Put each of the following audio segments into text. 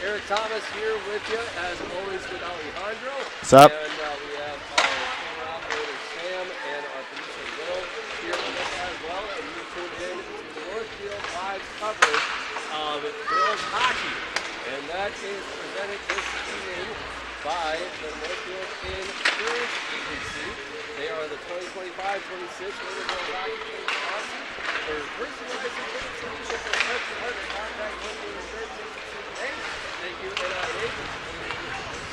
Eric Thomas here with you, as always, with Alejandro. What's up? And we have our camera operator Sam and our producer Will here with us as well. And you tuned in to the Northfield Live coverage of girls hockey. And that is presented this evening by the Northfield Insurance Agency. They are the 2025-26 Lakeville Hockey Team sponsor. For personal business solutions for partner contact Northfield Insurance Agency today. Thank you, NIA, for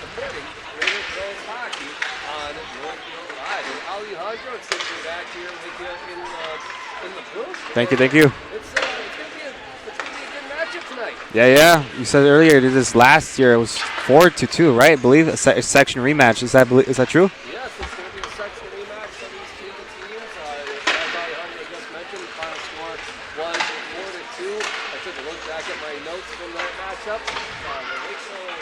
supporting Raiders girls hockey on Northfield Live. And Alejandro, it's good to be back here with you in the booth. Thank you. It's gonna be a good matchup tonight. Yeah. You said earlier this last year it was 4-2, right? I believe a section rematch. Is that true? Yes, it's going to be a section rematch for these two teams. As Alejandro just mentioned, the final score was 4-2. I took a look back at my notes from that matchup. The Lakeville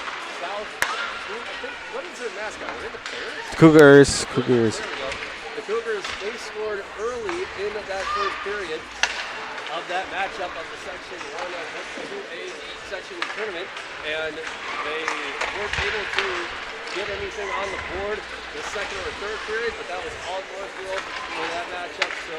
South, I think, what is their mascot? Are they the Bears? Cougars. There we go. The Cougars, they scored early in that first period of that matchup of the Section 1-2A section tournament, and they weren't able to get anything on the board the second or third period, but that was all Northfield for that matchup. So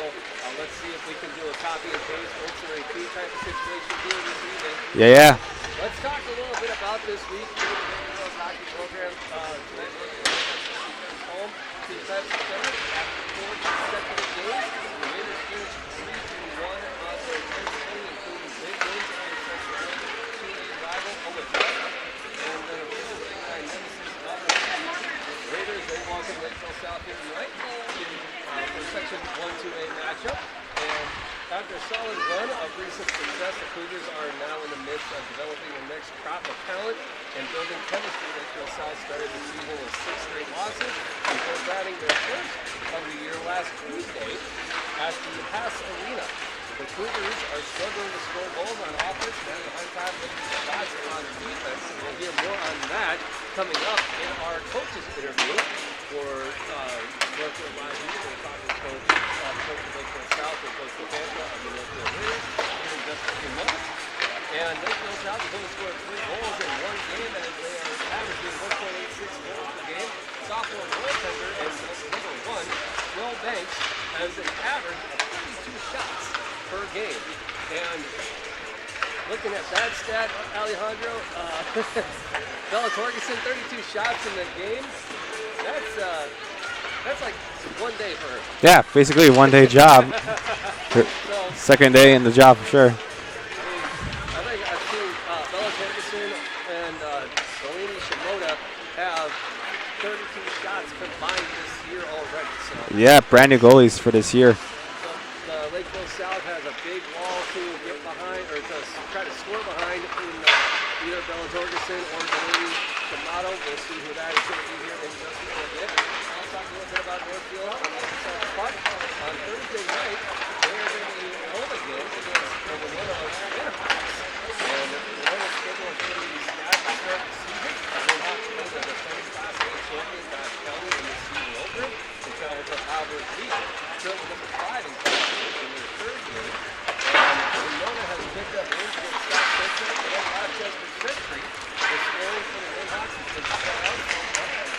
let's see if we can do a copy and paste, rinse and repeat type of situation here this evening. Yeah. Let's talk a little bit about this week here in the girls hockey program. Tonight, Northfield returns home to the Type Center after 4 consecutive games. The Raiders finished 3-1 on their first game, including big wins over Section 1-2A rival Lakeville, and then a recent Big Nine nemesis of the Raiders. They welcome Lakeville South here tonight for Section 1-2A matchup. And after a solid run of recent success, the Cougars are now in the midst of developing the next crop of talent and building chemistry. Lakeville South started the season with 6 straight losses before batting their first of the year last Tuesday at the Pass Arena. The Cougars are struggling to score goals on offense and having a hard time making shots on defense. We'll hear more on that coming up in our coaches interview for Northfield Live. We're talking to Coach of Lakeville South and Coach Lopanta of the Northfield Raiders here in just a few moments. And Lakeville South has only scored 3 goals in one game as they are averaging 1.86 goals per game. Sophomore goaltender and number 1, Will Banks, has an average of 32 shots per game. And looking at that stat, Alejandro, Bella Torgerson, 32 shots in the game. That's like one day for her. Yeah, basically a one-day job. Second day in the job for sure. I think I've seen Bella Torgerson and Delaney Shimoda have 32 shots combined this year already. So Yeah, brand new goalies for this year. the Lakeville South has a big wall to get behind, or to try to score behind in either Bella Torgerson or Delaney Shimoda. We'll see who that is going to be here in just a little bit. I'll talk a little bit about Northfield on the South Puck. On Thursday night, they are going to be home again against the Winona Winterhawks. And the Winona schedule is going to be stacked to start the season. The Winterhawks play the defending Class A champion Bath County in the season opener. They travel to Albert League. Currently number 5 in Class A in their third year. And Winona has picked up wins against South Central and Rochester Century. The scoring for the Winterhawks has been shut out.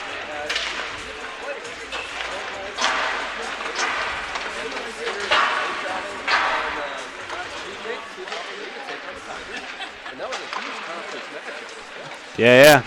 They had players score goals and the Raiders, they traveled on last Tuesday to Albert League to take on the Tigers. And that was a huge conference matchup as well. Yeah.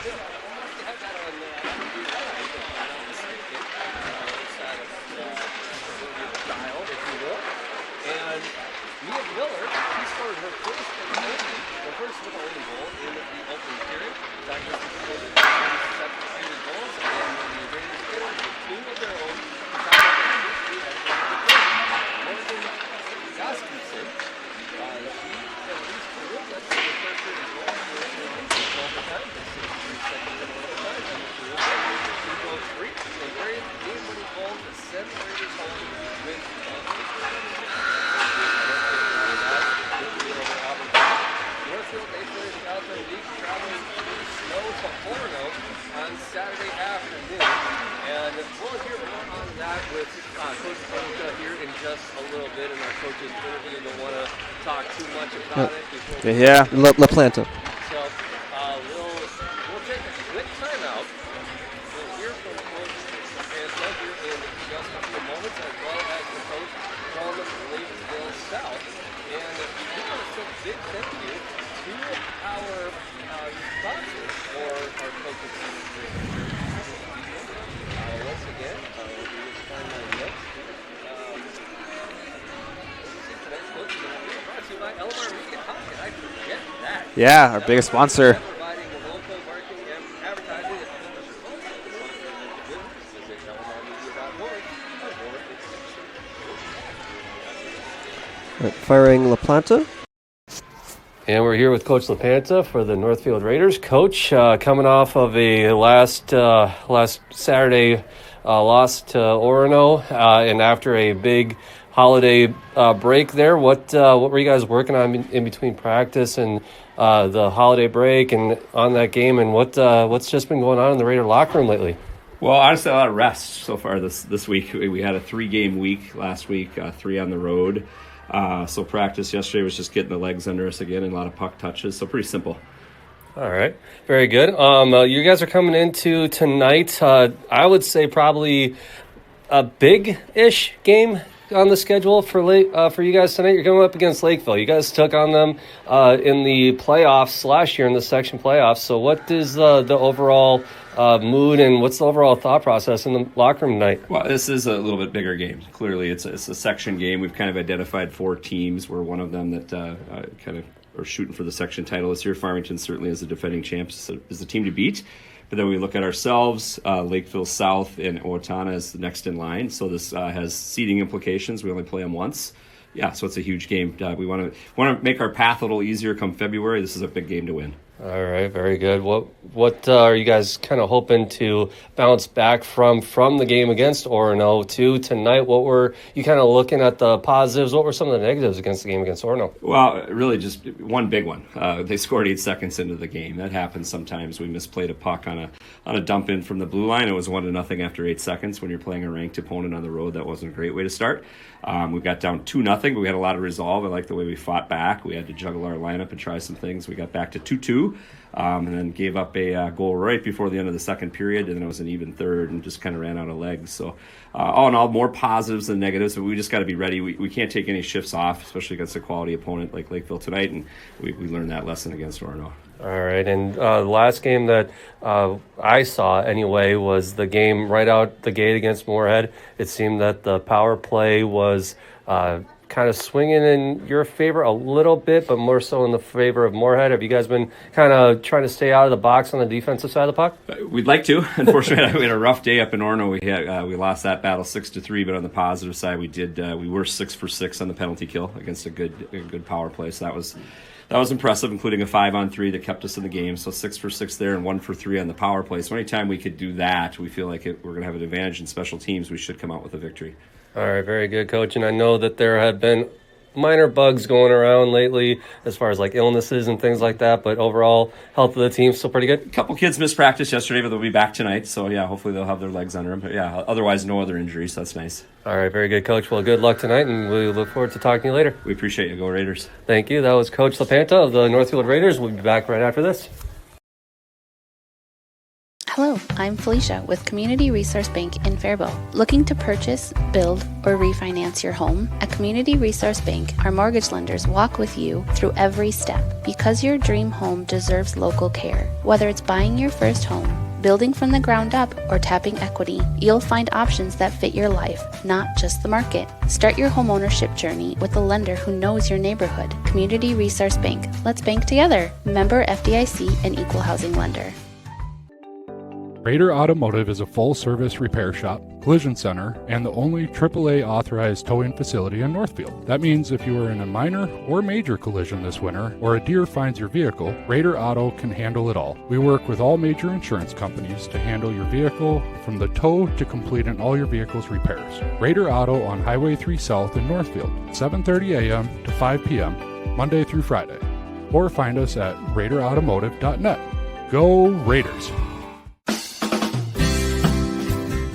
Saturday afternoon, and we'll hear more on that with Coach Lopanta here in just a little bit in our coaches interview. Don't want to talk too much about it before Yeah, La Planta. So we'll Delamar Media. How can I forget that? Yeah, our biggest sponsor. Providing the local marketing and advertising that customers are home. If you want to get into business, visit delamarmedia.org for more information. Firing La Planta. And we're here with Coach LaPanta for the Northfield Raiders. Coach, coming off of a last Saturday loss to Orono, and after a big holiday break there, what were you guys working on in between practice and the holiday break and on that game, and what's just been going on in the Raider locker room lately? Well, honestly, a lot of rest so far this week. We had a 3-game week last week, 3 on the road. So practice yesterday was just getting the legs under us again and a lot of puck touches. So pretty simple. All right, very good. You guys are coming into tonight. I would say probably a big-ish game on the schedule for you guys tonight. You're going up against Lakeville. You guys took on them in the playoffs last year in the section playoffs. So what is the overall mood and what's the overall thought process in the locker room tonight? Well, this is a little bit bigger game. Clearly, it's a section game. We've kind of identified 4 teams. We're one of them that kind of are shooting for the section title this year. Farmington certainly is the defending champs, is the team to beat. But then we look at ourselves, Lakeville South and Owatonna is the next in line. So this has seeding implications. We only play them once. Yeah, so it's a huge game. We want to make our path a little easier come February. This is a big game to win. All right, very good. What are you guys kind of hoping to bounce back from the game against Orono to tonight? What were you kind of looking at the positives? What were some of the negatives against the game against Orono? Well, really just one big one. They scored 8 seconds into the game. That happens sometimes. We misplayed a puck on a dump in from the blue line. It was 1-0 after 8 seconds. When you're playing a ranked opponent on the road, that wasn't a great way to start. We got down 2-0, but we had a lot of resolve. I like the way we fought back. We had to juggle our lineup and try some things. We got back to 2-2. And then gave up a goal right before the end of the second period, and then it was an even third and just kind of ran out of legs. So all in all, more positives than negatives, but we just got to be ready. We can't take any shifts off, especially against a quality opponent like Lakeville tonight, and we learned that lesson against Orono. All right, and the last game that I saw anyway was the game right out the gate against Moorhead. It seemed that the power play was kind of swinging in your favor a little bit, but more so in the favor of Moorhead. Have you guys been kind of trying to stay out of the box on the defensive side of the puck? We'd like to. Unfortunately, we had a rough day up in Orono. We lost that battle 6-3, but on the positive side, we were 6 for 6 on the penalty kill against a good power play. So that was impressive, including a 5-on-3 that kept us in the game. So 6 for 6 there and 1 for 3 on the power play. So anytime we could do that, we feel like we're going to have an advantage in special teams. We should come out with a victory. All right, very good, Coach. And I know that there have been minor bugs going around lately as far as like illnesses and things like that, but overall health of the team still pretty good. A couple kids missed practice yesterday, but they'll be back tonight. So yeah, hopefully they'll have their legs under them. But yeah, otherwise no other injuries. So that's nice. All right, very good, Coach. Well, good luck tonight, and we look forward to talking to you later. We appreciate you. Go Raiders. Thank you. That was Coach LaPanta of the Northfield Raiders. We'll be back right after this. Hello, I'm Felicia with Community Resource Bank in Faribault. Looking to purchase, build, or refinance your home? At Community Resource Bank, our mortgage lenders walk with you through every step because your dream home deserves local care. Whether it's buying your first home, building from the ground up, or tapping equity, you'll find options that fit your life, not just the market. Start your homeownership journey with a lender who knows your neighborhood. Community Resource Bank. Let's bank together. Member FDIC and equal housing lender. Raider Automotive is a full-service repair shop, collision center, and the only AAA authorized towing facility in Northfield. That means if you are in a minor or major collision this winter, or a deer finds your vehicle, Raider Auto can handle it all. We work with all major insurance companies to handle your vehicle from the tow to completing all your vehicle's repairs. Raider Auto on Highway 3 South in Northfield, 7:30 a.m. to 5 p.m., Monday through Friday. Or find us at RaiderAutomotive.net. Go Raiders!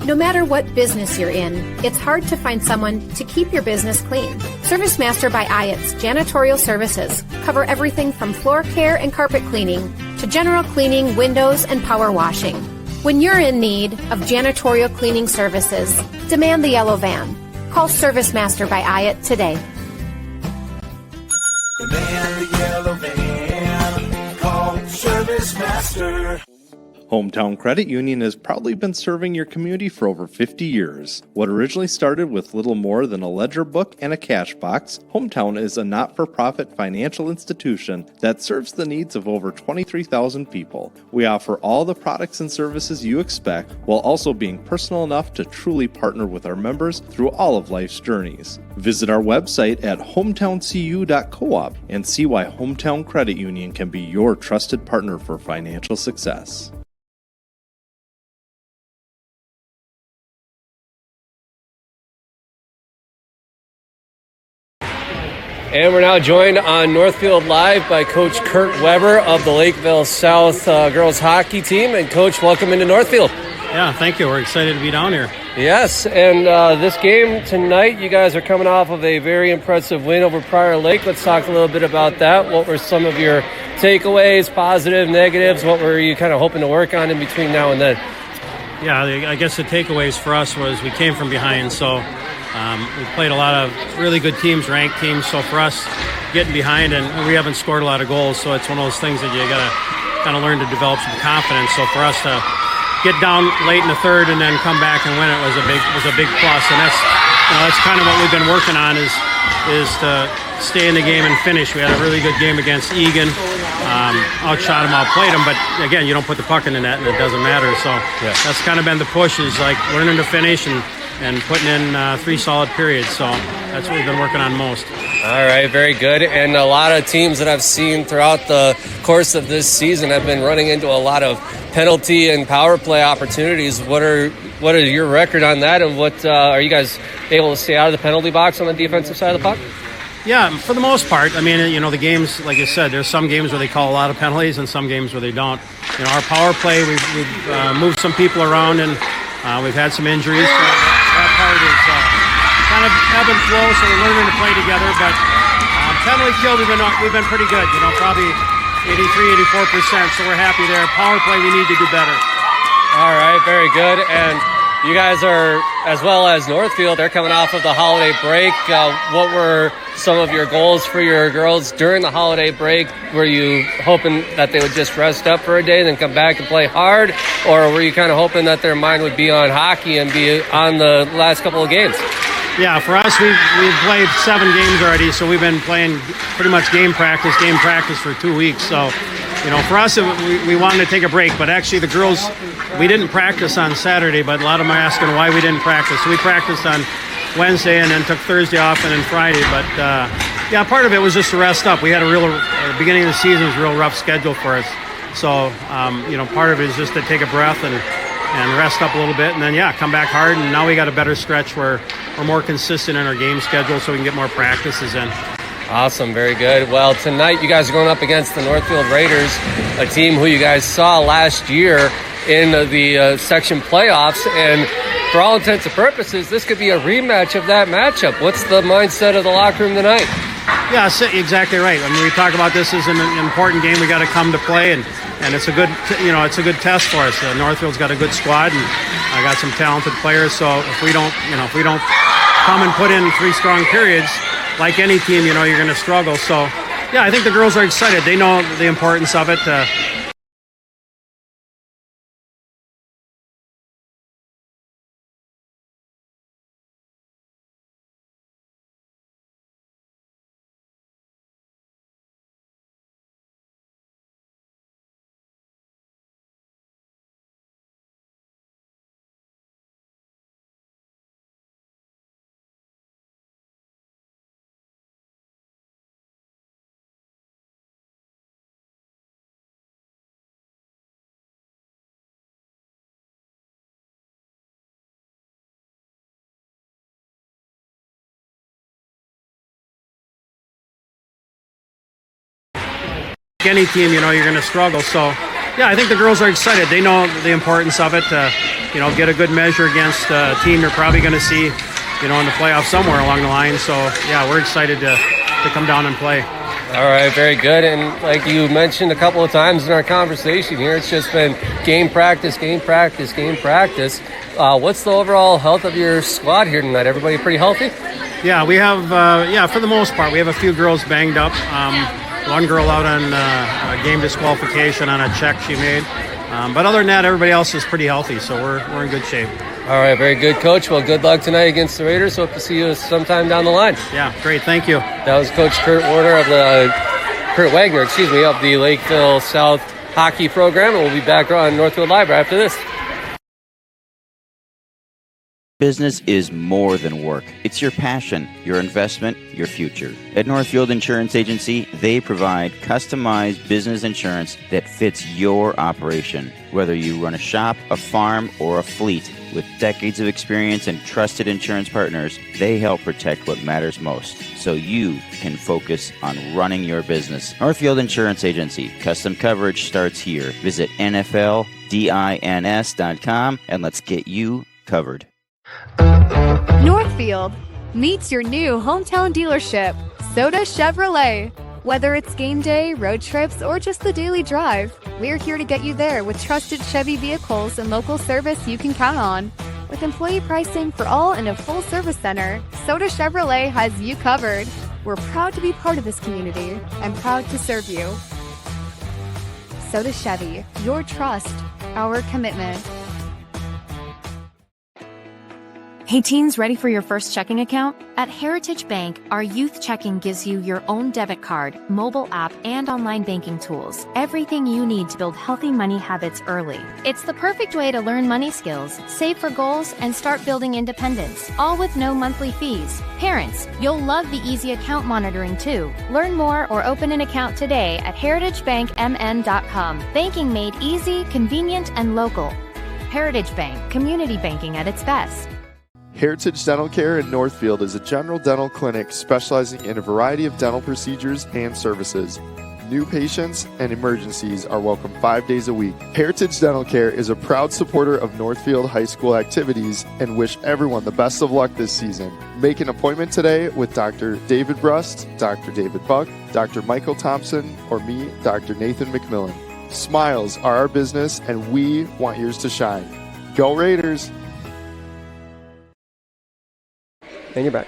No matter what business you're in, it's hard to find someone to keep your business clean. ServiceMaster by Ayatt's Janitorial Services cover everything from floor care and carpet cleaning to general cleaning, windows, and power washing. When you're in need of janitorial cleaning services, demand the yellow van. Call ServiceMaster by Ayatt today. Demand the yellow van. Call ServiceMaster. Hometown Credit Union has proudly been serving your community for over 50 years. What originally started with little more than a ledger book and a cash box, Hometown is a not-for-profit financial institution that serves the needs of over 23,000 people. We offer all the products and services you expect while also being personal enough to truly partner with our members through all of life's journeys. Visit our website at hometowncu.coop and see why Hometown Credit Union can be your trusted partner for financial success. And we're now joined on Northfield Live by Coach Kurt Weber of the Lakeville South girls hockey team. And Coach, welcome into Northfield. Yeah, thank you. We're excited to be down here. Yes, and this game tonight, you guys are coming off of a very impressive win over Prior Lake. Let's talk a little bit about that. What were some of your takeaways, positive, negatives? What were you kind of hoping to work on in between now and then? Yeah, I guess the takeaways for us was we came from behind, so we played a lot of really good teams, ranked teams. So for us, getting behind, and we haven't scored a lot of goals, so it's one of those things that you got to kind of learn to develop some confidence. So for us to get down late in the third and then come back and win it was a big plus, and that's kind of what we've been working on is to stay in the game and finish. We had a really good game against Egan. Outshot them, outplayed them, but again, you don't put the puck in the net and it doesn't matter. So that's kind of been the push, is like learning to finish and putting in 3 solid periods. So that's what we've been working on most. All right, very good. And a lot of teams that I've seen throughout the course of this season have been running into a lot of penalty and power play opportunities. What is your record on that, and what are you guys able to stay out of the penalty box on the defensive side of the puck? Yeah, for the most part. I mean, the games, like you said, there's some games where they call a lot of penalties and some games where they don't. Our power play, we've moved some people around, and we've had some injuries. So that part is kind of ebb and flow, so we're learning to play together. But penalty kill, we've been pretty good. Probably 83-84%. So we're happy there. Power play, we need to do better. All right, very good. And you guys are, as well as Northfield, they're coming off of the holiday break. What were some of your goals for your girls during the holiday break? Were you hoping that they would just rest up for a day and then come back and play hard? Or were you kind of hoping that their mind would be on hockey and be on the last couple of games? Yeah, for us, we've played 7 games already, so we've been playing pretty much game practice for 2 weeks. So, for us, we wanted to take a break, but actually the girls, we didn't practice on Saturday, but a lot of them are asking why we didn't practice. So we practiced on Wednesday and then took Thursday off and then Friday. But, part of it was just to rest up. We had the beginning of the season was a real rough schedule for us. So, part of it is just to take a breath and rest up a little bit, and then, come back hard. And now we got a better stretch where we're more consistent in our game schedule so we can get more practices in. Awesome, very good. Well, tonight you guys are going up against the Northfield Raiders, a team who you guys saw last year in the section playoffs, and for all intents and purposes, this could be a rematch of that matchup. What's the mindset of the locker room tonight? Yeah, exactly right. I mean, we talk about this as an important game we got to come to play, and it's a good, it's a good test for us. Northfield's got a good squad, and I got some talented players. So if we don't come and put in 3 strong periods, like any team, you're going to struggle. So, I think the girls are excited. They know the importance of it. Any team, you're going to struggle. So, I think the girls are excited. They know the importance of it. Get a good measure against a team you're probably going to see, in the playoffs somewhere along the line. So, we're excited to come down and play. All right, very good. And like you mentioned a couple of times in our conversation here, it's just been game practice. What's the overall health of your squad here tonight? Everybody pretty healthy? Yeah, we have, for the most part, we have a few girls banged up. One girl out on a game disqualification on a check she made. But other than that, everybody else is pretty healthy, so we're in good shape. All right, very good, Coach. Well, good luck tonight against the Raiders. Hope to see you sometime down the line. Yeah, great. Thank you. That was Coach Kurt Wagner, of the Lakeville South hockey program, and we'll be back on Northfield Live right after this. Business is more than work. It's your passion, your investment, your future. At Northfield Insurance Agency, they provide customized business insurance that fits your operation. Whether you run a shop, a farm, or a fleet, with decades of experience and trusted insurance partners, they help protect what matters most, so you can focus on running your business. Northfield Insurance Agency. Custom coverage starts here. Visit NFLDINS.com and let's get you covered. Northfield meets your new hometown dealership, Soda Chevrolet. Whether it's game day, road trips, or just the daily drive, we're here to get you there with trusted Chevy vehicles and local service you can count on. With employee pricing for all in a full service center, Soda Chevrolet has you covered. We're proud to be part of this community and proud to serve you. Soda Chevy, your trust, our commitment. Hey teens, ready for your first checking account? At Heritage Bank, our youth checking gives you your own debit card, mobile app, and online banking tools. Everything you need to build healthy money habits early. It's the perfect way to learn money skills, save for goals, and start building independence, all with no monthly fees. Parents, you'll love the easy account monitoring too. Learn more or open an account today at heritagebankmn.com. Banking made easy, convenient, and local. Heritage Bank, community banking at its best. Heritage Dental Care in Northfield is a general dental clinic specializing in a variety of dental procedures and services. New patients and emergencies are welcome 5 days a week. Heritage Dental Care is a proud supporter of Northfield High School activities and wish everyone the best of luck this season. Make an appointment today with Dr. David Brust, Dr. David Buck, Dr. Michael Thompson, or me, Dr. Nathan McMillan. Smiles are our business, and we want yours to shine. Go Raiders! And you're back.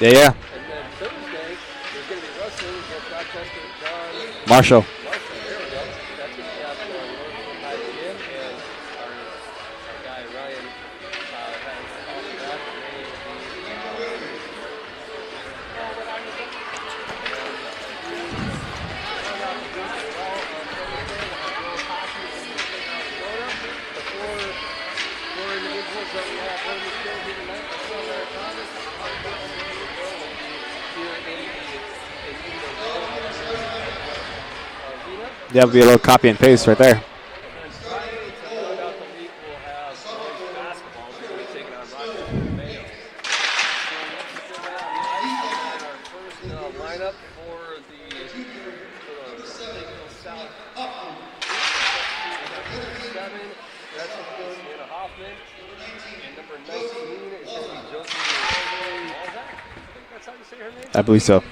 Yeah. And then Thursday, there's going to be wrestling against Rochester John Marshall. There we go. That's going to be at Northfield High Gym, and our guy Ryan has called it back, and they will be four individuals that we have on the show here tonight. That would be a little copy and paste right there. I believe so.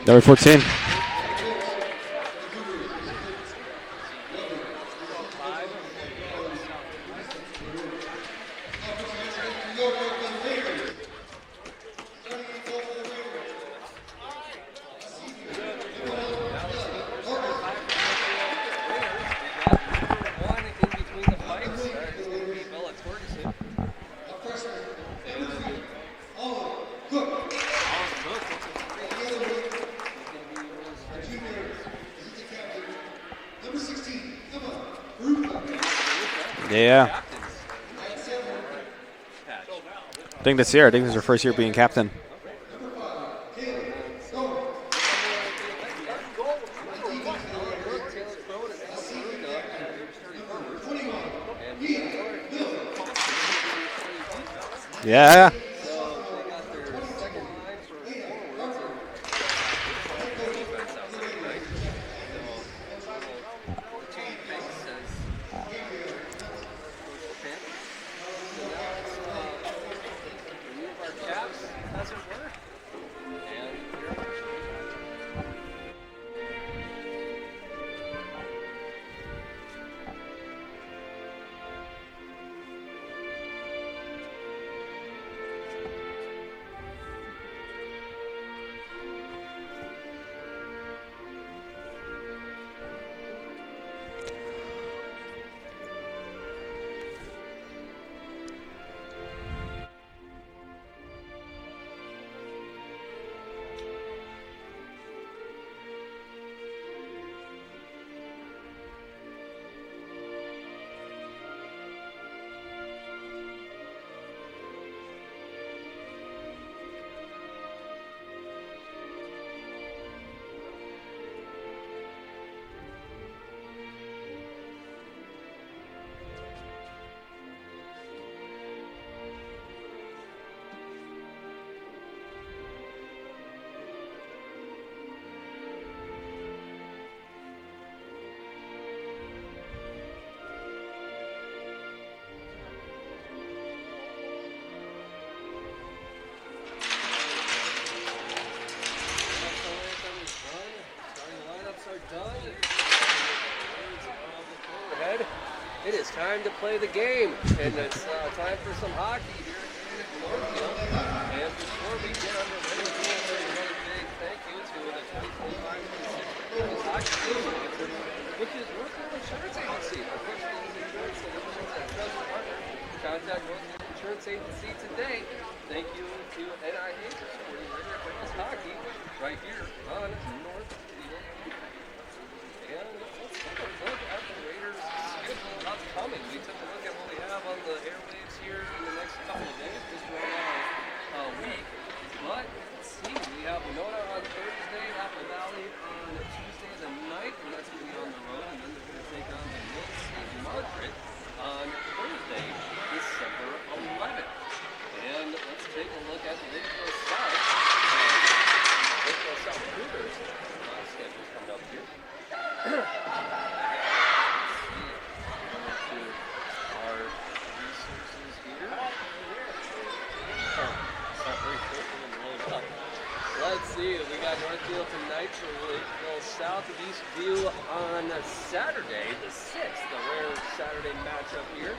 Number 14. 5. Yeah. I think this year. I think this is her first year being captain. Yeah. It is time to play the game, and it's time for some hockey here at Northfield. And before we get underway, we want to say another big thank you to the 2025 hockey team, which is Northfield Insurance Agency. For quick insurance solutions and trusted partner, contact Northfield Insurance Agency today. Thank you to NIH for supporting Raider girls hockey right here on Northfield. And let's take a look at the Raiders' schedule upcoming. We took a look at what we have on the airwaves here in the next couple of days, just around a week. But let's see, we have Winona on Thursday, Apple Valley on Tuesday the 9th, and that's going to be on the road. And then they're going to take on the Mills St. Margaret on Thursday, December 11th. And let's take a look at the Lakeville South. Lakeville South Cougars schedule coming up here. Our resources here. Let's see, we got Northfield tonight for Lakeville South of Eastview on Saturday, the 6th, a rare Saturday matchup here.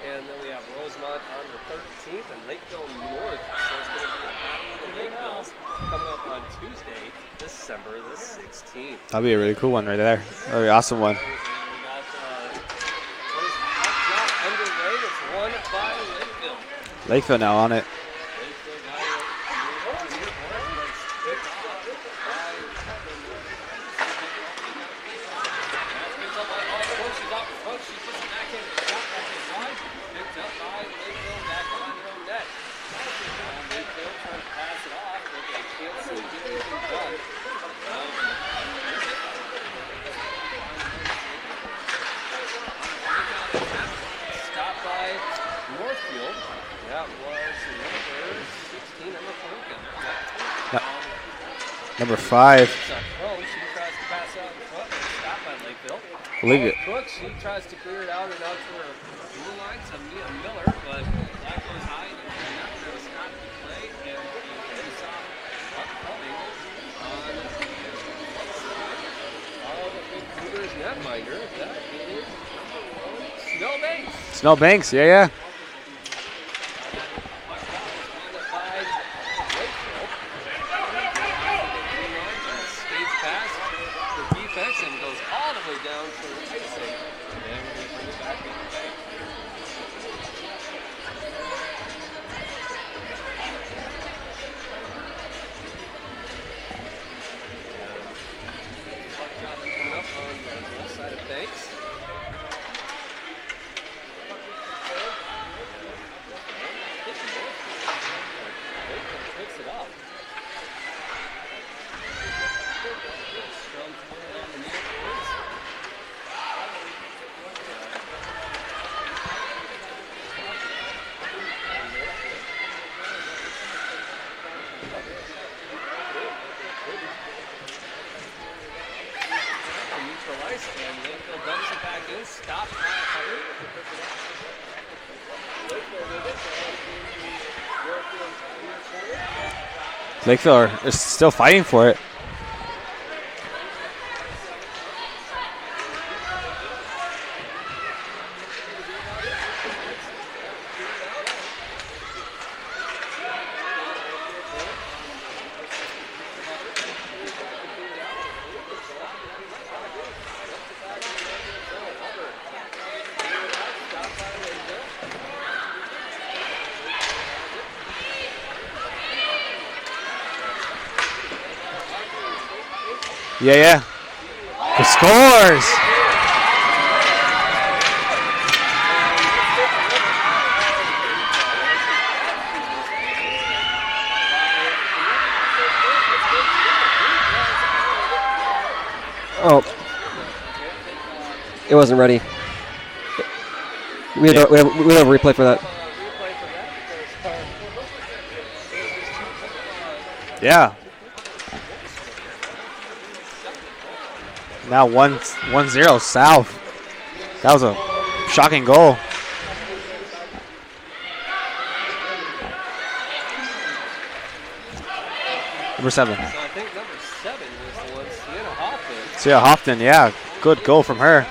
And then we have Rosemont on the 13th and Lakeville North. So it's going to be a battle of the Lakevilles coming up on Tuesday, December the 16th. That'll be a really cool one right there. Very awesome one. We got first half underway. It's won by Lakeville. Lakeville now on it. Lakeville got it. She's out front. She puts it back in. Shot back in wide. Picked up by Lakeville back on their own net. Lakeville trying to pass it off, but they can't seem to get anything done. Stopped by Northfield. That was number 16, number 4. Number 5. She tries to pass out in front, but stopped by Lakeville. Look at Brooks, she tries to clear it out and out to her blue line to Mia Miller, but that goes high and not going to stop the play. And they saw upcoming on the side of the Cougars netminder. That is number Snow Banks, yeah. Skates past the defense and goes all the way down for the icing. And we're going to bring it back in the bank. Coming up on the left side of Banks. Picks it up. Neutralize and Lakeville dumps it back in. Stop. Lakeville is still fighting for it. Yeah. The scores. Oh, it wasn't ready. We have a replay for that. Yeah. Now 1-0 South. That was a shocking goal. Number 7. So I think number 7 was the one, Sienna Hoffman. Sia Houghton, yeah. Good goal from her.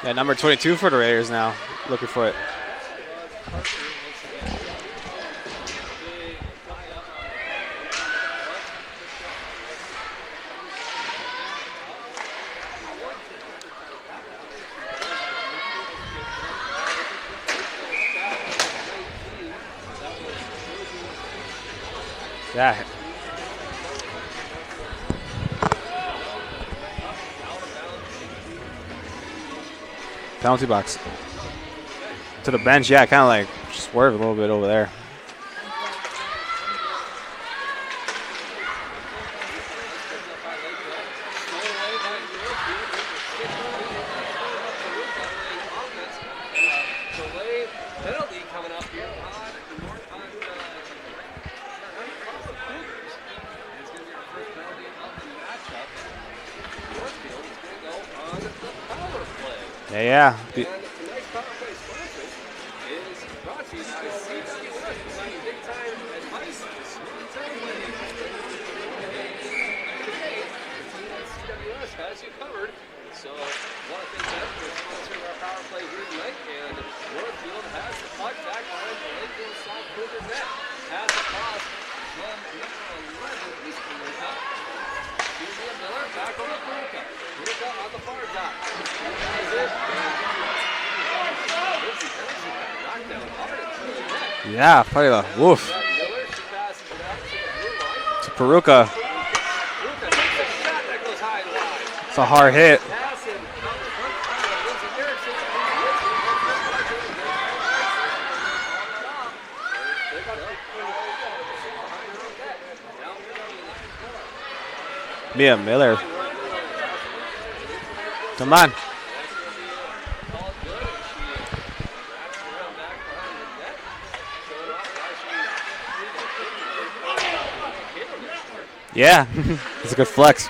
Yeah, number 22 for the Raiders now. Looking for it. Yeah. Penalty box. To the bench, yeah, kind of like swerve a little bit over there. Penalty coming up here on it's going to be our first penalty of the matchup. Northfield is going to go on the power play. Yeah. And tonight's power play sponsor is brought to you by CWS, providing big time advice on smooth time winning. Today, the team at CWS has you covered. So, want to thank them for sponsoring our power play here tonight. And Northfield has the puck back behind the Lakeville South Cougar net. Has a cross from number 11, East Paruka. Usually Miller back over Paruka. Paruka on the far side. That is it. Knocked down hard into the net. Yeah, probably the woof. Miller, she passes it out to the blue line. To Paruka. Paruka takes a shot that goes high and wide. It's a hard hit. Mia Miller. Come on. Yeah, it's a good flex.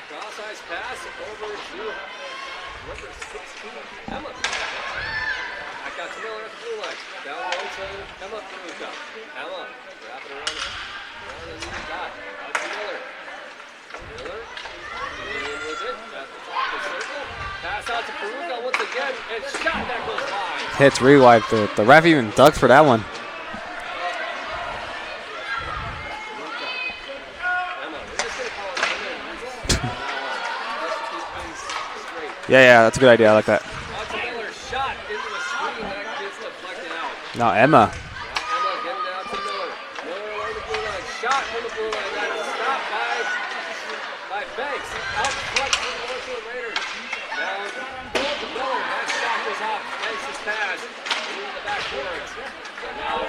Cross-ice pass over to number 16, Emma. Back out to Miller at the blue line. Down low to Emma Peruka. Emma wrapping around the lead dot. Out to Miller. Miller. In with it. At the top of the circle. Pass out to Peruka once again. And shot that goes wide. Hits rewind. The ref even ducked for that one. Yeah, that's a good idea. I like that. Shot into the screen that gets deflected out. Now Emma. Emma getting down to Miller. Miller along the blue line. Shot from the blue line. That is stopped by Banks. Out front for the Northfield Raiders. Now to Miller. That shot goes off. Banks' pass into the backboards. So now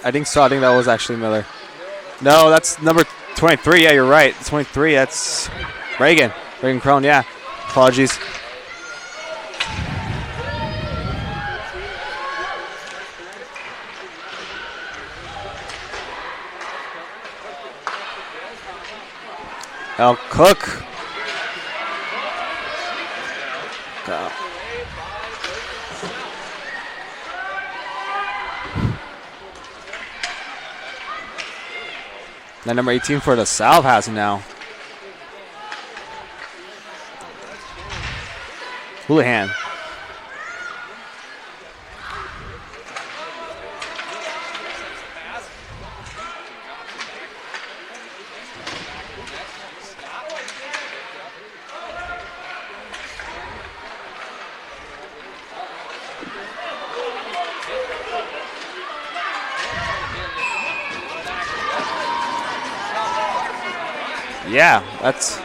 I think so. I think that was actually Miller. No, that's number 23. Yeah, you're right. 23. That's Reagan. Reagan Crone. Yeah. Apologies. Cook. Now number 18 for the South has him now. Houlihan. Yeah, that's.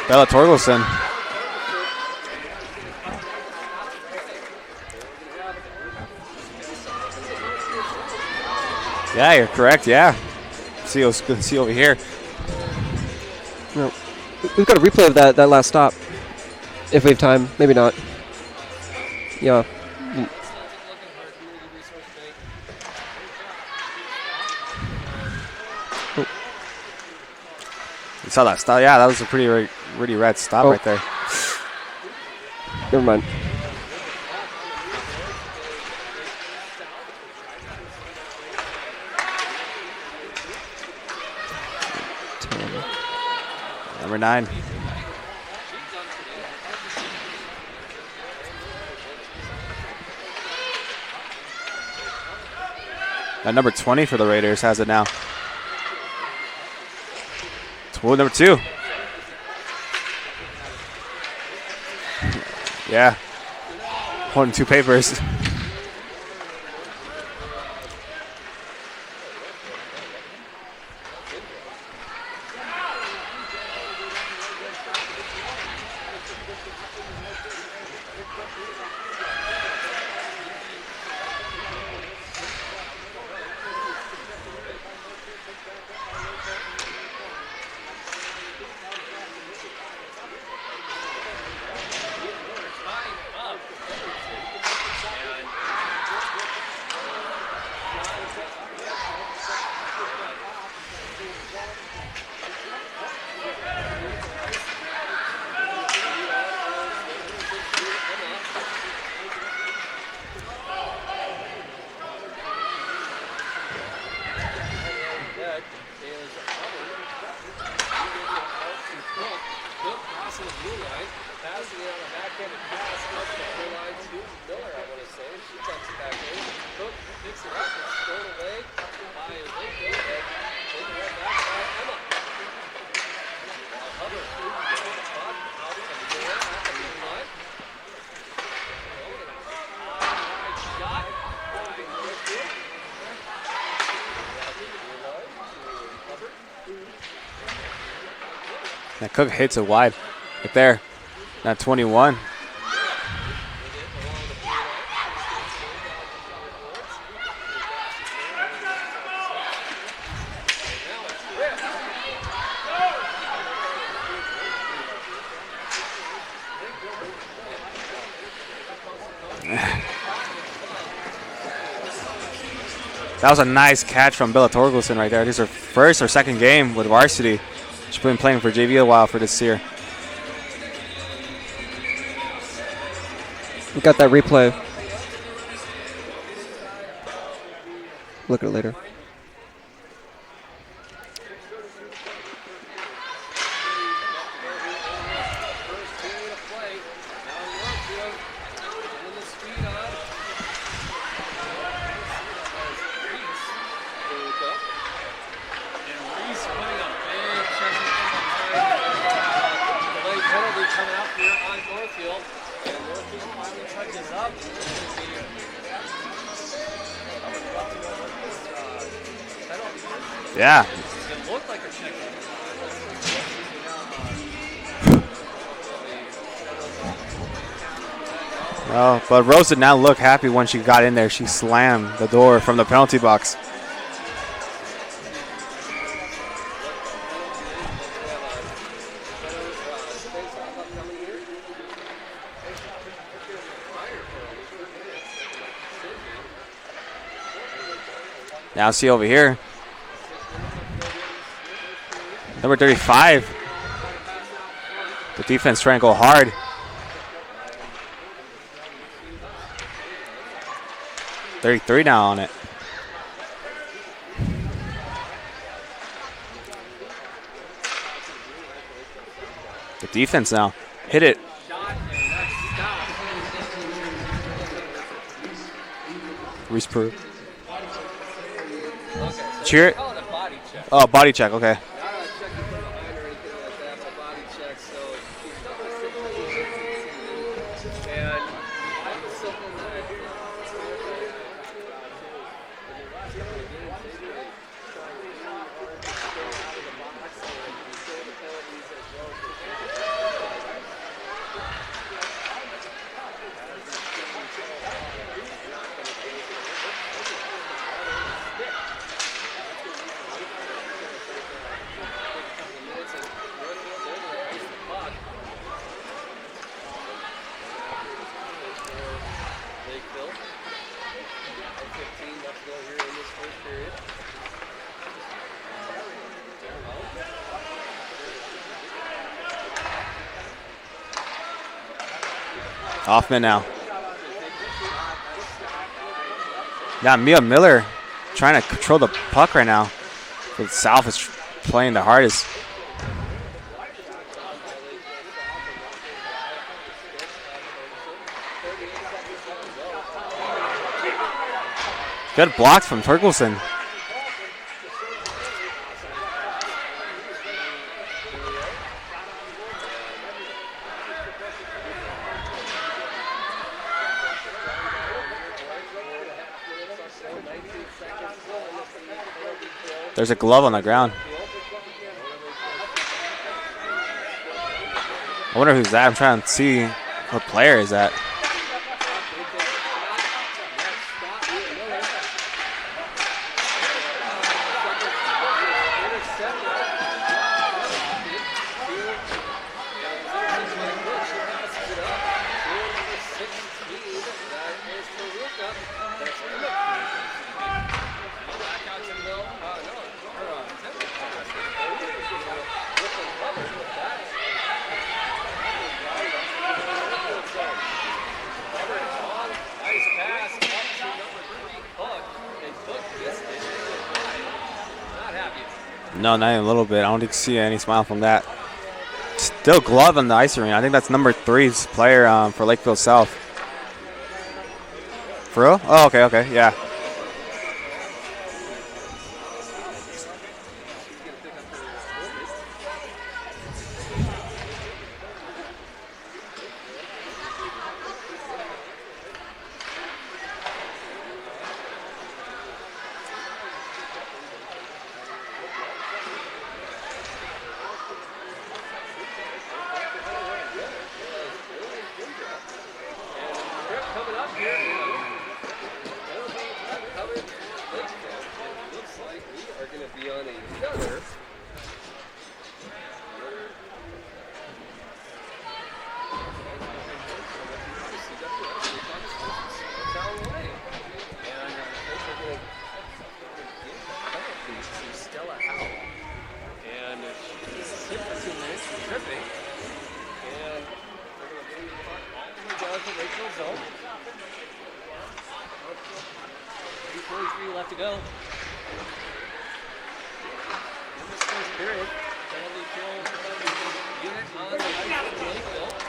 Bella Torgelson. Yeah, you're correct. Yeah. See over here. No, we've got a replay of that last stop. If we have time, maybe not. Yeah. You saw that stop? Yeah, that was a pretty red stop right there. Never mind. Number 9. Number 20 for the Raiders has it now. Number 2. Yeah. Holding 2 papers. And Cook hits it wide right there. Not 21. That was a nice catch from Bella Torgelson right there. This is her first or second game with varsity. She's been playing for JV a while for this year. We got that replay. Look at it later. Yeah. It looked like a check. Oh, but Rose did not look happy when she got in there. She slammed the door from the penalty box. Now see over here. Number 35. The defense trying to go hard. .33 now on it. The defense now. Hit it. Reese Prue. Cheer it. Oh, body check, okay. Lakeville. 15 left to go here in this first period. Hoffman now. Now Mia Miller trying to control the puck right now. But South is playing the hardest. Good block from Torkelson. There's a glove on the ground. I wonder who's that. I'm trying to see what player is that. No, not even a little bit. I don't see any smile from that. Still glove on the ice arena. I think that's number 3's player for Lakeville South. For real? Oh, okay, yeah.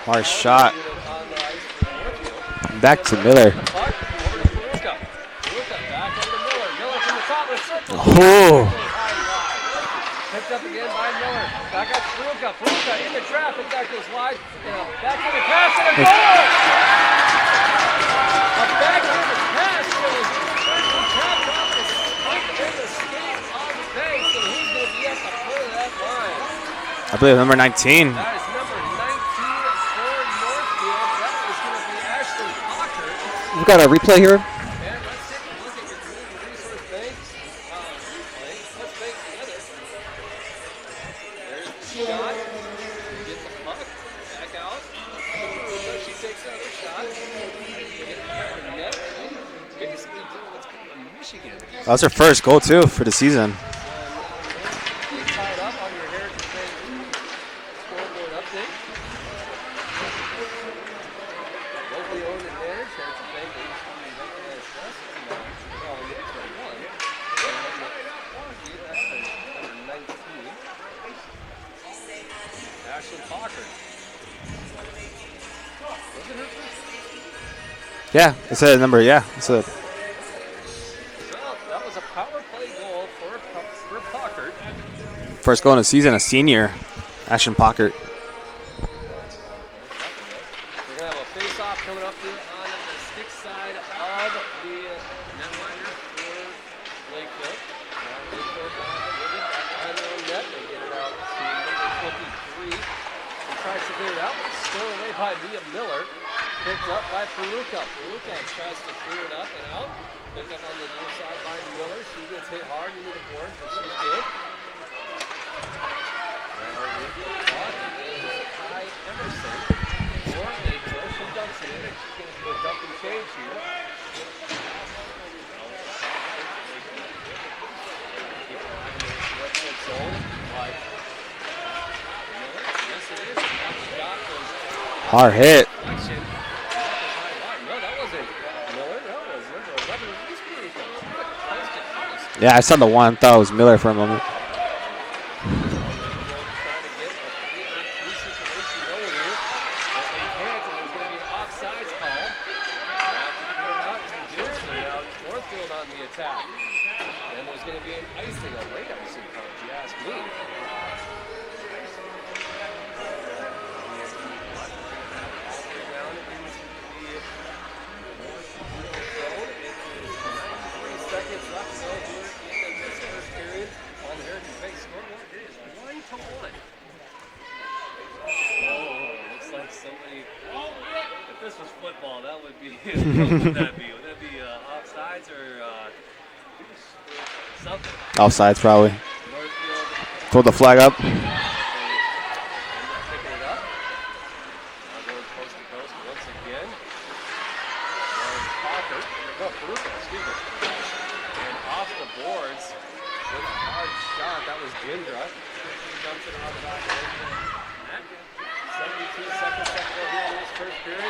Hard shot. Back to Miller. Oh. Picked up again by Miller. Back out to Faruka. Faruka in the traffic. That goes wide. Back in the pass and a goal! A backhanded pass goes tapped off the stick in the skate on the base, and he's going to be at the foot of that line. I believe number 19. That is number 19 for Northfield. That is going to be Ashley Cocker. We've got a replay here. And let's take a look at your Community Resource Bank's replay. Let's bank together. There's the shot. Gets the puck. Back out. She takes another shot. Get the net. Basically doing what's coming from Michigan. That's her first goal, too, for the season. Tied up on your Heritage Bank scoreboard update. Locally owned and managed. Heritage Bank is recognized trust. Well, yeah, 21. Number 19. Ashley Cocker. Wasn't her first? Yeah, it said number, yeah. It's a That was a power play goal for Pockert. first goal in the season, a senior, Ashton Pockert. We're going to have a face-off coming up here on the stick side of the netminder for Lakeville. Lakeville with it on their own net. They get it out to number 23. He tries to clear it out. Stolen away by Mia Miller. Picked up by Faruka. Faruka tries to clear it up and out. Picked up on the near side by Miller. She gets hit hard into the board, but she's good. Emerson for Lakeville. She dumps it in, and she's going to do a dump and change here. Hard hit. No, that wasn't Miller. That was number 11. He's pretty close. Yeah, I saw the one. Thought it was Miller for a moment. on the attack. And there's going to be an icing, a late icing call, if you ask me. Seconds left to go here in this first period on the Heritage Bank scoreboard. It is 1-1. Oh, looks like somebody. If this was football, that would be. What would that be? Would that be offsides or something? Offsides, probably. Northfield. Throw the flag up. Picking it up. Now going coast to coast once again. Parker. No, Peruka, excuse me. And off the boards with a hard shot. That was Jindra. Dumps it around the back of the net. 72 seconds left to go here in this first period. A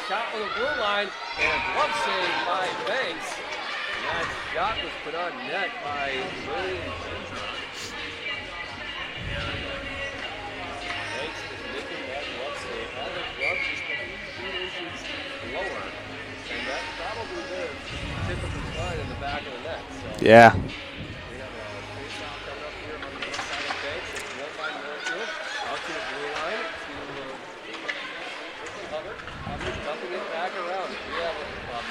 shot on the blue line and a glove save by Banks. And that shot was put on net by William Jindra. Banks is making that glove save. Now the glove just a few inches lower. And that probably would have typically flying in the back of the net. So Yeah. we have a face-off coming up here on the east side of Banks. It's won by Northfield. Out to the blue line to Hubbard. Hubbard dumping it back around. We have a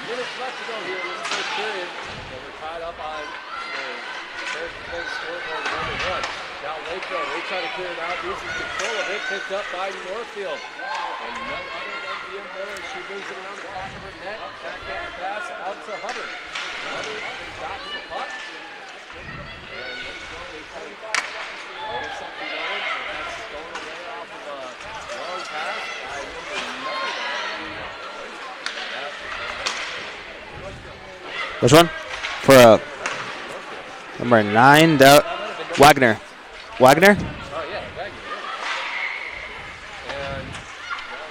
minute left to go here in this first period. So we're tied up on the first Banks scoreboard number 1. Now Lakeville, they try to clear it out. Loses control of it. Picked up by Northfield. And none other than Ian Miller. She brings it around the back of her net. Backhand pass out to Hubbard. Hubbard shot to the puck. And they try to get something going. And that's stolen away off of a long pass by number 9. Which one? For number 9, Wagner. Wagner? Oh, yeah, Wagner. And now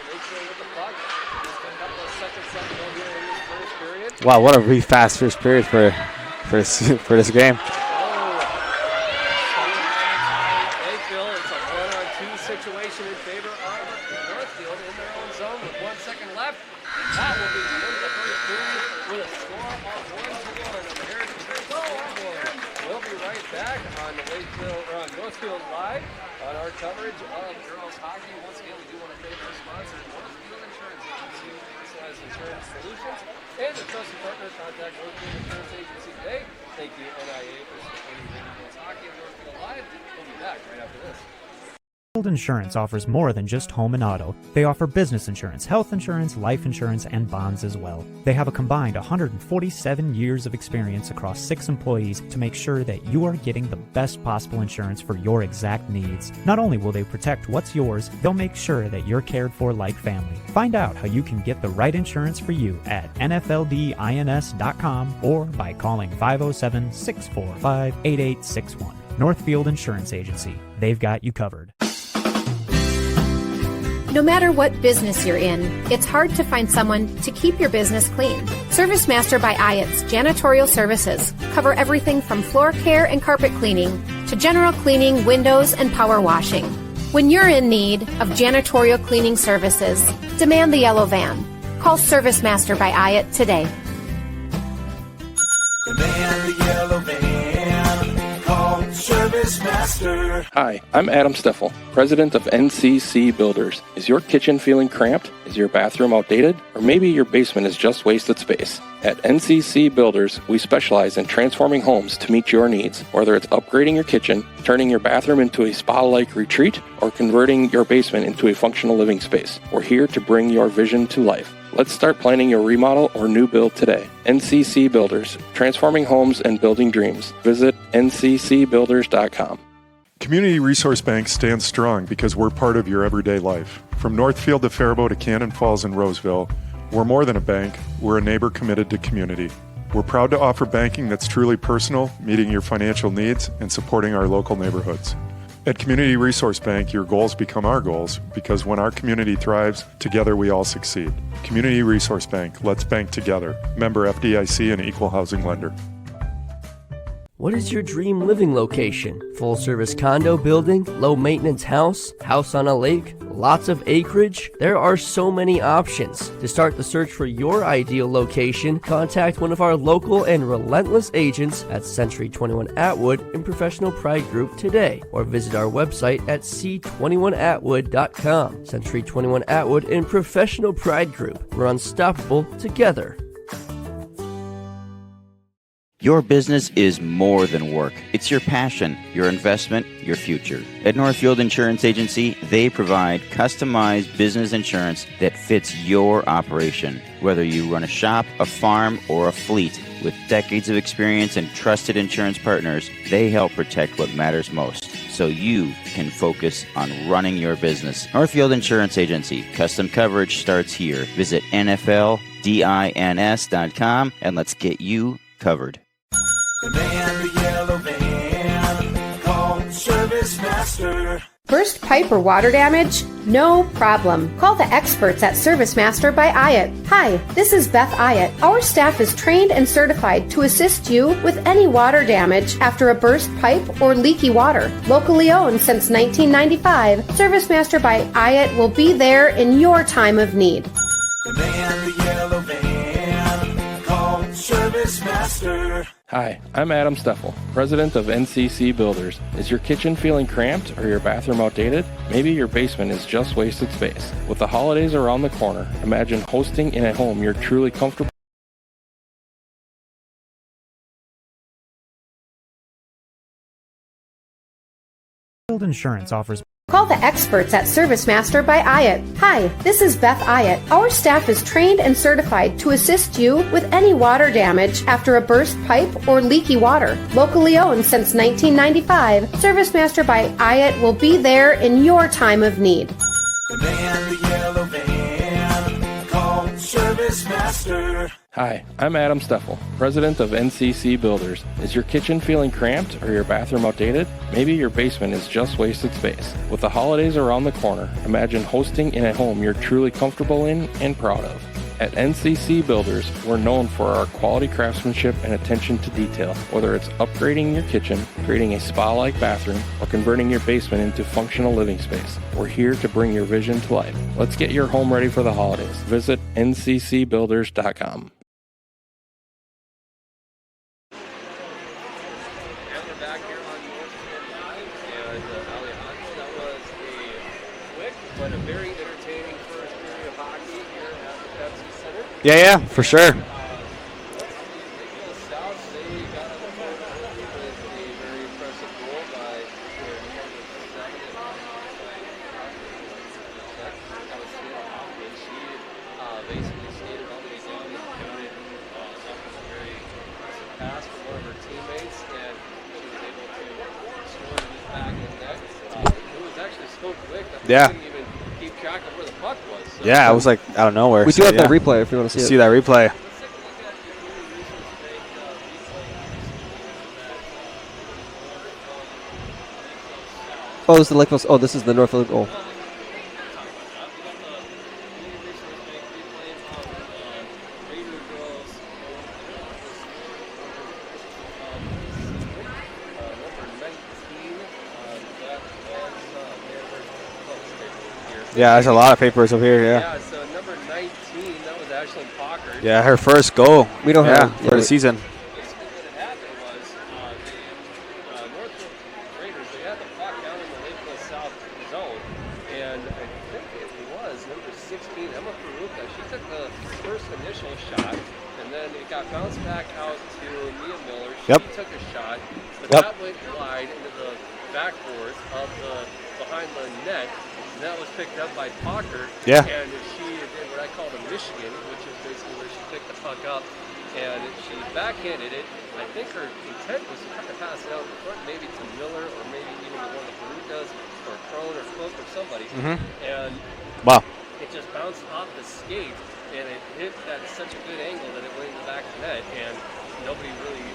Lakeville with the puck. Just a couple of seconds left to go here in this first period. Wow, what a really fast first period for this game. Lakeville, it's a 1-on-2 situation in favor of Northfield in their own zone with 1 second left. And that will be the end of the first period with a score of 1-1 on the Heritage Bank scoreboard. We'll be right back on the Lakeville or on Northfield Live on our coverage of girls hockey. Once again, we do want to thank our sponsor, Northfield Insurance Agency, Personalized Insurance Solutions, and the trusted partner. Contact Northfield Insurance Agency today. Thank you, NIA, for supporting girls hockey on Northfield Live. We'll be back right after this. Northfield Insurance offers more than just home and auto. They offer business insurance, health insurance, life insurance, and bonds as well. They have a combined 147 years of experience across 6 employees to make sure that you are getting the best possible insurance for your exact needs. Not only will they protect what's yours, they'll make sure that you're cared for like family. Find out how you can get the right insurance for you at nfldins.com or by calling 507-645-8861. Northfield Insurance Agency. They've got you covered. No matter what business you're in, it's hard to find someone to keep your business clean. ServiceMaster by Ayatt's Janitorial Services cover everything from floor care and carpet cleaning to general cleaning, windows, and power washing. When you're in need of janitorial cleaning services, demand the yellow van. Call ServiceMaster by Ayatt today. Demand the yellow van. Call ServiceMaster. Hi, I'm Adam Steffel, president of NCC Builders. Is your kitchen feeling cramped? Is your bathroom outdated? Or maybe your basement is just wasted space? At NCC Builders, we specialize in transforming homes to meet your needs, whether it's upgrading your kitchen, turning your bathroom into a spa-like retreat, or converting your basement into a functional living space. We're here to bring your vision to life. Let's start planning your remodel or new build today. NCC Builders, transforming homes and building dreams. Visit nccbuilders.com. Community Resource Bank stands strong because we're part of your everyday life. From Northfield to Faribault to Cannon Falls and Roseville, we're more than a bank, we're a neighbor committed to community. We're proud to offer banking that's truly personal, meeting your financial needs, and supporting our local neighborhoods. At Community Resource Bank, your goals become our goals because when our community thrives, together we all succeed. Community Resource Bank, let's bank together. Member FDIC and equal housing lender. What is your dream living location? Full service condo building, low maintenance house, house on a lake, Lots of acreage? There are so many options. To start the search for your ideal location, contact one of our local and relentless agents at Century 21 Atwood and Professional Pride Group today, or visit our website at c21atwood.com. Century 21 Atwood and Professional Pride Group. We're unstoppable together. Your business is more than work. It's your passion, your investment, your future. At Northfield Insurance Agency, they provide customized business insurance that fits your operation. Whether you run a shop, a farm, or a fleet, with decades of experience and trusted insurance partners, they help protect what matters most, so you can focus on running your business. Northfield Insurance Agency. Custom coverage starts here. Visit nfldins.com and let's get you covered. The man, the yellow van, call Service Master. Burst pipe or water damage? No problem. Call the experts at Service Master by Ayatt. Hi, this is Beth Ayatt. Our staff is trained and certified to assist you with any water damage after a burst pipe or leaky water. Locally owned since 1995, Service Master by Ayatt will be there in your time of need. The man, the yellow van, call Service Master. Hi, I'm Adam Steffel, president of NCC Builders. Is your kitchen feeling cramped or your bathroom outdated? Maybe your basement is just wasted space. With the holidays around the corner, imagine hosting in a home you're truly comfortable. Insurance offers. Call the experts at Service Master by Ayatt. Hi, this is Beth Ayatt. Our staff is trained and certified to assist you with any water damage after a burst pipe or leaky water. Locally owned since 1995, Service Master by Ayatt will be there in your time of need. The man, the yellow van, call Service Master. Hi, I'm Adam Steffel, president of NCC Builders. Is your kitchen feeling cramped or your bathroom outdated? Maybe your basement is just wasted space. With the holidays around the corner, imagine hosting in a home you're truly comfortable in and proud of. At NCC Builders, we're known for our quality craftsmanship and attention to detail. Whether it's upgrading your kitchen, creating a spa-like bathroom, or converting your basement into functional living space, we're here to bring your vision to life. Let's get your home ready for the holidays. Visit nccbuilders.com. But a very entertaining first period of hockey here at the Pepsi Center. Yeah, for sure. Lakeville South, they got on the board early with a very impressive goal by their number 7 and basically skated all the way down and counted off of a very impressive pass from one of her teammates, and she was able to score it back in net. It was actually so quick that Yeah. they didn't even keep track of where the puck was. So Yeah, it was like out of nowhere. We do have that replay if you want to see it. See that replay. Oh, this is the Lakeville. Oh, this is the Northfield goal. Yeah, there's a lot of papers up here. Yeah. Yeah, so number 19, that was Ashlyn Pocker. Yeah, her first goal. We don't have for the season. Basically what had happened was the Northfield Raiders, they had the puck down in the Lakeville South zone, and I think it was number 16, Emma Peruka. She took the first initial shot, and then it got bounced back out to Mia Miller. She took a shot, but that went wide into the backboards of the behind the net. That was picked up by Pocker, and she did what I call the Michigan, which is basically where she picked the puck up, and she backhanded it. I think her intent was to try to pass it out in front, maybe to Miller, or maybe even to one of the Perukas, or Crone, or Cook, or somebody. And it just bounced off the skate, and it hit at such a good angle that it went in the back of the net, and nobody really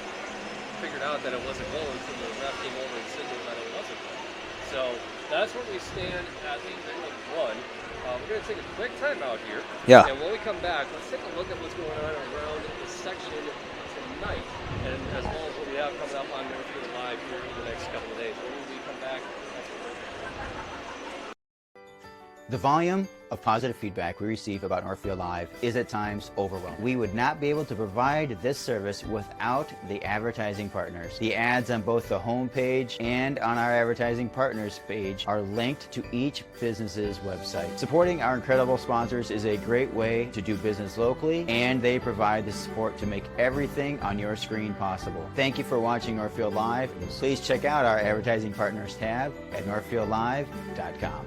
figured out that it wasn't goal until the ref came over and signaled that it wasn't goal. So that's where we stand at the end of one. We're going to take a quick timeout here. Yeah. And when we come back, let's take a look at what's going on around this section tonight, and as well as what we have coming up on Northfield Live here in the next couple of days. When we come back, that's what we're The volume of positive feedback we receive about Northfield Live is at times overwhelming. We would not be able to provide this service without the advertising partners. The ads on both the home page and on our advertising partners page are linked to each business's website. Supporting our incredible sponsors is a great way to do business locally, and they provide the support to make everything on your screen possible. Thank you for watching Northfield Live. Please check out our advertising partners tab at northfieldlive.com.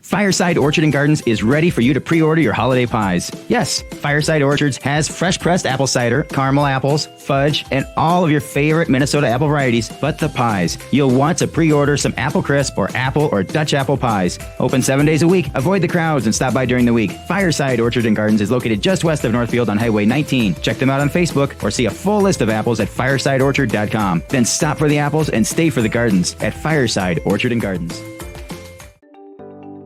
Fireside Orchard and Gardens is ready for you to pre-order your holiday pies. Yes, Fireside Orchards has fresh pressed apple cider, caramel apples, fudge, and all of your favorite Minnesota apple varieties, but the pies. You'll want to pre-order some apple crisp or apple or Dutch apple pies. Open 7 days a week. Avoid the crowds and stop by during the week. Fireside Orchard and Gardens is located just west of Northfield on Highway 19. Check them out on Facebook or see a full list of apples at firesideorchard.com. Then stop for the apples and stay for the gardens at Fireside Orchard and Gardens.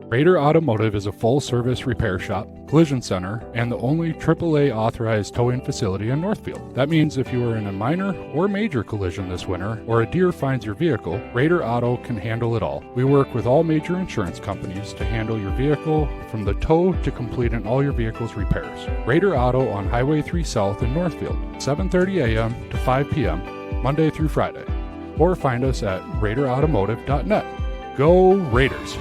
Raider Automotive is a full-service repair shop, collision center, and the only AAA authorized towing facility in Northfield. That means if you are in a minor or major collision this winter, or a deer finds your vehicle, Raider Auto can handle it all. We work with all major insurance companies to handle your vehicle from the tow to completing all your vehicle's repairs. Raider Auto on Highway 3 South in Northfield, 7:30 a.m. to 5 p.m., Monday through Friday. Or find us at RaiderAutomotive.net. Go Raiders!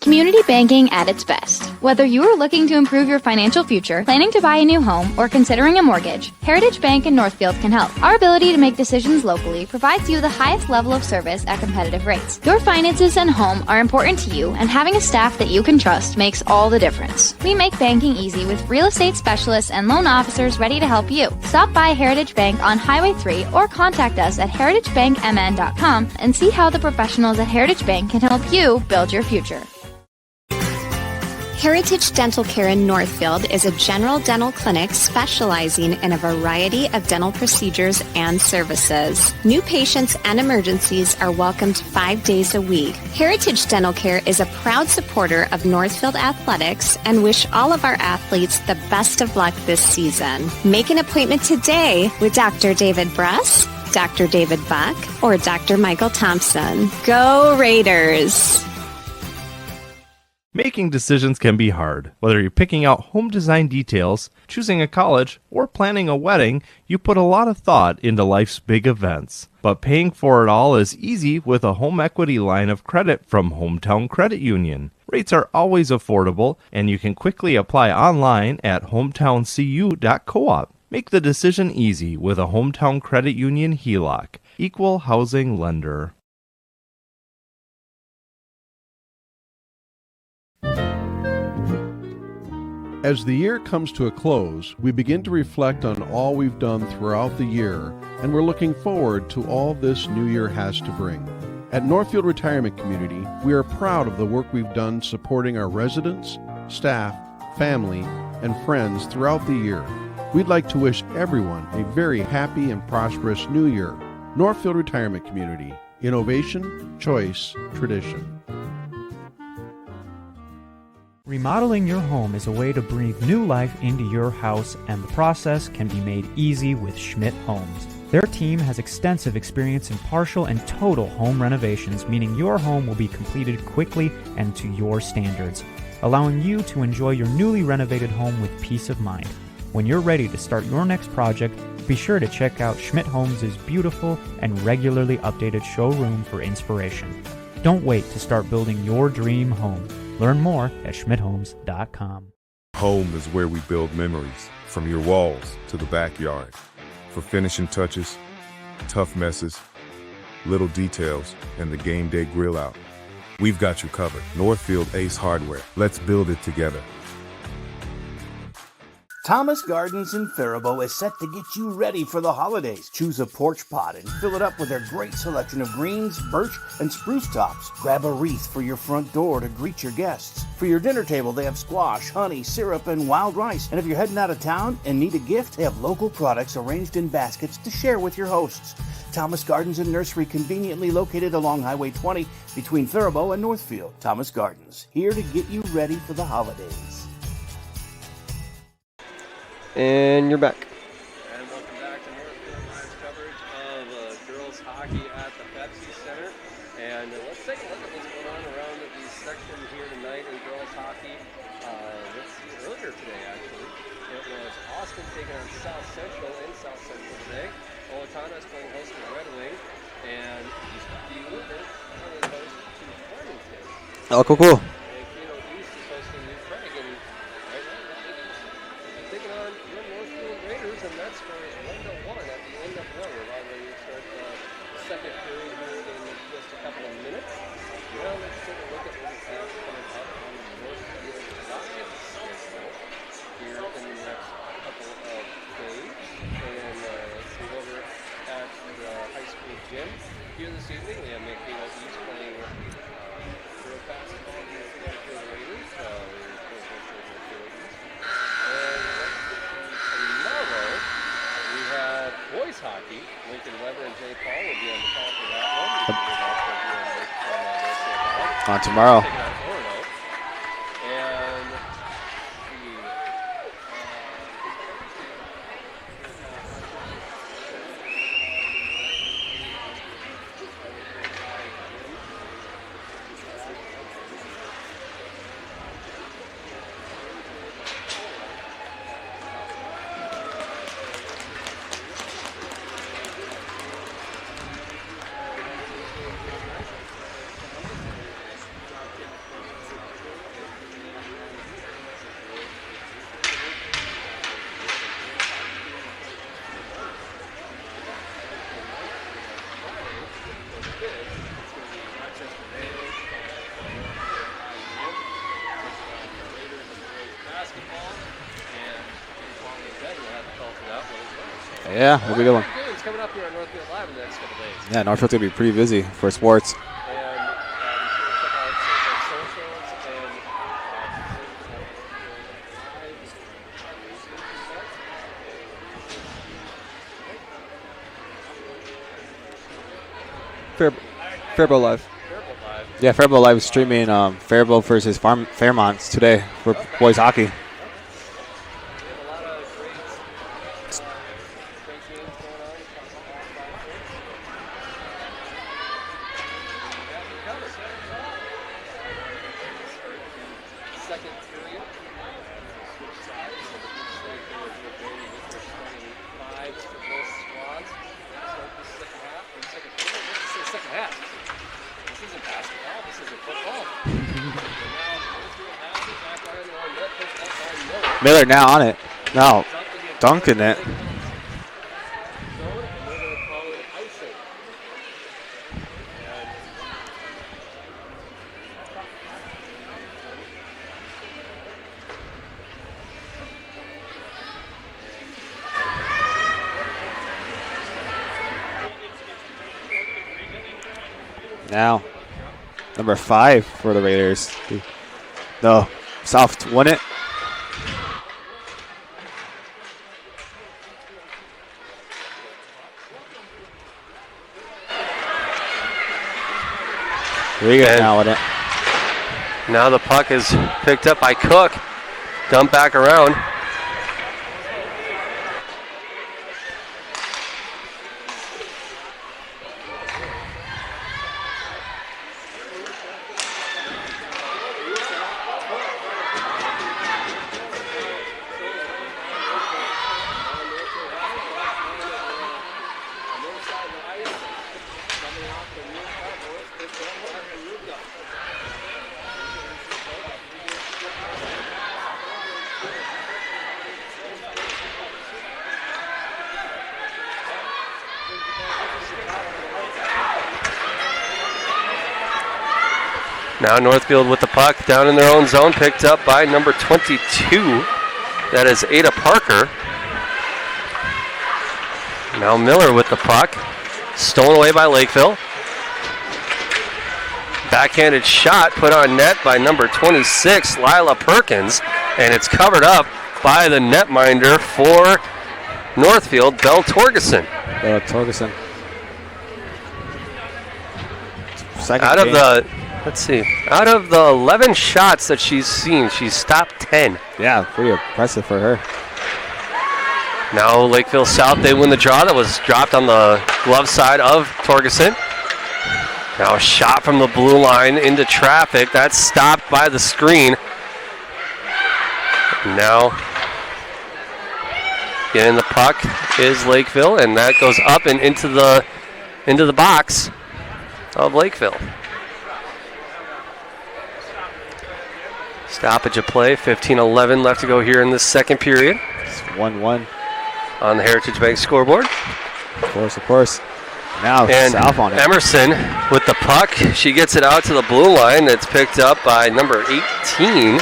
Community banking at its best. Whether you are looking to improve your financial future, planning to buy a new home, or considering a mortgage, Heritage Bank in Northfield can help. Our ability to make decisions locally provides you the highest level of service at competitive rates. Your finances and home are important to you, and having a staff that you can trust makes all the difference. We make banking easy with real estate specialists and loan officers ready to help you. Stop by Heritage Bank on Highway 3 or contact us at heritagebankmn.com and see how the professionals at Heritage Bank can help you build your future. Heritage Dental Care in Northfield is a general dental clinic specializing in a variety of dental procedures and services. New patients and emergencies are welcomed 5 days a week. Heritage Dental Care is a proud supporter of Northfield Athletics and wish all of our athletes the best of luck this season. Make an appointment today with Dr. David Bruss, Dr. David Buck, or Dr. Michael Thompson. Go Raiders! Making decisions can be hard. Whether you're picking out home design details, choosing a college, or planning a wedding, you put a lot of thought into life's big events. But paying for it all is easy with a home equity line of credit from Hometown Credit Union. Rates are always affordable, and you can quickly apply online at hometownscu.coop. Make the decision easy with a Hometown Credit Union HELOC. Equal housing lender. As the year comes to a close, we begin to reflect on all we've done throughout the year, and we're looking forward to all this new year has to bring. At Northfield Retirement Community, we are proud of the work we've done supporting our residents, staff, family, and friends throughout the year. We'd like to wish everyone a very happy and prosperous new year. Northfield Retirement Community. Innovation, choice, tradition. Remodeling your home is a way to breathe new life into your house, and the process can be made easy with Schmidt Homes. Their team has extensive experience in partial and total home renovations, meaning your home will be completed quickly and to your standards, allowing you to enjoy your newly renovated home with peace of mind. When you're ready to start your next project, be sure to check out Schmidt Homes' beautiful and regularly updated showroom for inspiration. Don't wait to start building your dream home. Learn more at schmidthomes.com. Home is where we build memories, from your walls to the backyard. For finishing touches, tough messes, little details, and the game day grill out, we've got you covered. Northfield Ace Hardware. Let's build it together. Thomas Gardens in Faribault is set to get you ready for the holidays. Choose a porch pot and fill it up with their great selection of greens, birch, and spruce tops. Grab a wreath for your front door to greet your guests. For your dinner table, they have squash, honey, syrup, and wild rice. And if you're heading out of town and need a gift, they have local products arranged in baskets to share with your hosts. Thomas Gardens and Nursery, conveniently located along Highway 20 between Faribault and Northfield. Thomas Gardens, here to get you ready for the holidays. And you're back. And welcome back to Northfield Live's coverage of girls hockey at the Pepsi Center. And let's take a look at what's going on around the section here tonight in girls boys hockey. Let's see, earlier today, actually, it was Austin taking on South Central in South Central today. Owatonna is playing host to Red Wing, and Eastview is playing host to Farmington. Oh, cool. And Keno East is hosting New Craig, and right now they're taking on your Northfield Raiders, and that score is 1-1 at the end of one. We're about ready to start the second period here in just a couple of minutes. Well, let's take a look at what we have coming up on the Northfield Rockets schedule here in the next couple of days. And let's see, over at the high school gym here this evening, we have Lakeville East playing girls basketball against the Northfield Raiders. Tomorrow, we have boys hockey. Lincoln Weber and Jay Paul will be on the call for that one. On tomorrow. And Yeah, we'll be good one. games coming up here on Northfield Live in the next couple days. Yeah, Northfield's going to be pretty busy for sports. And check out some of our socials and Faribault Live. Yeah, Faribault Live is streaming Faribault versus Fairmont today for boys hockey. Miller now on it. Now dunking it. Now, number 5 for the Raiders. No, South won it. Regan now with it. Now the puck is picked up by Cook. Dump back around. Now Northfield with the puck down in their own zone, picked up by number 22. That is Ada Parker. Now Miller with the puck, stolen away by Lakeville. Backhanded shot put on net by number 26, Lila Perkins, and it's covered up by the netminder for Northfield, Belle Torgerson. Belle Torgerson. Out of the 11 shots that she's seen, she's stopped 10. Yeah, pretty impressive for her. Now Lakeville South, they win the draw. That was dropped on the glove side of Torgerson. Now a shot from the blue line into traffic. That's stopped by the screen Now, getting the puck is Lakeville, and that goes up and into the box of Lakeville. Stoppage of play, 15-11 left to go here in the second period. It's 1-1 on the Heritage Bank scoreboard. Of course. Now and South on it. Emerson with the puck. She gets it out to the blue line. It's picked up by number 18.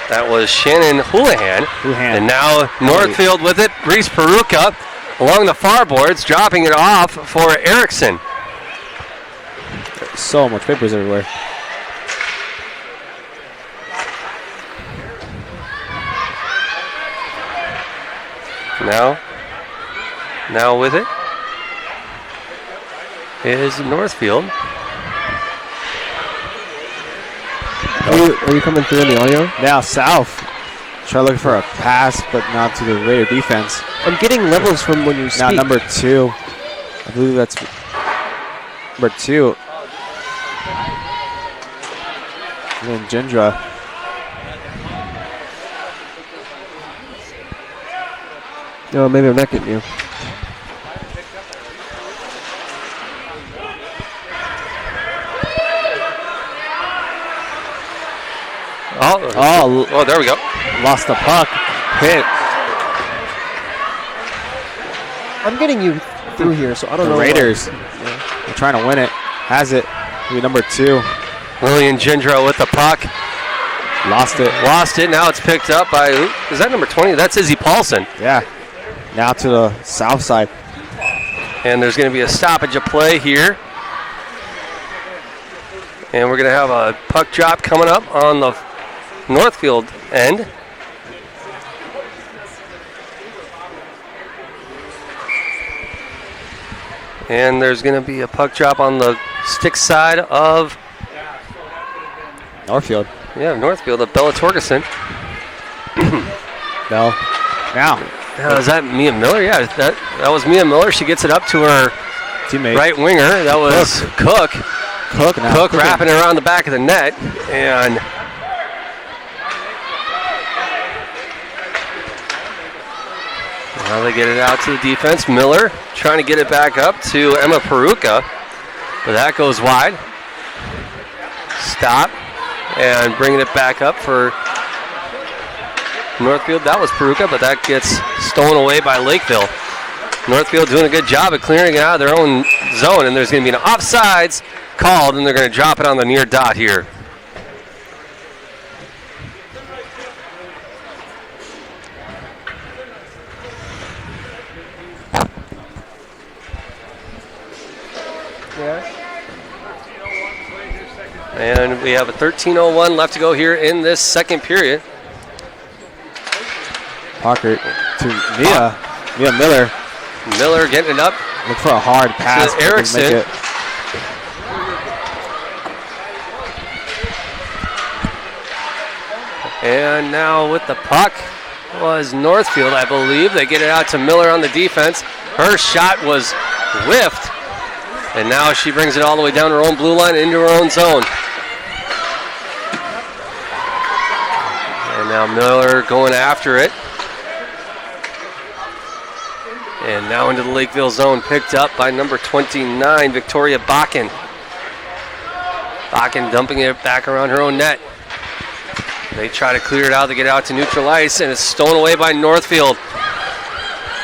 That was Shannon Houlihan. And now Northfield with it. Reese Peruka along the far boards, dropping it off for Erickson. There's so much papers everywhere. Now with it is Northfield. Are you coming through in the audio? Now South. Try looking for a pass, but not to the Raider defense. I'm getting levels from when you speak. Now number 2. I believe that's number 2. And then Gendra. No, maybe I'm not getting you. Oh, there we go. Lost the puck. Hit. I'm getting you through here, so I don't know. The Raiders. They're trying to win it. Has it. Maybe number 2. Lillian Gendro with the puck. Lost it. Now it's picked up by, is that number 20? That's Izzy Paulson. Yeah. Now to the south side. And there's going to be a stoppage of play here. And we're going to have a puck drop coming up on the Northfield end. And there's going to be a puck drop on the stick side of Northfield. Yeah, Northfield of Bella Torgerson. Bell. Now, is that Mia Miller? Yeah, that was Mia Miller. She gets it up to her teammate, right winger. That was Cook. Cook wrapping it around the back of the net. And now they get it out to the defense. Miller trying to get it back up to Emma Peruka. But that goes wide. Stop. And bringing it back up for Northfield. That was Peruka, but that gets stolen away by Lakeville. Northfield doing a good job of clearing it out of their own zone, and there's going to be an offsides called, and they're going to drop it on the near dot here. And we have a 13:01 left to go here in this second period. Parker to Mia Miller. Miller getting it up. Look for a hard pass. To Erickson. And now with the puck was Northfield, I believe. They get it out to Miller on the defense. Her shot was whiffed. And now she brings it all the way down her own blue line into her own zone. And now Miller going after it. And now into the Lakeville zone, picked up by number 29, Victoria Bakken. Bakken dumping it back around her own net. They try to clear it out to get out to neutral ice, and it's stolen away by Northfield.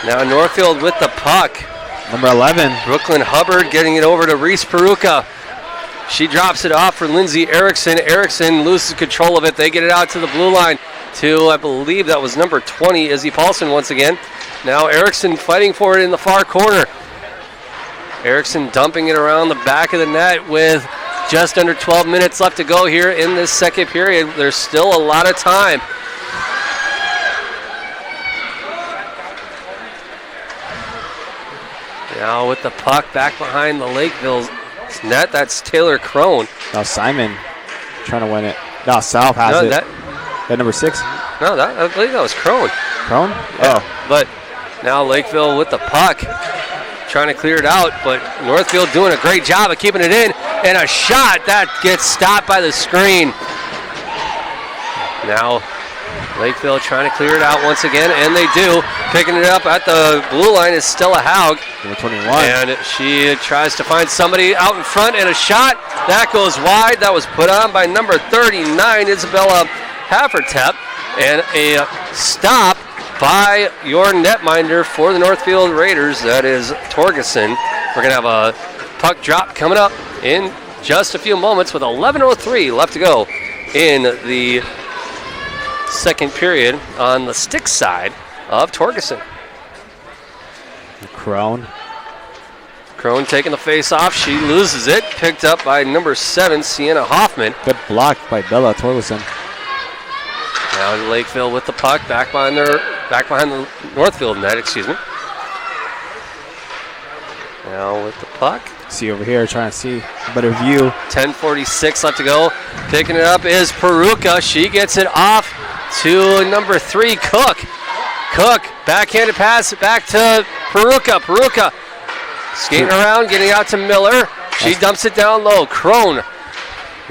Now Northfield with the puck. Number 11. Brooklyn Hubbard getting it over to Reese Peruka. She drops it off for Lindsay Erickson. Erickson loses control of it. They get it out to the blue line to, I believe that was number 20, Izzy Paulson once again. Now Erickson fighting for it in the far corner. Erickson dumping it around the back of the net with just under 12 minutes left to go here in this second period. There's still a lot of time. Now with the puck back behind the Lakeville net, that's Taylor Crone. Now Simon trying to win it. Now South has it. That number 6? No, I believe that was Crone. Crone? Yeah. Oh. But now Lakeville with the puck, trying to clear it out, but Northfield doing a great job of keeping it in, and a shot that gets stopped by the screen. Now Lakeville trying to clear it out once again, and they do. Picking it up at the blue line is Stella Haug. Number 21. And she tries to find somebody out in front, and a shot. That goes wide. That was put on by number 39, Isabella Haffertep. And a stop by your netminder for the Northfield Raiders. That is Torgerson. We're going to have a puck drop coming up in just a few moments with 11:03 left to go in the second period on the stick side of Torgerson. Crone taking the face off. She loses it. Picked up by number 7, Sienna Hoffman. Good block by Bella Torgerson. Now Lakeville with the puck back behind the Northfield net, excuse me. Now with the puck. See over here, trying to see a better view. 10:46 left to go. Picking it up is Peruka. She gets it off to number 3, Cook. Cook, backhanded pass back to Peruka. Peruka skating around, getting out to Miller. She dumps it down low. Crone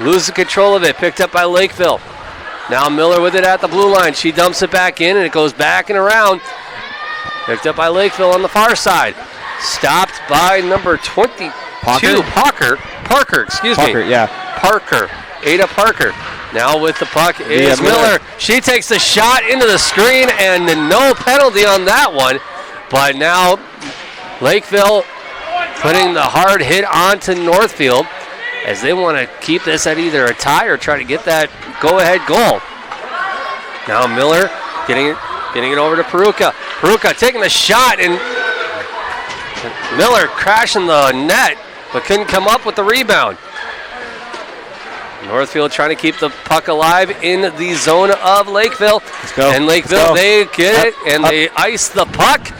loses control of it. Picked up by Lakeville. Now Miller with it at the blue line. She dumps it back in, and it goes back and around. Picked up by Lakeville on the far side. Stopped by number 22, Parker, Ada Parker. Now with the puck is Miller. She takes the shot into the screen, and no penalty on that one. But now Lakeville putting the hard hit onto Northfield as they want to keep this at either a tie or try to get that go-ahead goal. Now Miller getting it over to Peruka. Peruka taking the shot, and Miller crashing the net, but couldn't come up with the rebound. Northfield trying to keep the puck alive in the zone of Lakeville. Let's go. And Lakeville, they get it, and they ice the puck.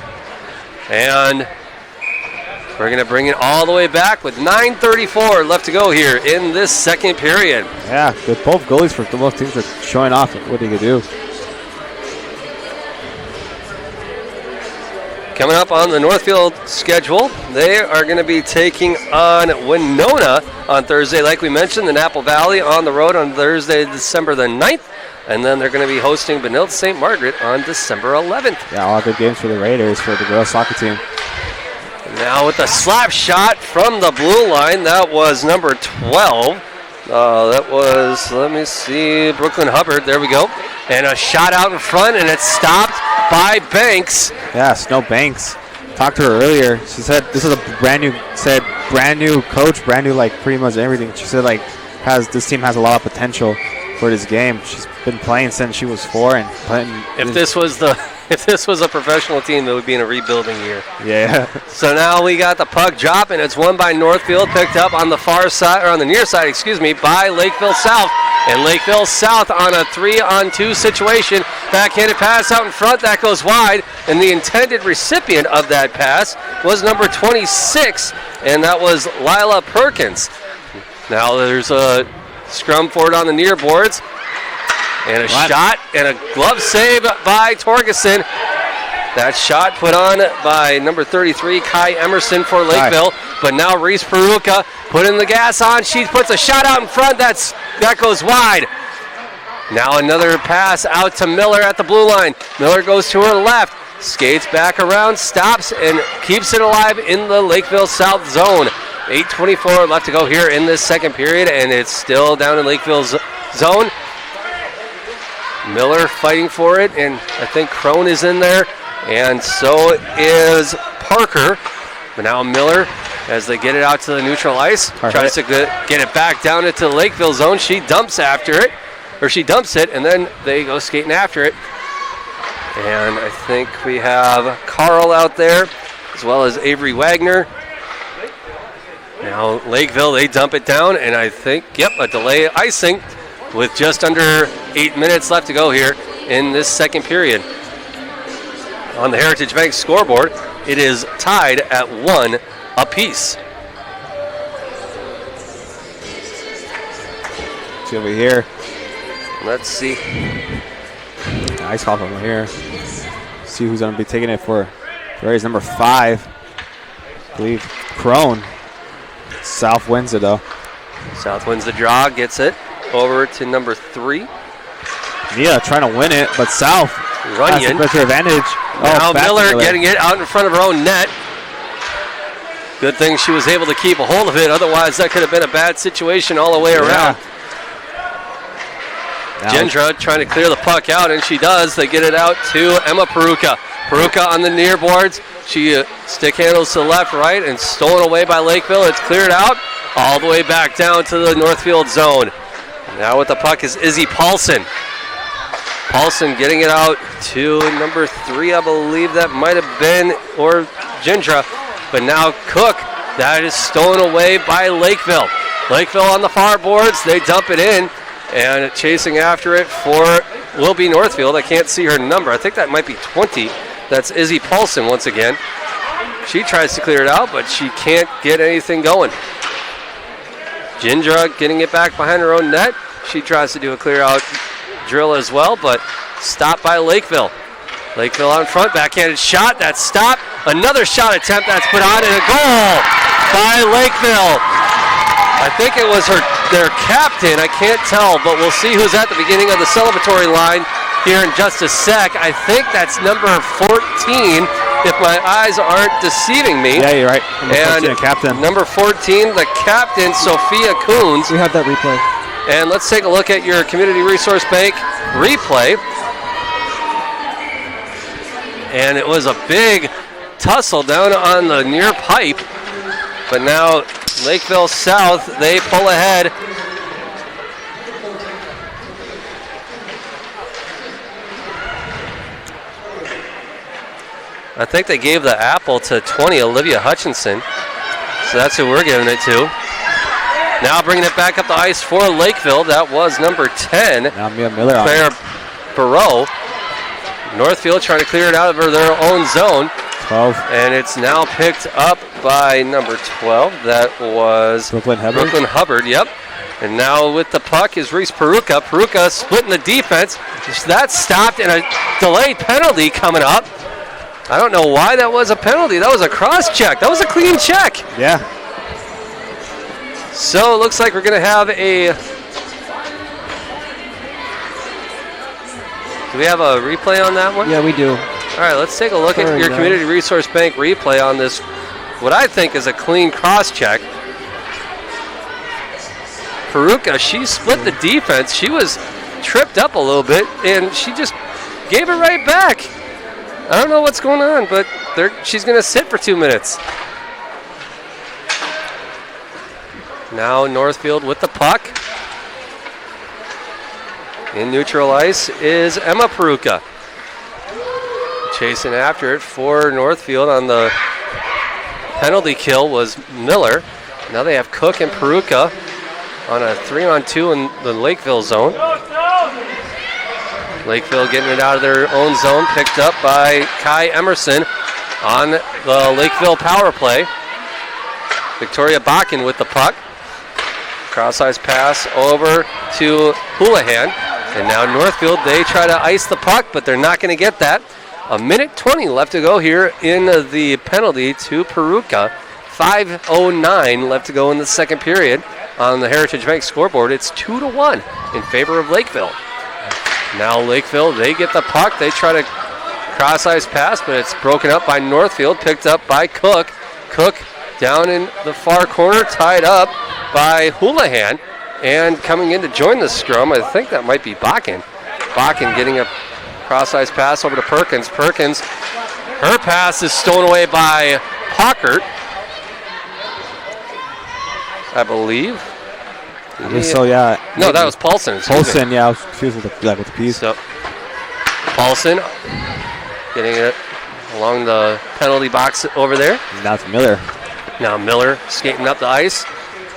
And we're going to bring it all the way back with 9:34 left to go here in this second period. Yeah, with both goalies for both teams are showing off what they can do. Coming up on the Northfield schedule, they are going to be taking on Winona on Thursday, like we mentioned, in Apple Valley on the road on Thursday, December the 9th. And then they're going to be hosting Benilde St. Margaret on December 11th. Yeah, all good games for the Raiders, for the girls soccer team. Now with a slap shot from the blue line, that was number 12. That was, let me see, Brooklyn Hubbard. There we go. And a shot out in front, and it's stopped by Banks. Yeah, Snow Banks. Talked to her earlier. She said this is a brand new coach, brand new, like, pretty much everything. She said, like, this team has a lot of potential for this game. She's been playing since she was 4. And if this was a professional team, it would be in a rebuilding year. Yeah. So now we got the puck drop, and it's won by Northfield, picked up on the far side, or on the near side, by Lakeville South. And Lakeville South on a 3-on-2 situation. Backhanded pass out in front, that goes wide. And the intended recipient of that pass was number 26, and that was Lila Perkins. Now there's a scrum for it on the near boards. And a shot and a glove save by Torgerson. That shot put on by number 33, Kai Emerson for Lakeville. But now Reese Peruka putting the gas on. She puts a shot out in front. That goes wide. Now another pass out to Miller at the blue line. Miller goes to her left, skates back around, stops, and keeps it alive in the Lakeville South zone. 8:24 left to go here in this second period, and it's still down in Lakeville's zone. Miller fighting for it, and I think Crone is in there, and so is Parker. But now Miller, as they get it out to the neutral ice, tries to get it back down into the Lakeville zone. She dumps it, and then they go skating after it. And I think we have Carl out there, as well as Avery Wagner. Now Lakeville, they dump it down, and I think, a delay icing with just under 8 minutes left to go here in this second period. On the Heritage Bank scoreboard, it is tied at 1 apiece. See over here. Let's see. Ice call over here. See who's going to be taking it for Raiders number 5. I believe Crone. South wins it, though. South wins the draw, gets it over to number 3. Mia trying to win it, but South has the better advantage. Now Miller getting it out in front of her own net. Good thing she was able to keep a hold of it. Otherwise, that could have been a bad situation all the way around. Gendra trying to clear the puck out, and she does. They get it out to Emma Peruka. Peruka on the near boards. She stick handles to the left, right, and stolen away by Lakeville. It's cleared out all the way back down to the Northfield zone. Now with the puck is Izzy Paulson. Paulson getting it out to number 3, I believe that might have been, or Gendra. But now Cook, that is stolen away by Lakeville. Lakeville on the far boards, they dump it in, and chasing after it will be Northfield. I can't see her number. I think that might be 20. That's Izzy Paulson once again. She tries to clear it out, but she can't get anything going. Gendra getting it back behind her own net. She tries to do a clear out drill as well, but stopped by Lakeville. Lakeville on front, backhanded shot, that's stopped. Another shot attempt that's put on, and a goal by Lakeville. I think it was their captain, I can't tell, but we'll see who's at the beginning of the celebratory line here in just a sec. I think that's number 14, if my eyes aren't deceiving me. Yeah, you're right. Number 14, captain. Number 14, the captain, Sophia Coons. We have that replay. And let's take a look at your Community Resource Bank replay. And it was a big tussle down on the near pipe. But now Lakeville South, they pull ahead. I think they gave the apple to 20, Olivia Hutchinson. So that's who we're giving it to. Now bringing it back up the ice for Lakeville. That was number 10. Now Mia Miller on Claire Barreau. Northfield trying to clear it out of their own zone. 12. And it's now picked up by number 12. That was Brooklyn Hubbard, yep. And now with the puck is Reese Peruka. Peruka splitting the defense. That's stopped, and a delayed penalty coming up. I don't know why that was a penalty. That was a cross check. That was a clean check. Yeah. So it looks like we're going to have a... Do we have a replay on that one? Yeah, we do. All right, let's take a look at your Community Resource Bank replay on this, what I think is a clean cross check. Peruka, she split the defense. She was tripped up a little bit, and she just gave it right back. I don't know what's going on, but she's going to sit for 2 minutes. Now Northfield with the puck. In neutral ice is Emma Peruka. Chasing after it for Northfield on the penalty kill was Miller. Now they have Cook and Peruka on a 3-on-2 in the Lakeville zone. Lakeville getting it out of their own zone, picked up by Kai Emerson on the Lakeville power play. Victoria Bakken with the puck. Cross-ice pass over to Houlihan. And now Northfield, they try to ice the puck, but they're not going to get that. 1:20 left to go here in the penalty to Peruka. 5:09 left to go in the second period. On the Heritage Bank scoreboard, it's 2-1 in favor of Lakeville. Now Lakeville, they get the puck. They try to cross-ice pass, but it's broken up by Northfield, picked up by Cook. Cook down in the far corner, tied up by Houlihan. And coming in to join the scrum, I think that might be Bakken. Bakken getting a cross-ice pass over to Perkins. Perkins, her pass is stolen away by Pockert, I believe. So, yeah. No, that was Paulson. Paulson, yeah, I was confused with the piece. So, Paulson getting it along the penalty box over there. Now it's Miller. Now Miller skating up the ice.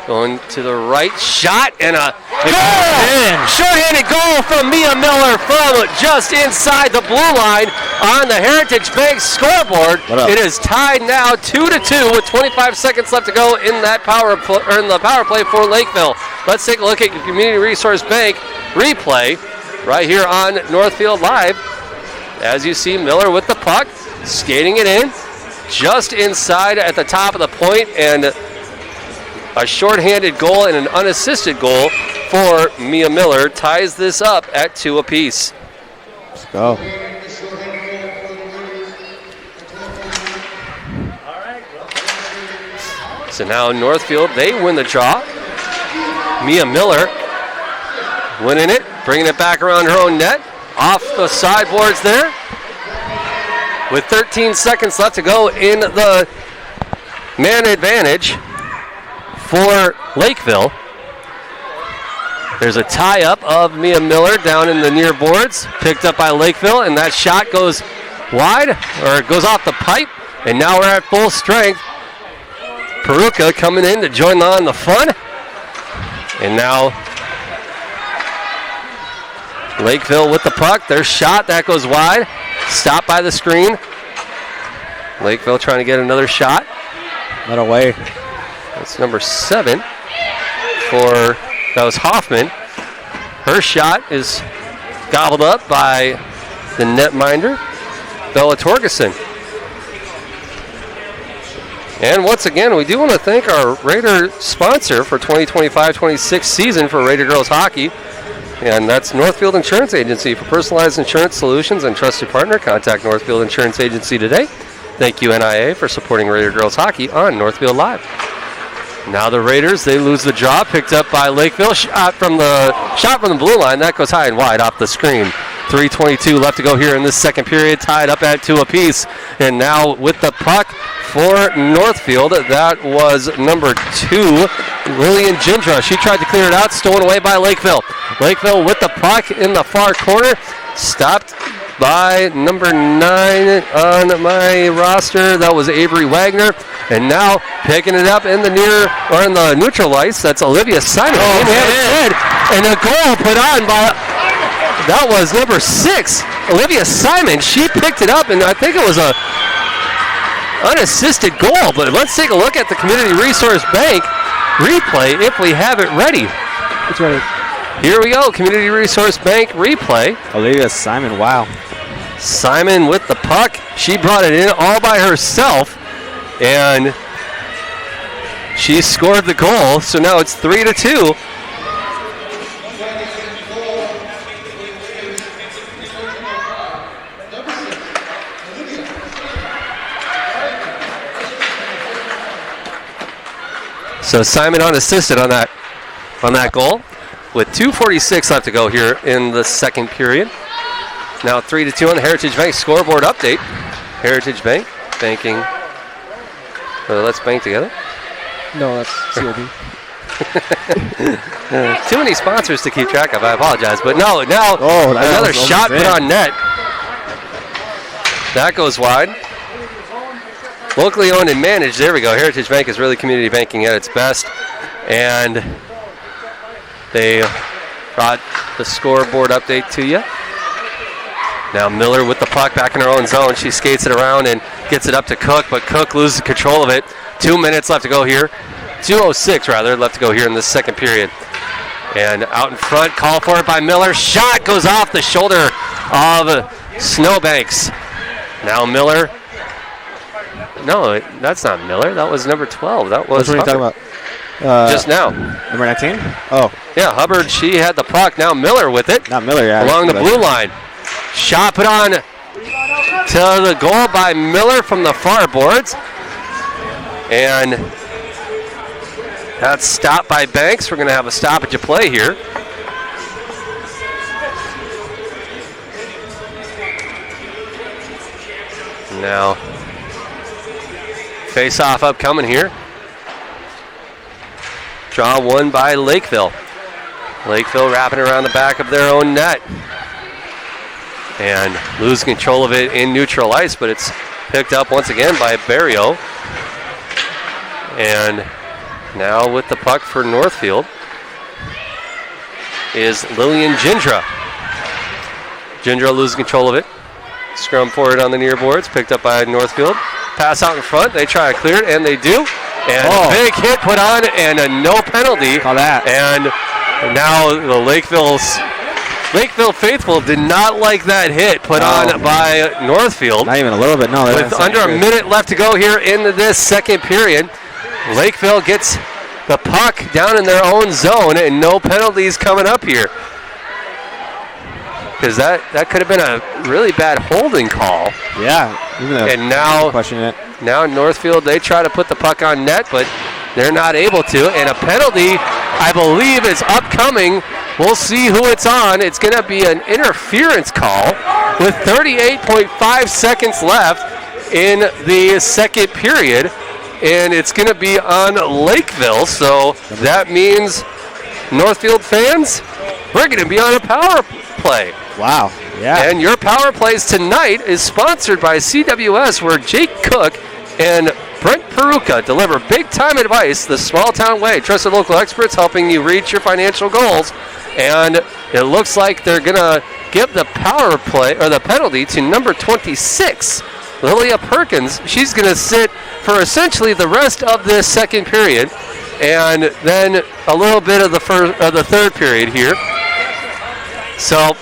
Going to the right, shot, and a goal! Short-handed goal from Mia Miller from just inside the blue line on the Heritage Bank scoreboard. It is tied now 2-2 with 25 seconds left to go in that power play for Lakeville. Let's take a look at your Community Resource Bank replay right here on Northfield Live. As you see, Miller with the puck, skating it in, just inside at the top of the point, and a shorthanded goal and an unassisted goal for Mia Miller ties this up at 2 apiece. Let's go. So now Northfield, they win the draw. Mia Miller winning it, bringing it back around her own net. Off the sideboards there. With 13 seconds left to go in the man advantage for Lakeville. There's a tie-up of Mia Miller down in the near boards, picked up by Lakeville, and that shot goes wide, or it goes off the pipe, and now we're at full strength. Peruka coming in to join on the fun, and now Lakeville with the puck. Their shot, that goes wide, stopped by the screen. Lakeville trying to get another shot. Not away. That's number 7 for, that was Hoffman. Her shot is gobbled up by the netminder, Bella Torgerson. And once again, we do want to thank our Raider sponsor for 2025-26 season for Raider Girls Hockey. And that's Northfield Insurance Agency. For personalized insurance solutions and trusted partner, contact Northfield Insurance Agency today. Thank you, NIA, for supporting Raider Girls Hockey on Northfield Live. Now the Raiders, they lose the draw, picked up by Lakeville. Shot from the blue line, that goes high and wide off the screen. 3:22 left to go here in this second period, tied up at 2 apiece. And now with the puck for Northfield, that was number 2, Lillian Gindra. She tried to clear it out, stolen away by Lakeville. Lakeville with the puck in the far corner, stopped by number 9 on my roster. That was Avery Wagner. And now picking it up in the in the neutral ice, that's Olivia Simon. And a goal put on by, that was number 6, Olivia Simon. She picked it up, and I think it was a unassisted goal. But let's take a look at the Community Resource Bank replay if we have it ready. It's ready. Here we go, Community Resource Bank replay. Olivia Simon, wow. Simon with the puck. She brought it in all by herself, and she scored the goal. So now it's 3-2. So Simon unassisted on that goal, with 2:46 left to go here in the second period. Now 3-2 on the Heritage Bank scoreboard update. Heritage Bank banking. Let's bank together. No, that's COB. Too many sponsors to keep track of. I apologize, but no. Now another shot put on net. That goes wide. Locally owned and managed. There we go. Heritage Bank is really community banking at its best, and they brought the scoreboard update to you. Now Miller with the puck back in her own zone. She skates it around and gets it up to Cook, but Cook loses control of it. 2 minutes left to go here. 2:06 rather left to go here in this second period. And out in front, call for it by Miller. Shot goes off the shoulder of Snowbanks. Now Miller. No, that's not Miller. That was number 12. That was what are you talking about? Just now. Number 19? Oh. Yeah, Hubbard, she had the puck. Now Miller with it. Not Miller, yeah. Along the blue line. Shot put on to the goal by Miller from the far boards. And that's stopped by Banks. We're going to have a stoppage of play here. Now, face-off upcoming here. Draw won by Lakeville. Lakeville wrapping around the back of their own net. And lose control of it in neutral ice, but it's picked up once again by Barrio. And now with the puck for Northfield is Lillian Gindra. Gindra loses control of it. Scrum forward on the near boards, picked up by Northfield. Pass out in front, they try to clear it, and they do. And a big hit put on, and a no penalty. Call that. And now the Lakeville faithful did not like that hit put on by Northfield. Not even a little bit, no. With under a minute left to go here in this second period. Lakeville gets the puck down in their own zone, and no penalties coming up here. Because that could have been a really bad holding call. Yeah. And now, now Northfield, they try to put the puck on net, but they're not able to. And a penalty, I believe, is upcoming. We'll see who it's on. It's going to be an interference call with 38.5 seconds left in the second period. And it's going to be on Lakeville. So that means Northfield fans, we're going to be on a power play. Wow. Yeah. And your power plays tonight is sponsored by CWS, where Jake Cook and Brent Peruka deliver big-time advice the small-town way. Trusted local experts helping you reach your financial goals. And it looks like they're going to give the power play or the penalty to number 26, Lilia Perkins. She's going to sit for essentially the rest of this second period, and then a little bit of the third period here. So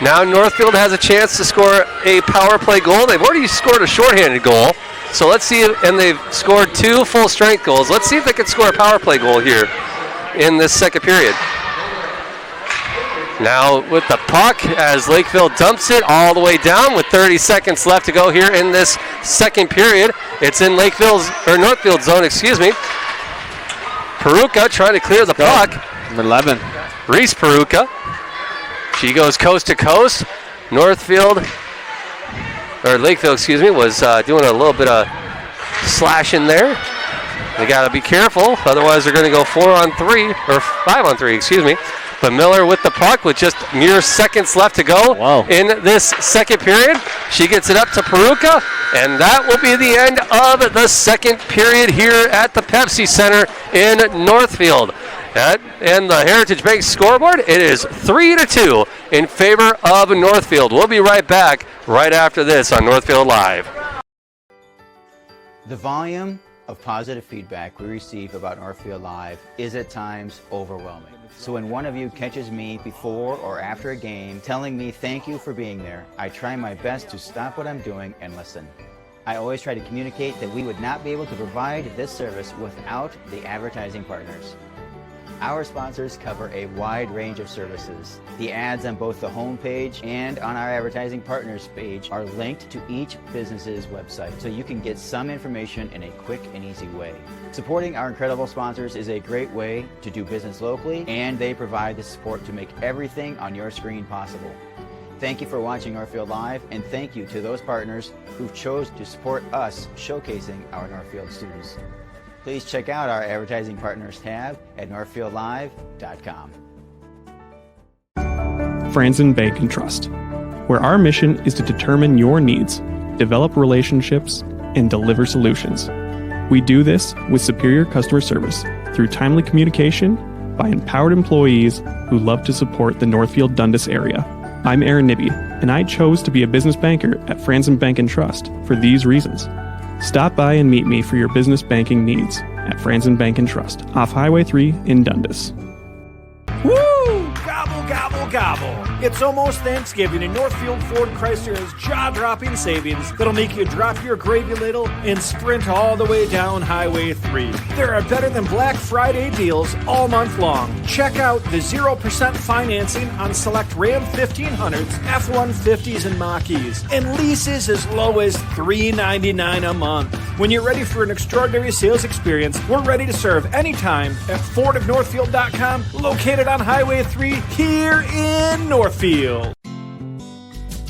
now Northfield has a chance to score a power play goal. They've already scored a shorthanded goal. So let's see, and they've scored 2 full-strength goals. Let's see if they can score a power play goal here in this second period. Now with the puck as Lakeville dumps it all the way down with 30 seconds left to go here in this second period. It's in Northfield's zone, excuse me. Peruka trying to clear the puck. Number 11. Reese Peruka. She goes coast to coast. Lakeville, excuse me, was doing a little bit of slashing there. They got to be careful, otherwise they're going to go 4-on-3, or 5-on-3, excuse me. But Miller with the puck with just mere seconds left to go in this second period. She gets it up to Peruka, and that will be the end of the second period here at the Pepsi Center in Northfield. And the Heritage Bank scoreboard, it is 3-2 in favor of Northfield. We'll be right back right after this on Northfield Live. The volume of positive feedback we receive about Northfield Live is at times overwhelming. So when one of you catches me before or after a game telling me thank you for being there, I try my best to stop what I'm doing and listen. I always try to communicate that we would not be able to provide this service without the advertising partners. Our sponsors cover a wide range of services. The ads on both the home page and on our advertising partners page are linked to each business's website, so you can get some information in a quick and easy way. Supporting our incredible sponsors is a great way to do business locally, and they provide the support to make everything on your screen possible. Thank you for watching Northfield Live, and thank you to those partners who chose to support us showcasing our Northfield students. Please check out our advertising partners tab at northfieldlive.com. Franzen Bank and Trust, where our mission is to determine your needs, develop relationships, and deliver solutions. We do this with superior customer service through timely communication by empowered employees who love to support the Northfield Dundas area. I'm Aaron Nibby, and I chose to be a business banker at Franzen Bank and Trust for these reasons. Stop by and meet me for your business banking needs at Franzen Bank and Trust, off Highway 3 in Dundas. Woo! Gobble, gobble, gobble. It's almost Thanksgiving, and Northfield Ford Chrysler has jaw-dropping savings that'll make you drop your gravy ladle and sprint all the way down Highway 3. There are better than Black Friday deals all month long. Check out the 0% financing on select Ram 1500s, F-150s, and Mach-E's, and leases as low as $399 a month. When you're ready for an extraordinary sales experience, we're ready to serve anytime at FordofNorthfield.com, located on Highway 3 here in Northfield.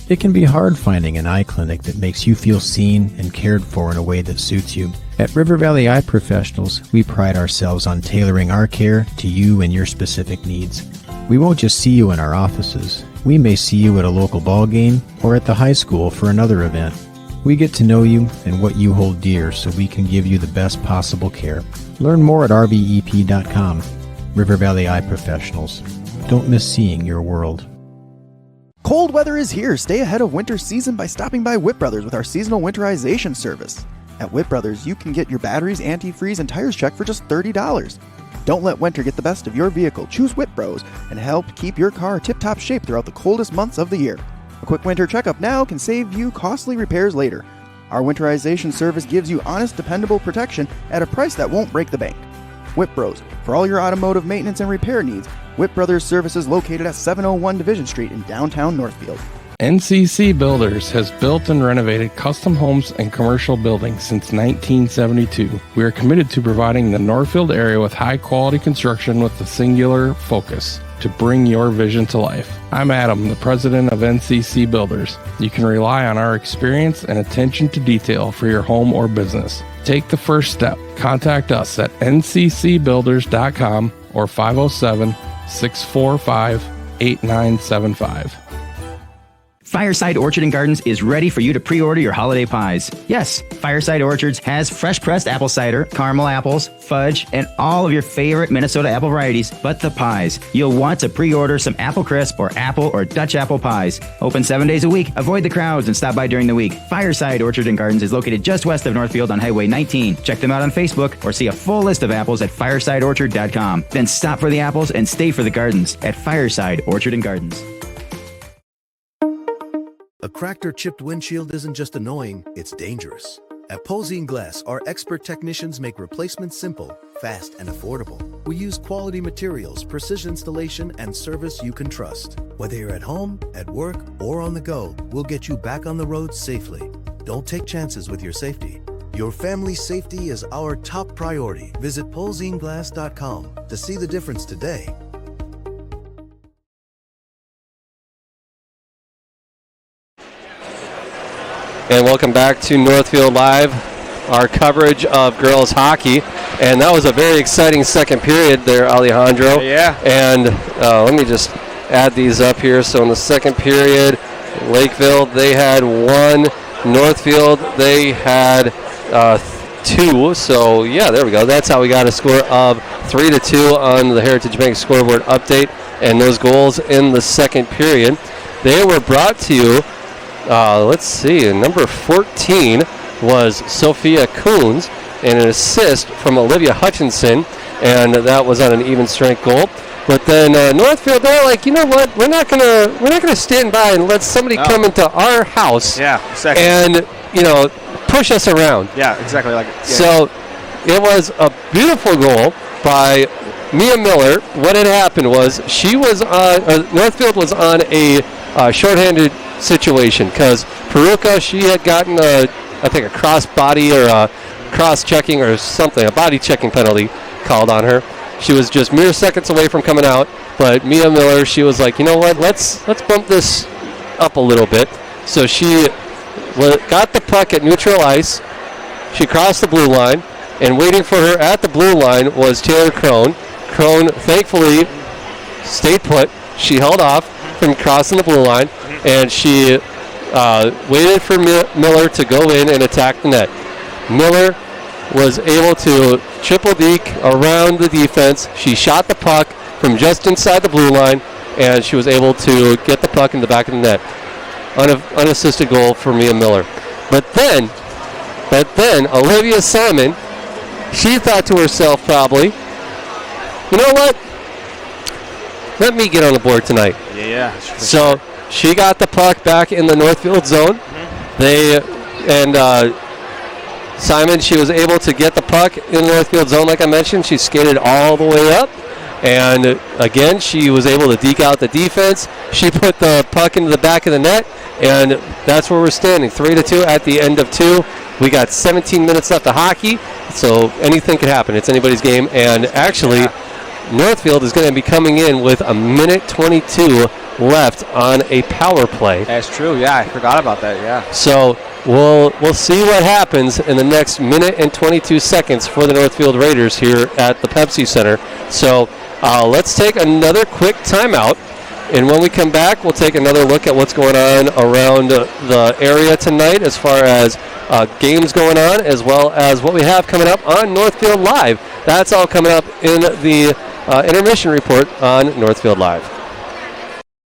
It can be hard finding an eye clinic that makes you feel seen and cared for in a way that suits you. At River Valley Eye Professionals, we pride ourselves on tailoring our care to you and your specific needs. We won't just see you in our offices. We may see you at a local ball game or at the high school for another event. We get to know you and what you hold dear so we can give you the best possible care. Learn more at rvep.com. River Valley Eye Professionals. Don't miss seeing your world. Cold weather is here. Stay ahead of winter season by stopping by Whip Brothers with our seasonal winterization service. At Whip Brothers, you can get your batteries, antifreeze, and tires checked for just $30. Don't let winter get the best of your vehicle. Choose Whip Bros and help keep your car tip-top shape throughout the coldest months of the year. A quick winter checkup now can save you costly repairs later. Our winterization service gives you honest, dependable protection at a price that won't break the bank. Whip Bros. For all your automotive maintenance and repair needs, Whip Brothers Service is located at 701 Division Street in downtown Northfield. NCC Builders has built and renovated custom homes and commercial buildings since 1972. We are committed to providing the Northfield area with high-quality construction with a singular focus to bring your vision to life. I'm Adam, the president of NCC Builders. You can rely on our experience and attention to detail for your home or business. Take the first step. Contact us at nccbuilders.com or 507-645-8975. Fireside Orchard and Gardens is ready for you to pre-order your holiday pies. Yes, Fireside Orchards has fresh pressed apple cider, caramel apples, fudge, and all of your favorite Minnesota apple varieties, but the pies. You'll want to pre-order some apple crisp or apple or Dutch apple pies. Open 7 days a week. Avoid the crowds and stop by during the week. Fireside Orchard and Gardens is located just west of Northfield on Highway 19. Check them out on Facebook or see a full list of apples at firesideorchard.com. Then stop for the apples and stay for the gardens at Fireside Orchard and Gardens. A cracked or chipped windshield isn't just annoying, it's dangerous. At Polzine Glass, our expert technicians make replacements simple, fast, and affordable. We use quality materials, precision installation, and service you can trust. Whether you're at home, at work, or on the go, we'll get you back on the road safely. Don't take chances with your safety. Your family's safety is our top priority. Visit polzineglass.com to see the difference today. And welcome back to Northfield Live, our coverage of girls hockey. And that was a very exciting second period there, Alejandro. Yeah. And let me just add these up here. So in the second period, Lakeville, they had 1. Northfield, they had 2. So, yeah, there we go. That's how we got a score of 3-2 on the Heritage Bank scoreboard update. And those goals in the second period, they were brought to you. Let's see, number 14 was Sophia Coons, and an assist from Olivia Hutchinson, and that was on an even strength goal. But then Northfield, they're like, you know what? We're not gonna stand by and let somebody come into our house, and push us around. Yeah, exactly. So it was a beautiful goal by Mia Miller. What had happened was Northfield was on a shorthanded situation because Peruka, she had gotten I think a cross body or a cross checking or something, a body checking penalty called on her. She was just mere seconds away from coming out, but Mia Miller, she was like, you know what, let's bump this up a little bit. So she got the puck at neutral ice. She crossed the blue line, and waiting for her at the blue line was Taylor Crone. Crone thankfully stayed put. She held off from crossing the blue line, and she waited for Miller to go in and attack the net. Miller was able to triple deke around the defense. She shot the puck from just inside the blue line, and she was able to get the puck in the back of the net. Unassisted goal for Mia Miller. But then Olivia Simon, she thought to herself probably, you know what? Let me get on the board tonight. Yeah. So she got the puck back in the Northfield zone. Simon, she was able to get the puck in the Northfield zone, like I mentioned. She skated all the way up. And again, she was able to deke out the defense. She put the puck into the back of the net. And that's where we're standing, 3-2 at the end of 2. We got 17 minutes left of hockey, so anything could happen. It's anybody's game. And actually, Northfield is going to be coming in with 1:22 left on a power play. That's true. Yeah, I forgot about that. Yeah. So we'll see what happens in the next 1:22 for the Northfield Raiders here at the Pepsi Center. So let's take another quick timeout. And when we come back, we'll take another look at what's going on around the area tonight as far as games going on, as well as what we have coming up on Northfield Live. That's all coming up in the intermission report on Northfield Live.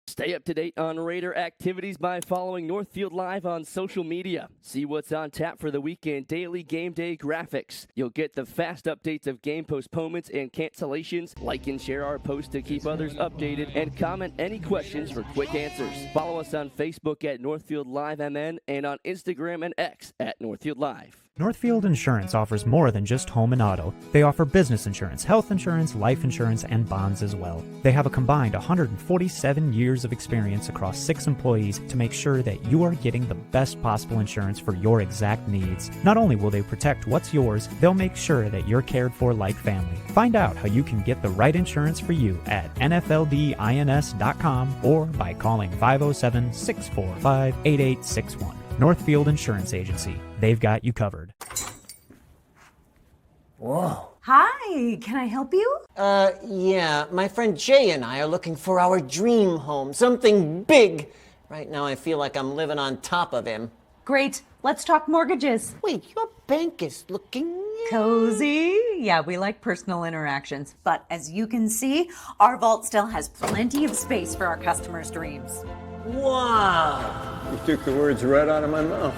Stay up to date on Raider activities by following Northfield Live on social media. See what's on tap for the weekend daily game day graphics. You'll get the fast updates of game postponements and cancellations. Like and share our posts to keep others updated, and comment any questions for quick answers. Follow us on Facebook at Northfield Live MN and on Instagram and X at Northfield Live. Northfield Insurance offers more than just home and auto. They offer business insurance, health insurance, life insurance, and bonds as well. They have a combined 147 years of experience across 6 employees to make sure that you are getting the best possible insurance for your exact needs. Not only will they protect what's yours, they'll make sure that you're cared for like family. Find out how you can get the right insurance for you at nfldins.com or by calling 507-645-8861. Northfield Insurance Agency. They've got you covered. Whoa. Hi, can I help you? Yeah, my friend Jay and I are looking for our dream home, something big. Right now I feel like I'm living on top of him. Great, let's talk mortgages. Wait, your bank is looking cozy. Yeah, we like personal interactions. But as you can see, our vault still has plenty of space for our customers' dreams. Wow. You took the words right out of my mouth.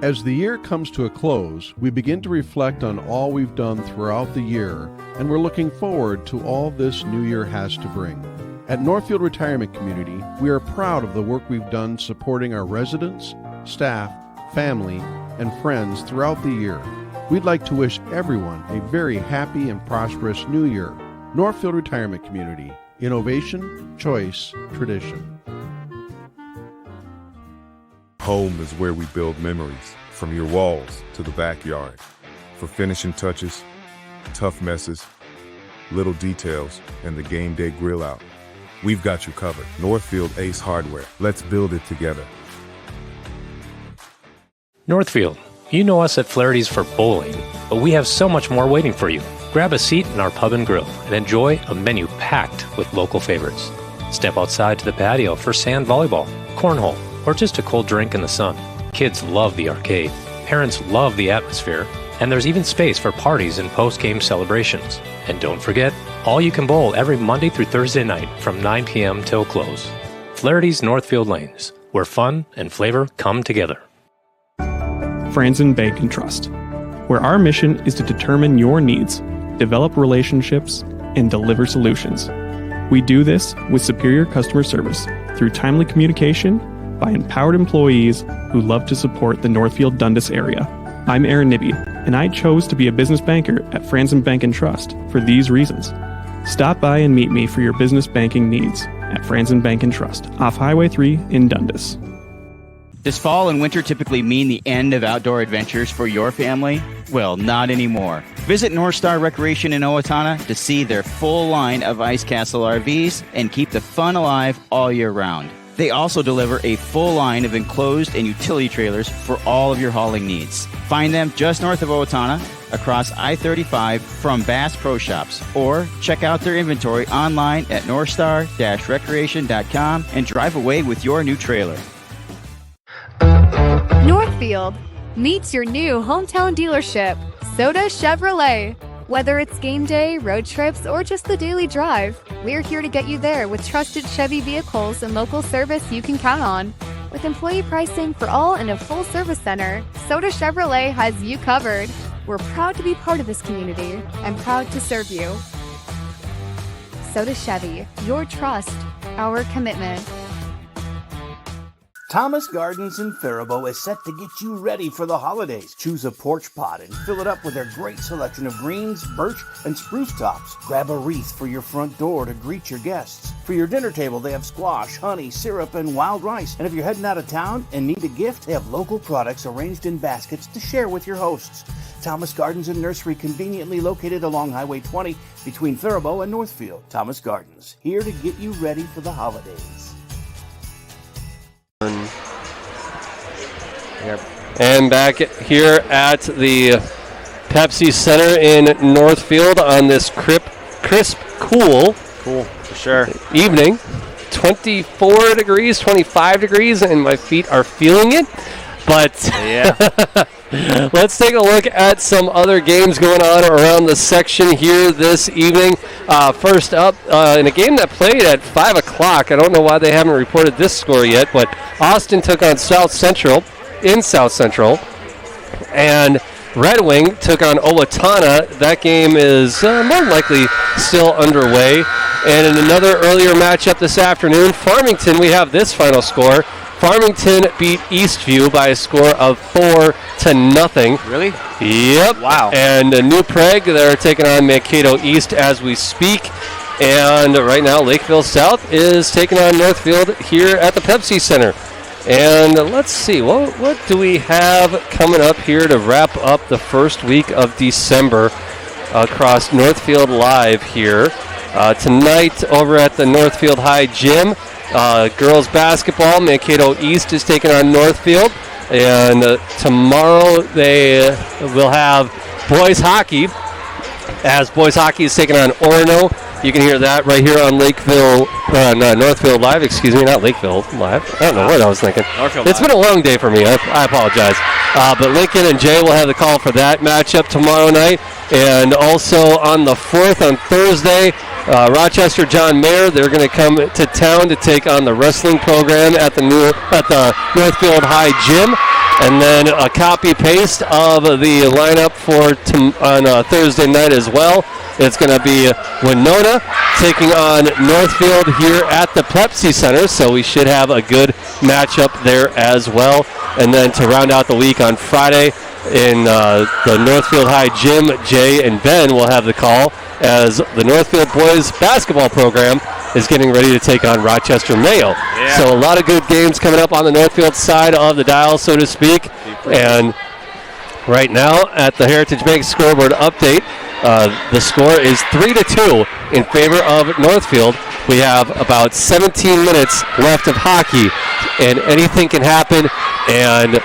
As the year comes to a close, we begin to reflect on all we've done throughout the year, and we're looking forward to all this new year has to bring. At Northfield Retirement Community, we are proud of the work we've done supporting our residents, staff, family, and friends throughout the year. We'd like to wish everyone a very happy and prosperous new year. Northfield Retirement Community. Innovation, choice, tradition. Home is where we build memories, from your walls to the backyard. For finishing touches, tough messes, little details, and the game day grill out, we've got you covered. Northfield Ace Hardware. Let's build it together. Northfield, you know us at Flaherty's for bowling, but we have so much more waiting for you. Grab a seat in our pub and grill and enjoy a menu packed with local favorites. Step outside to the patio for sand volleyball, cornhole, or just a cold drink in the sun. Kids love the arcade, parents love the atmosphere, and there's even space for parties and post-game celebrations. And don't forget, all you can bowl every Monday through Thursday night from 9 p.m. till close. Flaherty's Northfield Lanes, where fun and flavor come together. Franzen Bank and Trust, where our mission is to determine your needs, develop relationships, and deliver solutions. We do this with superior customer service through timely communication by empowered employees who love to support the Northfield Dundas area. I'm Aaron Nibby, and I chose to be a business banker at Franzen Bank and Trust for these reasons. Stop by and meet me for your business banking needs at Franzen Bank and Trust, off Highway 3 in Dundas. Does fall and winter typically mean the end of outdoor adventures for your family? Well, not anymore. Visit North Star Recreation in Owatonna to see their full line of Ice Castle RVs and keep the fun alive all year round. They also deliver a full line of enclosed and utility trailers for all of your hauling needs. Find them just north of Owatonna, across I-35 from Bass Pro Shops, or check out their inventory online at northstar-recreation.com and drive away with your new trailer. Northfield. Meet your new hometown dealership, Soda Chevrolet. Whether it's game day, road trips, or just the daily drive, we're here to get you there with trusted Chevy vehicles and local service you can count on. With employee pricing for all and a full service center, Soda Chevrolet has you covered. We're proud to be part of this community and proud to serve you. Soda Chevy, your trust, our commitment. Thomas Gardens in Faribault is set to get you ready for the holidays. Choose a porch pot and fill it up with their great selection of greens, birch, and spruce tops. Grab a wreath for your front door to greet your guests. For your dinner table, they have squash, honey, syrup, and wild rice. And if you're heading out of town and need a gift, they have local products arranged in baskets to share with your hosts. Thomas Gardens and Nursery, conveniently located along Highway 20 between Faribault and Northfield. Thomas Gardens, here to get you ready for the holidays. And back here at the Pepsi Center in Northfield on this crisp, cool for sure evening. 24 degrees, 25 degrees, and my feet are feeling it. But yeah. Let's take a look at some other games going on around the section here this evening. First up, in a game that played at 5 o'clock, I don't know why they haven't reported this score yet, but Austin took on South Central in South Central, and Red Wing took on Owatonna. That game is more than likely still underway. And in another earlier matchup this afternoon, Farmington, we have this final score. Farmington beat Eastview by a score of 4-0. Really? Yep. Wow. And New Prague, they're taking on Mankato East as we speak. And right now, Lakeville South is taking on Northfield here at the Pepsi Center. And let's see, what do we have coming up here to wrap up the first week of December across Northfield Live here. Tonight over at the Northfield High Gym, girls basketball, Mankato East is taking on Northfield. And tomorrow they will have boys hockey, as boys hockey is taking on Orono. You can hear that right here on Northfield Live. Excuse me, not Lakeville Live. I don't know what I was thinking. It's been a long day for me. I apologize. But Lincoln and Jay will have the call for that matchup tomorrow night. And also on the 4th, on Thursday, Rochester John Mayer, they're going to come to town to take on the wrestling program at the Northfield High Gym. And then a copy-paste of the lineup on Thursday night as well. It's going to be Winona taking on Northfield here at the Pepsi Center, so we should have a good matchup there as well. And then to round out the week on Friday in the Northfield High Gym, Jay and Ben will have the call as the Northfield boys basketball program is getting ready to take on Rochester Mayo. Yeah. So a lot of good games coming up on the Northfield side of the dial, so to speak. And right now at the Heritage Bank scoreboard update, the score is 3-2 in favor of Northfield. We have about 17 minutes left of hockey, and anything can happen. And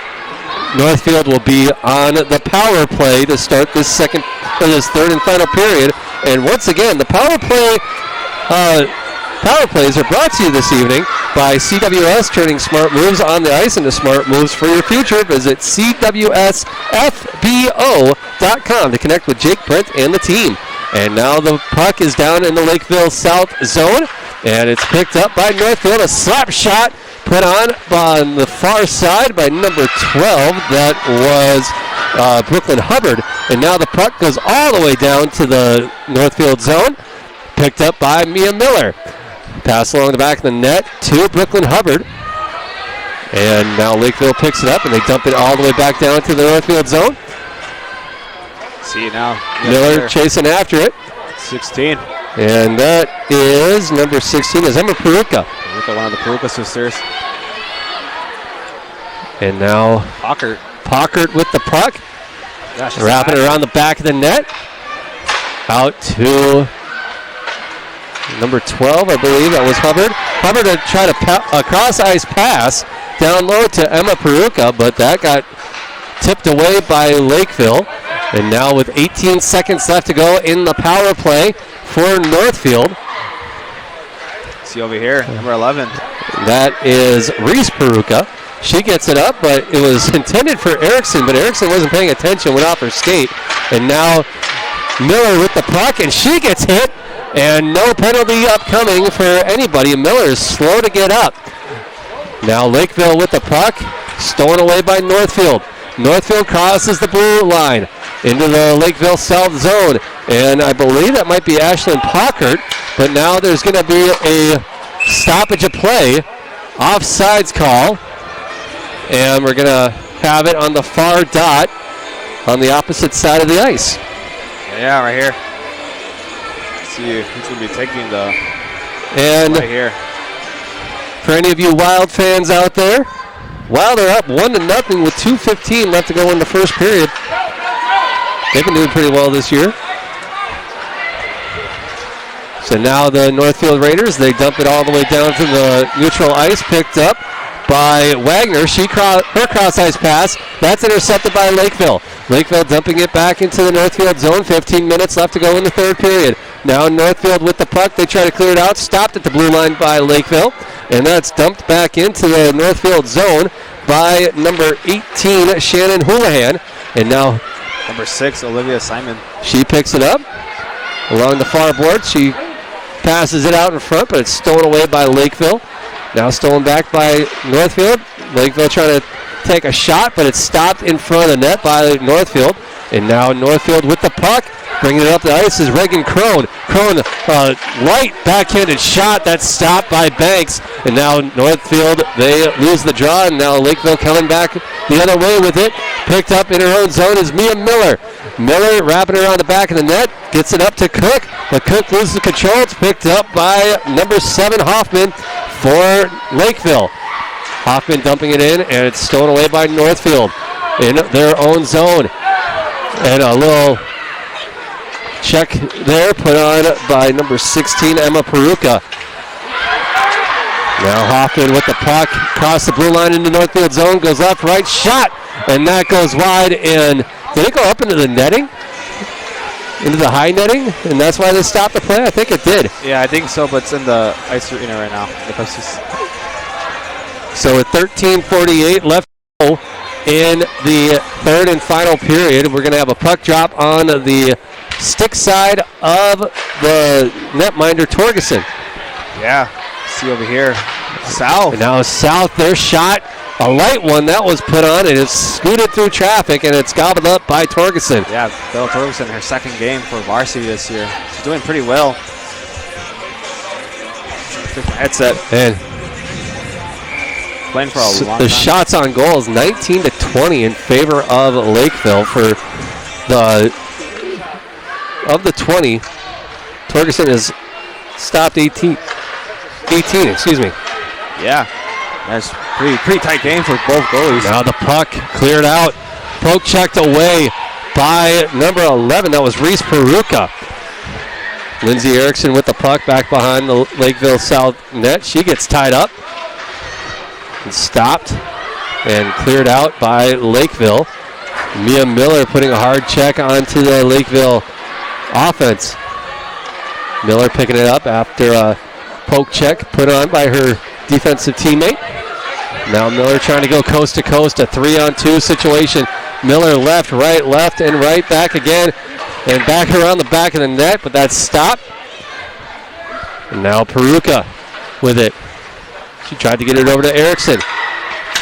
Northfield will be on the power play to start this third and final period. And once again, the power plays are brought to you this evening by CWS, turning smart moves on the ice into smart moves for your future. Visit CWSFBO.com to connect with Jake, Brent, and the team. And now the puck is down in the Lakeville South zone, and it's picked up by Northfield. A slap shot put on the far side by number 12. That was Brooklyn Hubbard. And now the puck goes all the way down to the Northfield zone, picked up by Mia Miller. Pass along the back of the net to Brooklyn Hubbard. And now Lakeville picks it up, and they dump it all the way back down to the Northfield zone. See it now. Miller chasing after it. 16. And that is number 16 is Emma Peruka. One of the Peruka sisters. And now Pockert with the puck. Gosh, wrapping it around the back of the net. Out to number 12, I believe. That was Hubbard. Hubbard had tried a cross-ice pass down low to Emma Peruka, but that got tipped away by Lakeville. And now with 18 seconds left to go in the power play for Northfield. See over here, number 11. That is Reese Peruka. She gets it up, but it was intended for Erickson, but Erickson wasn't paying attention, went off her skate. And now Miller with the puck, and she gets hit, and no penalty upcoming for anybody. Miller is slow to get up. Now Lakeville with the puck, stolen away by Northfield. Northfield crosses the blue line into the Lakeville South zone, and I believe that might be Ashlyn Pockert, but now there's going to be a stoppage of play, offsides call, and we're going to have it on the far dot on the opposite side of the ice. Yeah, right here. Let's see who's going to be taking the right here. For any of you Wild fans out there, Wild are up 1-0 with 2:15 left to go in the first period. They've been doing pretty well this year. So now the Northfield Raiders, they dump it all the way down to the neutral ice, picked up by Wagner. Her cross-ice pass, that's intercepted by Lakeville. Lakeville dumping it back into the Northfield zone. 15 minutes left to go in the third period. Now Northfield with the puck. They try to clear it out. Stopped at the blue line by Lakeville. And that's dumped back into the Northfield zone by number 18, Shannon Houlihan. And now number 6, Olivia Simon. She picks it up along the far board. She passes it out in front, but it's stolen away by Lakeville. Now stolen back by Northfield. Lakeville trying to take a shot, but it's stopped in front of the net by Northfield. And now Northfield with the puck. Bringing it up the ice is Reagan Crone. Crone, light backhanded shot that's stopped by Banks. And now Northfield, they lose the draw, and now Lakeville coming back the other way with it. Picked up in her own zone is Mia Miller. Miller wrapping around the back of the net, gets it up to Cook, but Cook loses control. It's picked up by number 7 Hoffman for Lakeville. Hoffman dumping it in, and it's stolen away by Northfield in their own zone. And a little check there put on by number 16, Emma Peruka. Now Hoffman with the puck, across the blue line into Northfield zone, goes left, right, shot, and that goes wide, and did it go up into the netting? Into the high netting? And that's why they stopped the play? I think it did. Yeah, I think so, but it's in the ice arena right now. So with 13:48 left in the third and final period, we're going to have a puck drop on the stick side of the netminder Torgerson. Yeah, see over here, South. And now South, their shot, a light one that was put on, and it's scooted through traffic, and it's gobbled up by Torgerson. Yeah, Bella Torgerson, her second game for varsity this year. She's doing pretty well. Headset. And playing for a long the time. shots on goal is 19-20 in favor of Lakeville. For of the 20, Torgerson has stopped 18, excuse me. Yeah, that's pretty tight game for both goalies. Now the puck cleared out, poke checked away by number 11. That was Reese Peruka. Lindsay Erickson with the puck back behind the Lakeville South net. She gets tied up and stopped and cleared out by Lakeville. Mia Miller putting a hard check onto the Lakeville offense. Miller picking it up after a poke check put on by her defensive teammate. Now Miller trying to go coast to coast, a 3-on-2 situation. Miller left, and right, back again, and back around the back of the net, but that's stopped. And now Peruka with it. She tried to get it over to Erickson.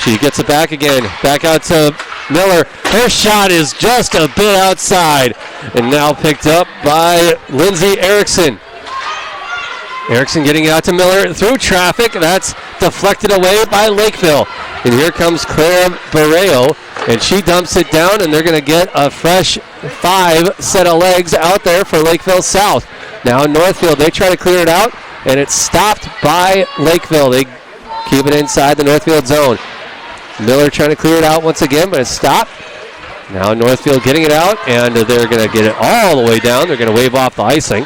She gets it back again. Back out to Miller. Her shot is just a bit outside. And now picked up by Lindsay Erickson. Erickson getting it out to Miller through traffic. That's deflected away by Lakeville. And here comes Claire Barreo. And she dumps it down, and they're going to get a fresh 5 set of legs out there for Lakeville South. Now Northfield, they try to clear it out, and it's stopped by Lakeville. They keep it inside the Northfield zone. Miller trying to clear it out once again, but it's stopped. Now Northfield getting it out, and they're going to get it all the way down. They're going to wave off the icing.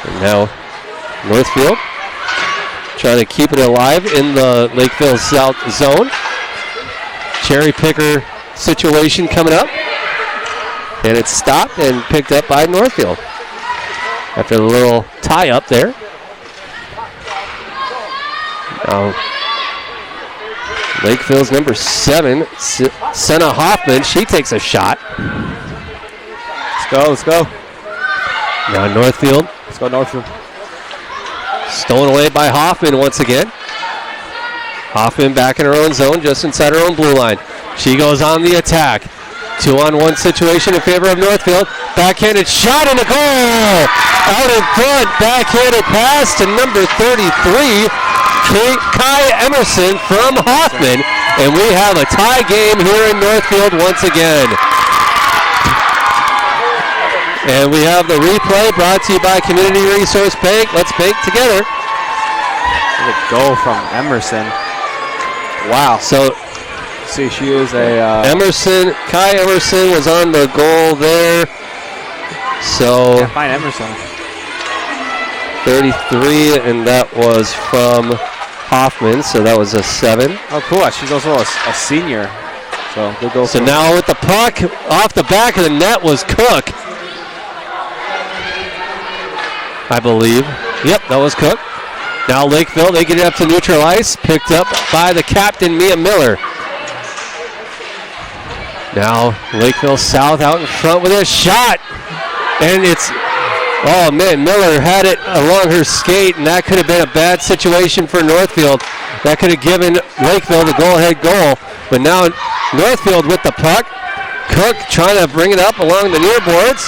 And now Northfield trying to keep it alive in the Lakeville South zone. Cherry picker situation coming up. And it's stopped and picked up by Northfield after a little tie up there. Now Lakeville's number 7, Senna Hoffman, she takes a shot. Let's go. Now Northfield. Let's go Northfield. Stolen away by Hoffman once again. Hoffman back in her own zone, just inside her own blue line. She goes on the attack. 2-on-1 situation in favor of Northfield. Backhanded shot and a goal! Out in front, backhanded pass to number 33, Kai Emerson from Hoffman. And we have a tie game here in Northfield once again. And we have the replay brought to you by Community Resource Bank. Let's bank together. What a goal from Emerson. Wow. So, see, she is a... Kai Emerson was on the goal there. So... Can't find Emerson. 33, and that was from Hoffman, so that was a 7. Oh, cool. She's also a senior. So, good goal. So now with the puck off the back of the net was Cook, I believe. Yep, that was Cook. Now Lakeville, they get it up to neutral ice, picked up by the captain, Mia Miller. Now Lakeville South out in front with a shot. And it's, oh man, Miller had it along her skate, and that could have been a bad situation for Northfield. That could have given Lakeville the go-ahead goal. But now Northfield with the puck. Cook trying to bring it up along the near boards.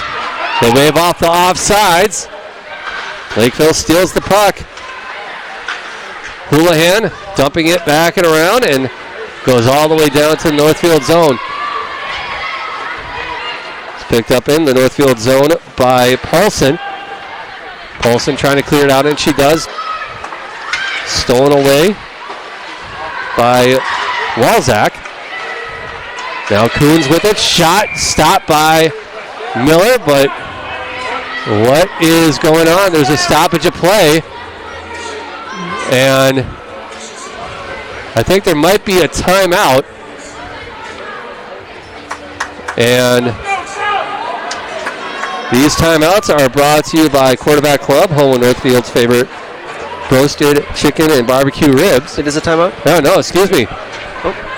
They wave off the offsides. Lakeville steals the puck. Houlihan dumping it back and around and goes all the way down to the Northfield zone. It's picked up in the Northfield zone by Paulson. Paulson trying to clear it out, and she does. Stolen away by Walzak. Now Coons with it. Shot stopped by Miller, but what is going on? There's a stoppage of play. And I think there might be a timeout. And these timeouts are brought to you by Quarterback Club, home of Northfield's favorite roasted chicken and barbecue ribs. It is a timeout? No, excuse me.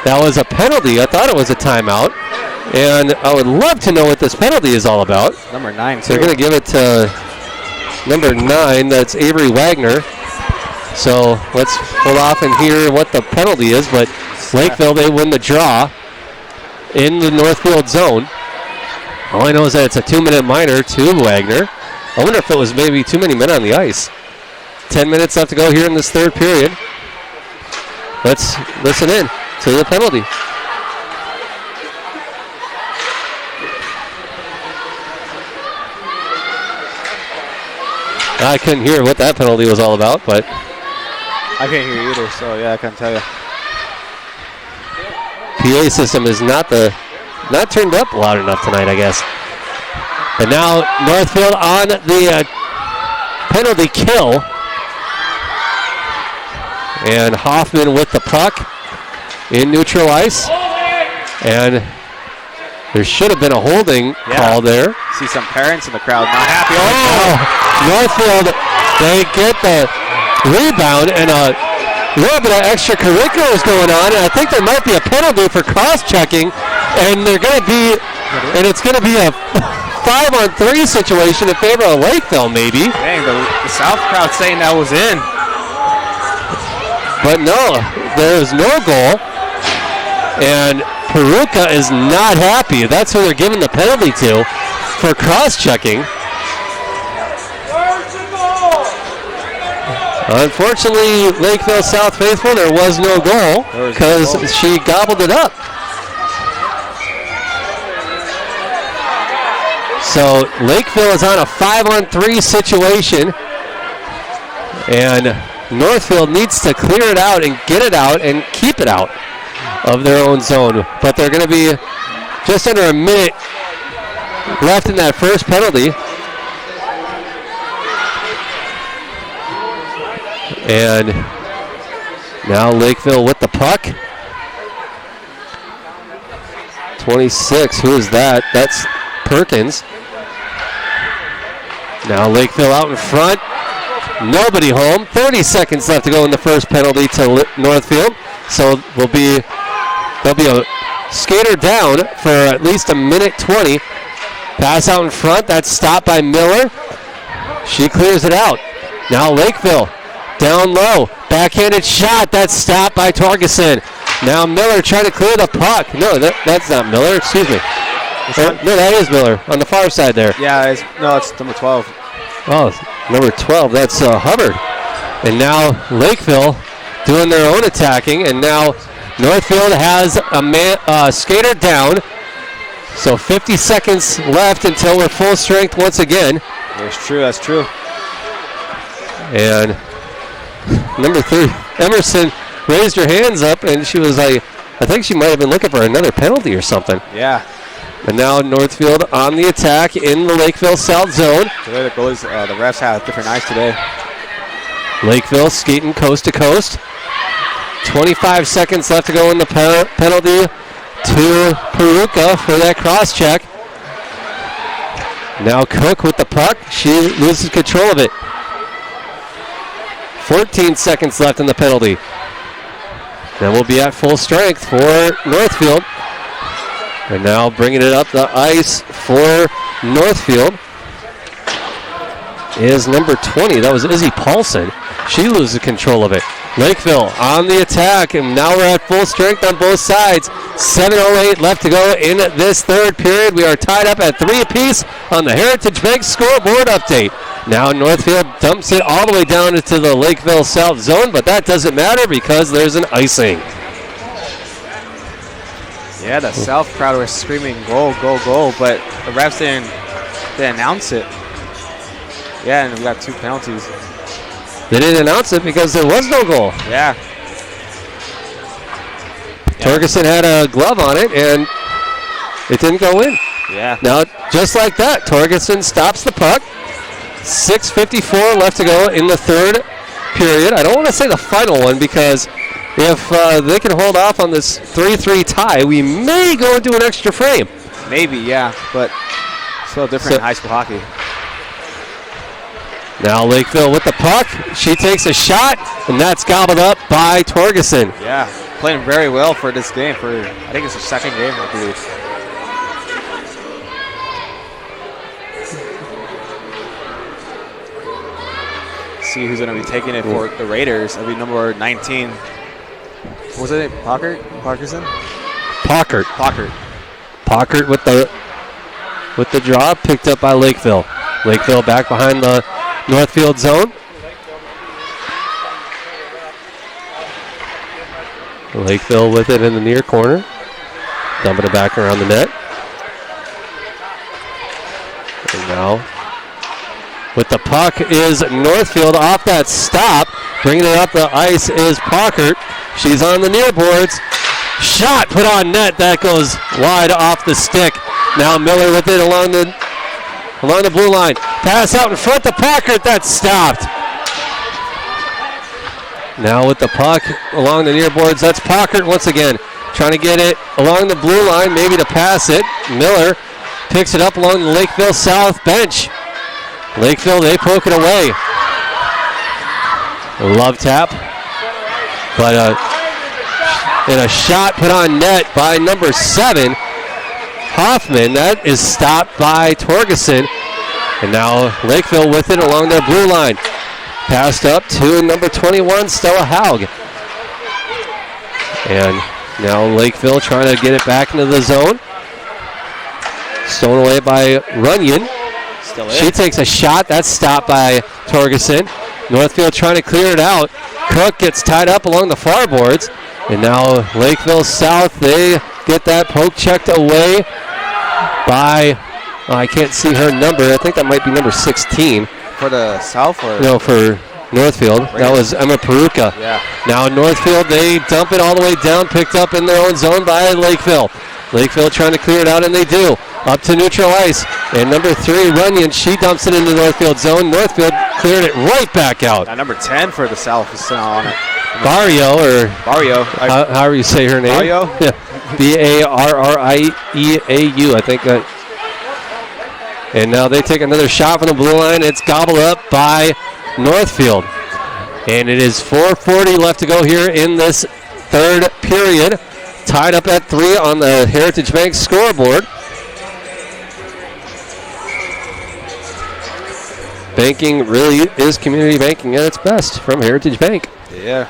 That was a penalty. I thought it was a timeout. And I would love to know what this penalty is all about. Number 9. So they're going to give it to number 9. That's Avery Wagner. So let's pull off and hear what the penalty is. But Lakeville, they win the draw in the Northfield zone. All I know is that it's a 2-minute minor to Wagner. I wonder if it was maybe too many men on the ice. 10 minutes left to go here in this third period. Let's listen in to the penalty. I couldn't hear what that penalty was all about, but I can't hear you either, so yeah, I can't tell you. PA system is not turned up loud enough tonight, I guess. And now Northfield on the penalty kill. And Hoffman with the puck in neutral ice. And there should have been a holding call there. See some parents in the crowd not happy. Northfield, they get the rebound, and a little bit of extracurriculars going on. And I think there might be a penalty for cross-checking. And it's going to be a 5-on-3 situation in favor of Lakeville, maybe. Dang, the South crowd saying that was in. But no, there is no goal. And Peruka is not happy. That's who they're giving the penalty to for cross-checking. Unfortunately, Lakeville South Faithful, there was no goal because she gobbled it up. So Lakeville is on a 5-on-3 situation. And Northfield needs to clear it out and get it out and keep it out of their own zone. But they're going to be just under a minute left in that first penalty. And now Lakeville with the puck. 26, who is that? That's Perkins. Now Lakeville out in front. Nobody home. 30 seconds left to go in the first penalty to Northfield. So there'll be a skater down for at least a minute 20. Pass out in front. That's stopped by Miller. She clears it out. Now Lakeville down low. Backhanded shot. That's stopped by Torgerson. Now Miller trying to clear the puck. No, that's not Miller. Excuse me. No, that is Miller on the far side there. Yeah, it's number 12. Oh, number 12. That's Hubbard. And now Lakeville doing their own attacking. And now Northfield has a skater down. So 50 seconds left until we're full strength once again. That's true. And number 3, Emerson raised her hands up, and she was like, I think she might have been looking for another penalty or something. Yeah. And now Northfield on the attack in the Lakeville South zone. Today the goalies, the refs have different eyes today. Lakeville skating coast to coast. 25 seconds left to go in the penalty to Peruka for that cross check. Now Cook with the puck. She loses control of it. 14 seconds left in the penalty. Then we'll be at full strength for Northfield. And now bringing it up the ice for Northfield is number 20. That was Izzy Paulson. She loses control of it. Lakeville on the attack, and now we're at full strength on both sides. 7:08 left to go in this third period. We are tied up at 3 apiece on the Heritage Bank scoreboard update. Now Northfield dumps it all the way down into the Lakeville South zone, but that doesn't matter because there's an icing. Yeah, the South crowd was screaming goal, goal, goal, but the refs didn't announce it. Yeah, and we got 2 penalties. They didn't announce it because there was no goal. Yeah. Torgerson had a glove on it, and it didn't go in. Yeah. Now, just like that, Torgerson stops the puck. 6:54 left to go in the third period. I don't want to say the final one because if they can hold off on this 3-3 tie, we may go into an extra frame. Maybe, yeah, but still different in high school hockey. Now Lakeville with the puck. She takes a shot, and that's gobbled up by Torgerson. Yeah, playing very well for this game. I think it's her second game, I believe. See who's going to be taking it for the Raiders. That'll be number 19. What was it? Parkerson? Pockert. Pockert. Pockert with the draw, picked up by Lakeville. Lakeville back behind the Northfield zone. Lakeville with it in the near corner. Dumping it back around the net. And now with the puck is Northfield off that stop. Bringing it up the ice is Pockert. She's on the near boards. Shot put on net. That goes wide off the stick. Now Miller with it along the blue line. Pass out in front to Pockert. That's stopped. Now with the puck along the near boards, that's Pockert once again. Trying to get it along the blue line, maybe to pass it. Miller picks it up along the Lakeville South bench. Lakeville, they poke it away. Love tap. But and a shot put on net by number 7, Hoffman. That is stopped by Torgerson. And now Lakeville with it along their blue line. Passed up to number 21, Stella Haug. And now Lakeville trying to get it back into the zone. Stolen away by Runyon. She takes a shot. That's stopped by Torgerson. Northfield trying to clear it out. Cook gets tied up along the far boards. And now Lakeville South, they get that poke checked away by, I can't see her number. I think that might be number 16. For the South? Or? No, for Northfield. That was Emma Peruka. Yeah. Now Northfield, they dump it all the way down, picked up in their own zone by Lakeville. Lakeville trying to clear it out, and they do. Up to neutral ice. And number 3, Runyon, she dumps it into Northfield zone. Northfield cleared it right back out. Number 10 for the South is still on it. Barrio, or Barrio. However you say her name. Barrio? Yeah. Barrieau, I think that. And now they take another shot from the blue line. It's gobbled up by Northfield. And it is 4:40 left to go here in this third period. Tied up at 3 on the Heritage Bank scoreboard. Banking really is community banking at its best from Heritage Bank. Yeah.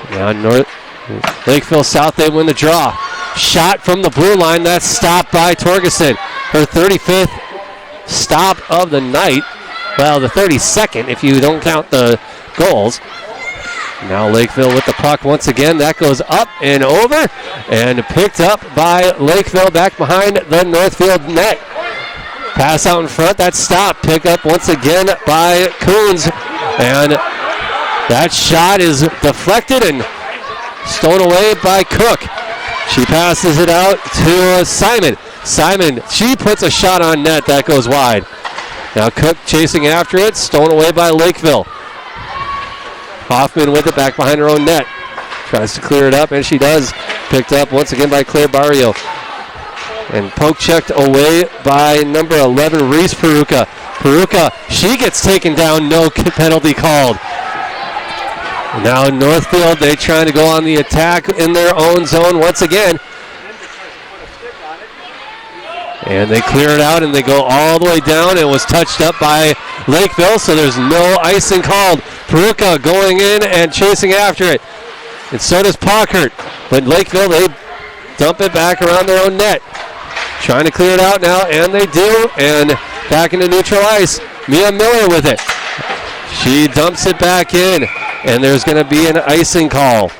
Now Lakeville South, they win the draw. Shot from the blue line. That's stopped by Torgerson. Her 35th stop of the night. Well, the 32nd if you don't count the goals. Now Lakeville with the puck once again. That goes up and over and picked up by Lakeville back behind the Northfield net. Pass out in front. That's stopped. Pick up once again by Coons. And that shot is deflected and stolen away by Cook. She passes it out to Simon. Simon, she puts a shot on net. That goes wide. Now Cook chasing after it. Stolen away by Lakeville. Hoffman with it back behind her own net. Tries to clear it up, and she does. Picked up once again by Claire Barrio. And poke checked away by number 11, Reese Peruka. Peruka, she gets taken down. No penalty called. Now Northfield, they trying to go on the attack in their own zone once again. And they clear it out, and they go all the way down. It was touched up by Lakeville, so there's no icing called. Peruka going in and chasing after it. And so does Pockert. But Lakeville, they dump it back around their own net. Trying to clear it out now, and they do. And back into neutral ice. Mia Miller with it. She dumps it back in, and there's going to be an icing call.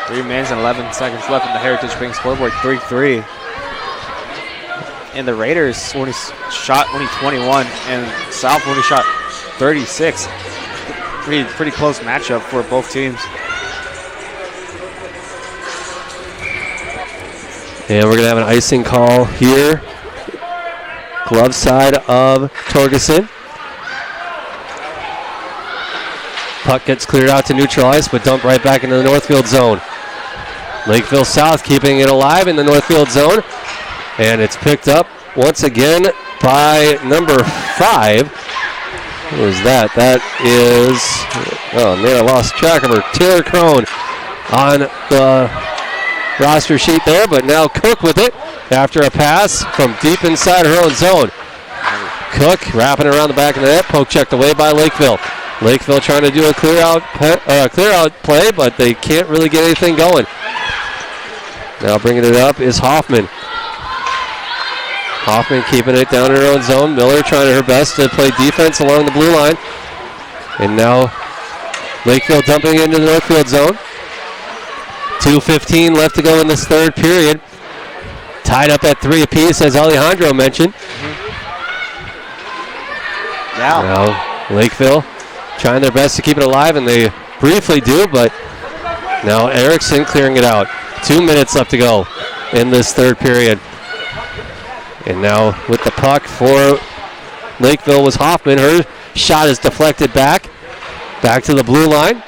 3 minutes and 11 seconds left in the Heritage Bank scoreboard, 3-3. And the Raiders only shot 21, and South only shot 36. Pretty close matchup for both teams. And we're going to have an icing call here. Glove side of Torgerson. Puck gets cleared out to neutral ice, but dumped right back into the Northfield zone. Lakeville South keeping it alive in the Northfield zone. And it's picked up once again by number 5. Who is that? That is, oh man, I lost track of her. Taylor Crone on the roster sheet there, but now Cook with it after a pass from deep inside her own zone. Cook wrapping around the back of the net, poke checked away by Lakeville. Lakeville trying to do a clear out play, but they can't really get anything going. Now bringing it up is Hoffman. Hoffman keeping it down in her own zone. Miller trying her best to play defense along the blue line. And now Lakeville dumping into the Northfield zone. 2:15 left to go in this third period. Tied up at 3 apiece, as Alejandro mentioned. Now Lakeville trying their best to keep it alive, and they briefly do, but now Erickson clearing it out. 2 minutes left to go in this third period. And now with the puck for Lakeville was Hoffman. Her shot is deflected back to the blue line.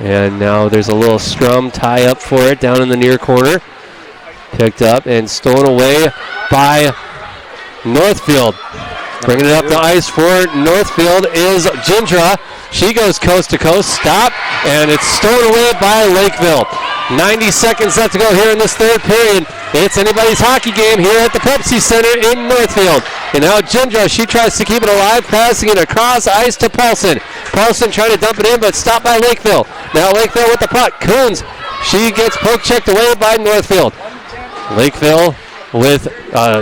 And now there's a little scrum tie up for it down in the near corner. Picked up and stolen away by Northfield. Bringing it up the ice for Northfield is Jindra. She goes coast to coast, stop, and it's stolen away by Lakeville. 90 seconds left to go here in this third period. It's anybody's hockey game here at the Pepsi Center in Northfield. And now Jindra, she tries to keep it alive, passing it across ice to Paulson. Paulson trying to dump it in, but stopped by Lakeville. Now Lakeville with the puck. Coons, she gets poke checked away by Northfield. Lakeville with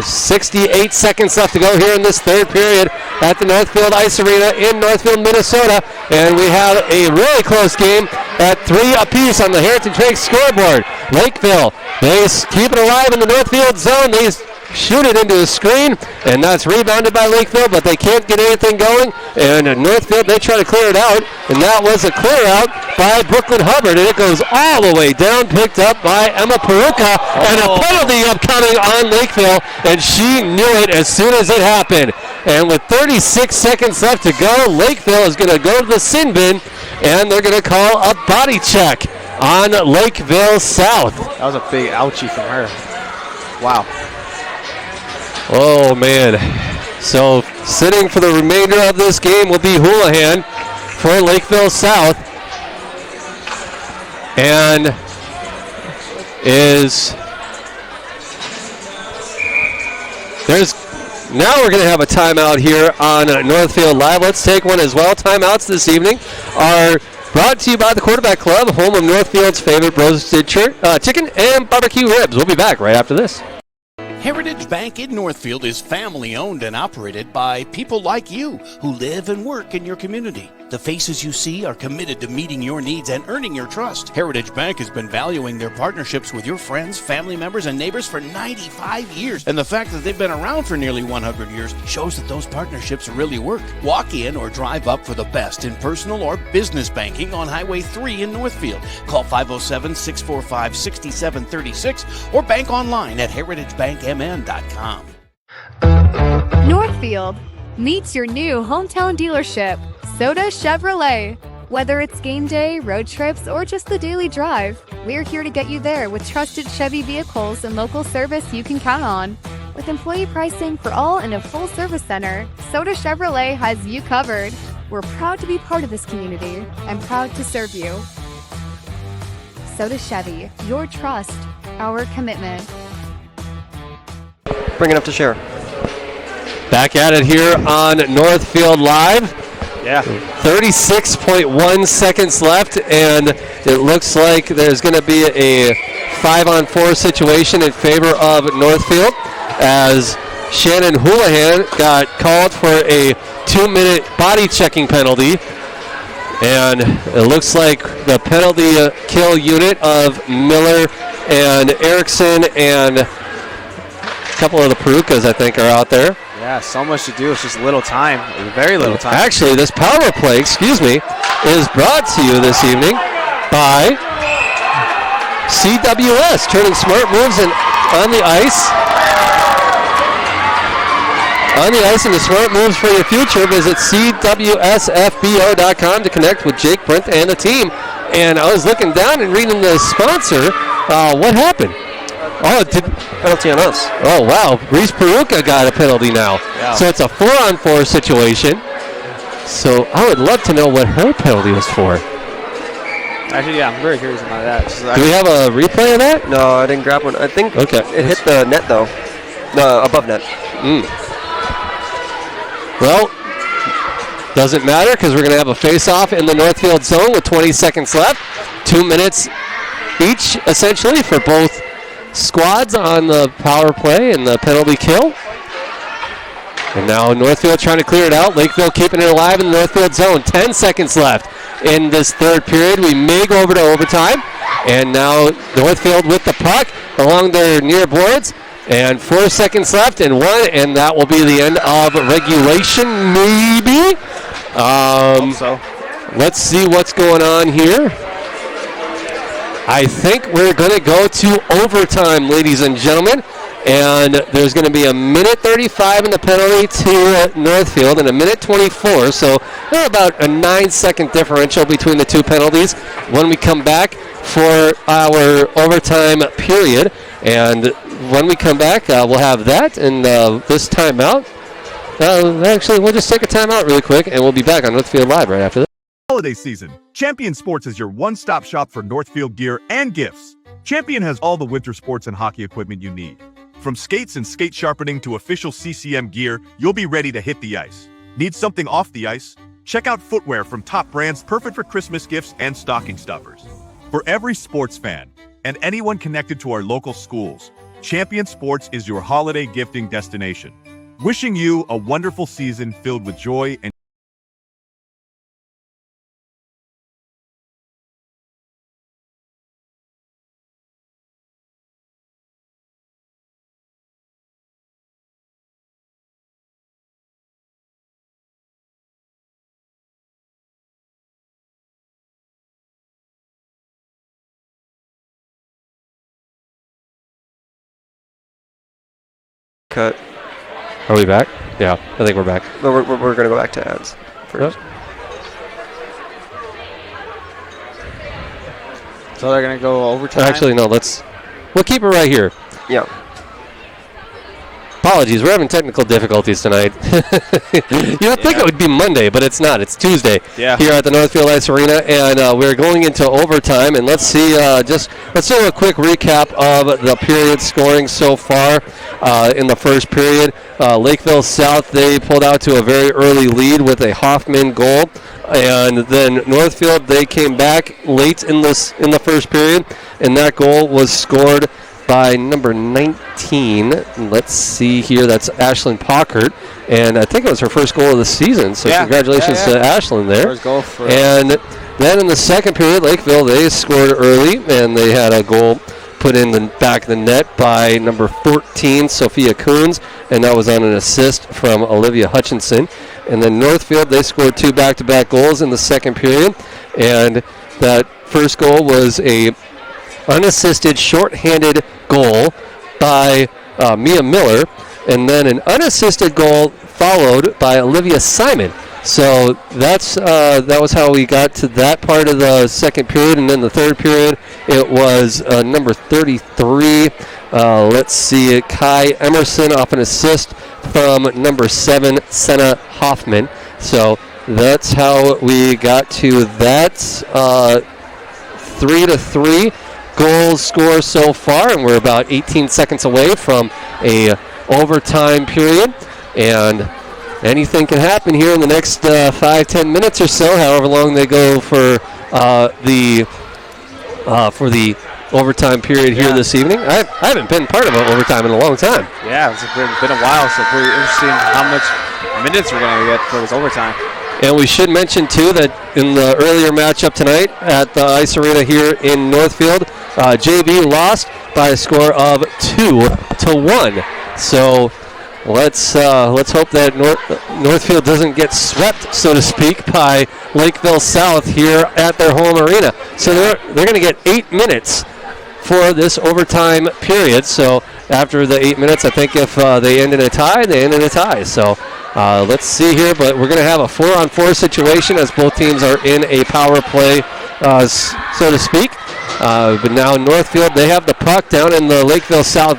68 seconds left to go here in this third period at the Northfield Ice Arena in Northfield, Minnesota. And we have a really close game at 3 apiece on the Heritage Bank scoreboard. Lakeville, they keep it alive in the Northfield zone. They shoot it into a screen, and that's rebounded by Lakeville, but they can't get anything going. And Northfield, they try to clear it out, and that was a clear out by Brooklyn Hubbard, and it goes all the way down, picked up by Emma Peruka, and a penalty upcoming on Lakeville, and she knew it as soon as it happened. And with 36 seconds left to go, Lakeville is going to go to the sin bin, and they're going to call a body check on Lakeville South. That was a big ouchie from her. Wow. Oh, man. So sitting for the remainder of this game will be Houlihan for Lakeville South. And now we're going to have a timeout here on Northfield Live. Let's take one as well. Timeouts this evening are brought to you by the Quarterback Club, home of Northfield's favorite roasted chicken and barbecue ribs. We'll be back right after this. Heritage Bank in Northfield is family owned and operated by people like you who live and work in your community. The faces you see are committed to meeting your needs and earning your trust. Heritage Bank has been valuing their partnerships with your friends, family members, and neighbors for 95 years. And the fact that they've been around for nearly 100 years shows that those partnerships really work. Walk in or drive up for the best in personal or business banking on Highway 3 in Northfield. Call 507-645-6736 or bank online at heritagebankmn.com. Northfield meets your new hometown dealership, Soda Chevrolet. Whether it's game day, road trips, or just the daily drive, we're here to get you there with trusted Chevy vehicles and local service you can count on. With employee pricing for all and a full service center, Soda Chevrolet has you covered. We're proud to be part of this community and proud to serve you. Soda Chevy, your trust, our commitment. Bring it up to Sheriff. Back at it here on Northfield Live. Yeah. 36.1 seconds left, and it looks like there's going to be a 5-on-4 situation in favor of Northfield as Shannon Houlihan got called for a 2-minute body checking penalty. And it looks like the penalty kill unit of Miller and Erickson and a couple of the Perukas, I think, are out there. Yeah, so much to do. It's just little time, very little time. Actually, this power play, is brought to you this evening by CWS, turning smart moves on the ice. On the ice and the smart moves for your future, visit CWSFBO.com to connect with Jake, Brent, and the team. And I was looking down and reading the sponsor. What happened? Penalty on us. Oh, wow. Reese Peruka got a penalty now. Yeah. So it's a 4-on-4 situation. So I would love to know what her penalty was for. Actually, yeah, I'm very curious about that. Do we have a replay of that? No, I didn't grab one. I think it hit the net, though. No, above net. Well, doesn't matter because we're going to have a face-off in the Northfield zone with 20 seconds left. 2 minutes each, essentially, for both squads on the power play and the penalty kill. And now Northfield trying to clear it out. Lakeville keeping it alive in the Northfield zone. 10 seconds left in this third period. We may go over to overtime. And now Northfield with the puck along their near boards. And 4 seconds left and 1, and that will be the end of regulation, maybe. Hope so. Let's see what's going on here. I think we're going to go to overtime, ladies and gentlemen. And there's going to be a minute 35 in the penalty to Northfield and a minute 24. So about a 9-second differential between the two penalties when we come back for our overtime period. And when we come back, we'll have that and this timeout. Actually, we'll just take a timeout really quick, and we'll be back on Northfield Live right after this. Holiday season. Champion Sports is your one-stop shop for Northfield gear and gifts. Champion has all the winter sports and hockey equipment you need. From skates and skate sharpening to official CCM gear, you'll be ready to hit the ice. Need something off the ice? Check out footwear from top brands perfect for Christmas gifts and stocking stuffers. For every sports fan and anyone connected to our local schools, Champion Sports is your holiday gifting destination. Wishing you a wonderful season filled with joy and cut. Are we back? Yeah, I think we're back. No, we're going to go back to ads first. Yep. So they're going to go overtime? Actually, no, we'll keep it right here. Yeah. Apologies, we're having technical difficulties tonight. You would think it would be Monday, but it's not. It's Tuesday here at the Northfield Ice Arena, and we're going into overtime. And let's see, let's do a quick recap of the period scoring so far in the first period. Lakeville South, they pulled out to a very early lead with a Hoffman goal. And then Northfield, they came back late in the first period, and that goal was scored by number 19. Let's see here. That's Ashlyn Pockert. And I think it was her first goal of the season. So congratulations to Ashlyn there. First goal for and then in the second period, Lakeville, they scored early. And they had a goal put in the back of the net by number 14, Sophia Coons. And that was on an assist from Olivia Hutchinson. And then Northfield, they scored 2 back-to-back goals in the second period. And that first goal was a unassisted shorthanded goal by Mia Miller, and then an unassisted goal followed by Olivia Simon. So that was how we got to that part of the second period. And then the third period, it was number 33. Let's see, Kai Emerson off an assist from number 7, Senna Hoffman. So that's how we got to that 3-3. Goals score so far, and we're about 18 seconds away from a overtime period. And anything can happen here in the next 5-10 minutes or so, however long they go for the overtime period here this evening. I haven't been part of an overtime in a long time. Yeah, it's been a while, so pretty interesting how much minutes we're going to get for this overtime. And we should mention, too, that in the earlier matchup tonight at the Ice Arena here in Northfield, JV lost by a score of 2-1. So let's hope that Northfield doesn't get swept, so to speak, by Lakeville South here at their home arena. So they're going to get 8 minutes for this overtime period. So after the 8 minutes, I think if they end in a tie, they end in a tie. So let's see here, but we're going to have a 4-on-4 situation as both teams are in a power play, so to speak. But now Northfield, they have the puck down in the Lakeville South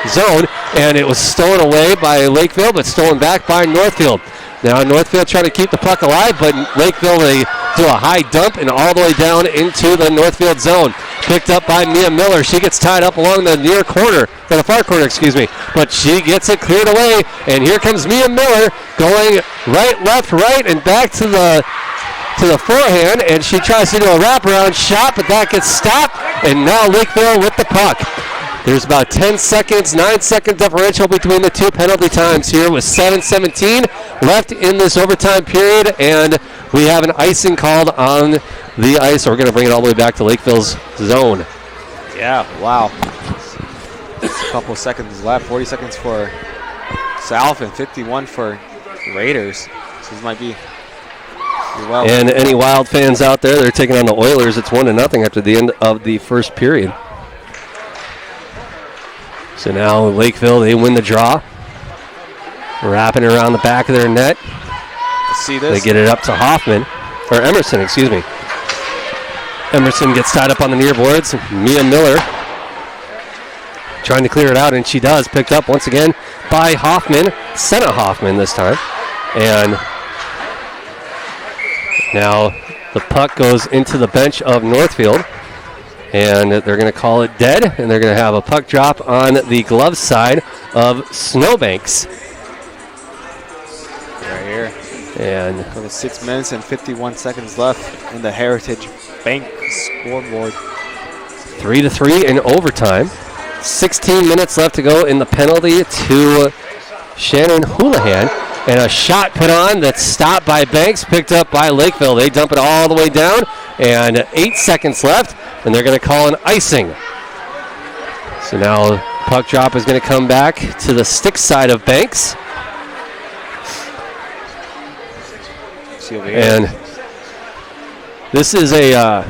zone, and it was stolen away by Lakeville, but stolen back by Northfield. Now Northfield trying to keep the puck alive, but Lakeville, they do a high dump and all the way down into the Northfield zone. Picked up by Mia Miller. She gets tied up along the near corner, or the far corner, excuse me. But she gets it cleared away, and here comes Mia Miller going right, left, right, and back to the forehand, and she tries to do a wraparound shot, but that gets stopped, and now Lakeville with the puck. There's about 10 seconds, 9-second differential between the two penalty times here with 7:17 left in this overtime period, and we have an icing called on the ice. We're going to bring it all the way back to Lakeville's zone. Yeah, wow. A couple seconds left, 40 seconds for South and 51 for Raiders. So this might be well. And any Wild fans out there, they're taking on the Oilers. It's 1-0 after the end of the first period. So now Lakeville, they win the draw. Wrapping around the back of their net. Let's see this. They get it up to Hoffman, or Emerson, excuse me. Emerson gets tied up on the near boards. Mia Miller trying to clear it out, and she does. Picked up once again by Hoffman, Senna Hoffman this time. And now the puck goes into the bench of Northfield. And they're going to call it dead, and they're going to have a puck drop on the glove side of Snowbanks. Right here. And with 6 minutes and 51 seconds left in the Heritage Bank scoreboard. 3-3 in overtime. 16 minutes left to go in the penalty to Shannon Houlihan. And a shot put on that's stopped by Banks, picked up by Lakeville. They dump it all the way down, and 8 seconds left, and they're going to call an icing. So now puck drop is going to come back to the stick side of Banks. See over here. And this is a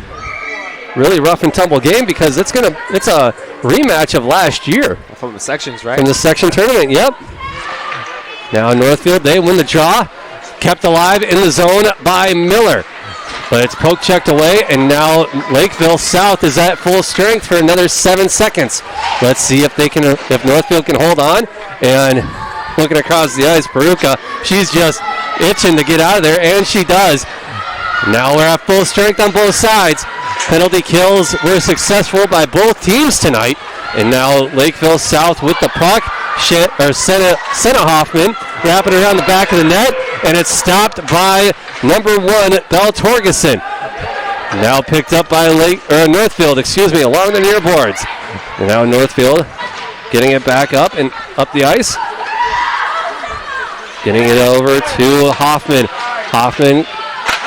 really rough and tumble game because it's a rematch of last year. From the sections, right? From the section tournament, yep. Now Northfield, they win the draw. Kept alive in the zone by Miller. But it's poke checked away, and now Lakeville South is at full strength for another 7 seconds. Let's see if Northfield can hold on. And looking across the ice, Peruka, she's just itching to get out of there, and she does. Now we're at full strength on both sides. Penalty kills were successful by both teams tonight. And now Lakeville South with the puck. Senna Hoffman wrapping around the back of the net, and it's stopped by number 1, Belle Torgeson. Now picked up by Northfield, along the near boards. And now Northfield getting it back up and up the ice. Getting it over to Hoffman. Hoffman,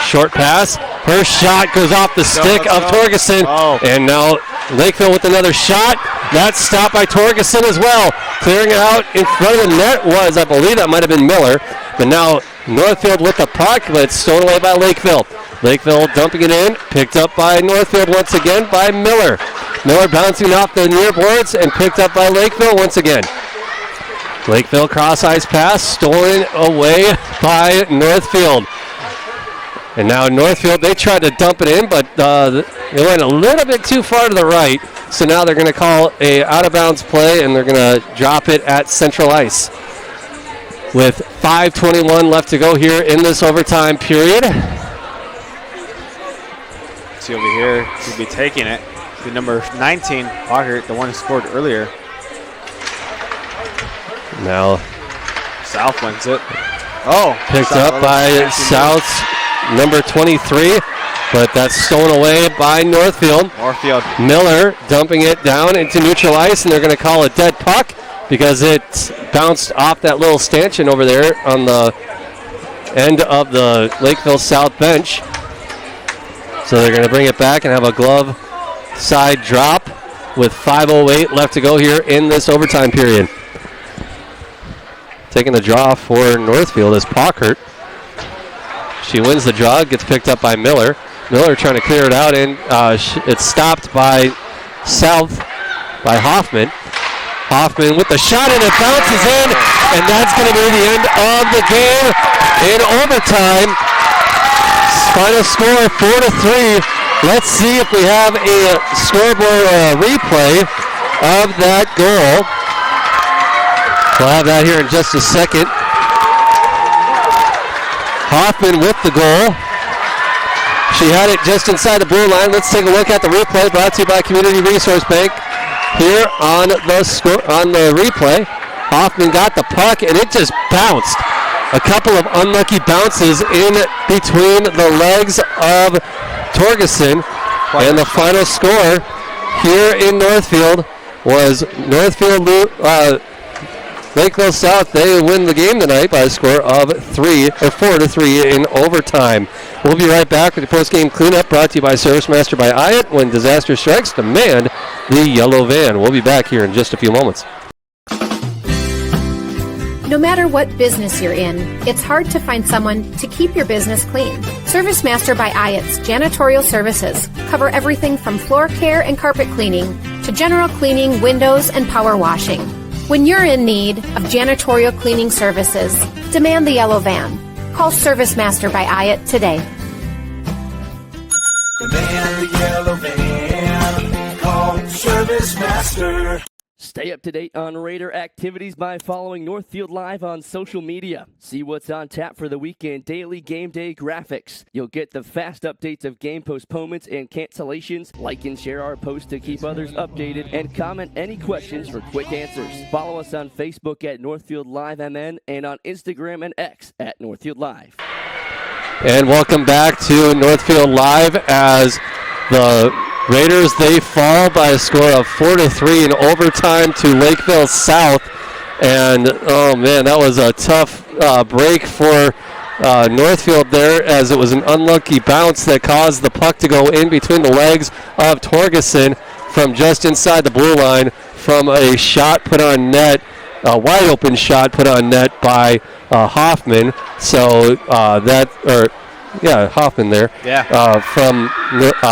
short pass. Her shot goes off the stick of Torgeson. Oh. And now Lakeville with another shot. That's stopped by Torgeson as well. Clearing it out in front of the net was, I believe that might have been Miller. But now Northfield with the puck, but it's stolen away by Lakeville. Lakeville dumping it in, picked up by Northfield once again by Miller. Miller bouncing off the near boards and picked up by Lakeville once again. Lakeville cross ice pass, stolen away by Northfield. And now Northfield, they tried to dump it in, but it went a little bit too far to the right. So now they're going to call a out-of-bounds play, and they're going to drop it at central ice. With 5:21 left to go here in this overtime period. See over here, he'll be taking it. The number 19, Parker, the one who scored earlier. Now South wins it. Oh. Picked up by South's number 23, but that's stolen away by Northfield. Miller dumping it down into neutral ice, and they're going to call a dead puck because it bounced off that little stanchion over there on the end of the Lakeville South bench. So they're going to bring it back and have a glove side drop with 5:08 left to go here in this overtime period. Taking the draw for Northfield is Pockert. She wins the draw, gets picked up by Miller. Miller trying to clear it out, and it's stopped by South, by Hoffman. Hoffman with the shot, and it bounces in, and that's going to be the end of the game in overtime. Final score 4-3. Let's see if we have a scoreboard replay of that goal. We'll have that here in just a second. Hoffman with the goal. She had it just inside the blue line. Let's take a look at the replay brought to you by Community Resource Bank. Here on the replay, Hoffman got the puck, and it just bounced. A couple of unlucky bounces in between the legs of Torgerson, and the final score here in Northfield was Lakeville South. They win the game tonight by a score of 4-3 in overtime. We'll be right back with the post-game cleanup brought to you by Service Master by Hyatt. When disaster strikes, demand the yellow van. We'll be back here in just a few moments. No matter what business you're in, it's hard to find someone to keep your business clean. Service Master by Hyatt's janitorial services cover everything from floor care and carpet cleaning to general cleaning, windows, and power washing. When you're in need of janitorial cleaning services, demand the yellow van. Call Service Master by Hyatt today. Demand the yellow van. Call Service Master. Stay up to date on Raider activities by following Northfield Live on social media. See what's on tap for the weekend daily game day graphics. You'll get the fast updates of game postponements and cancellations. Like and share our posts to keep others updated, and comment any questions for quick answers. Follow us on Facebook at Northfield Live MN and on Instagram and X at Northfield Live. And welcome back to Northfield Live as the Raiders, they fall by a score of 4-3 in overtime to Lakeville South. And, oh, man, that was a tough break for Northfield there, as it was an unlucky bounce that caused the puck to go in between the legs of Torgerson from just inside the blue line from a shot put on net, a wide-open shot put on net by Hoffman. So Hoffman there. Yeah. From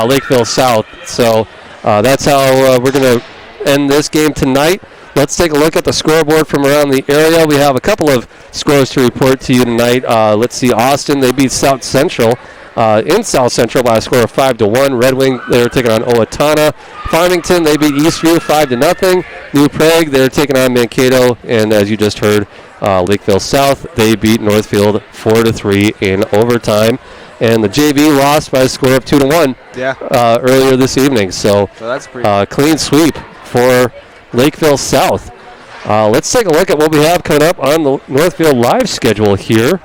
Lakeville South. So that's how we're going to end this game tonight. Let's take a look at the scoreboard from around the area. We have a couple of scores to report to you tonight. Let's see. Austin, they beat South Central in South Central by a score of 5-1. Red Wing, they're taking on Owatonna. Farmington, they beat Eastview 5-0. New Prague, they're taking on Mankato. And as you just heard, Lakeville South, they beat Northfield 4-3 in overtime. And the JV lost by a score of 2-1 earlier this evening. So that's pretty clean sweep for Lakeville South. Let's take a look at what we have coming up on the Northfield Live schedule here.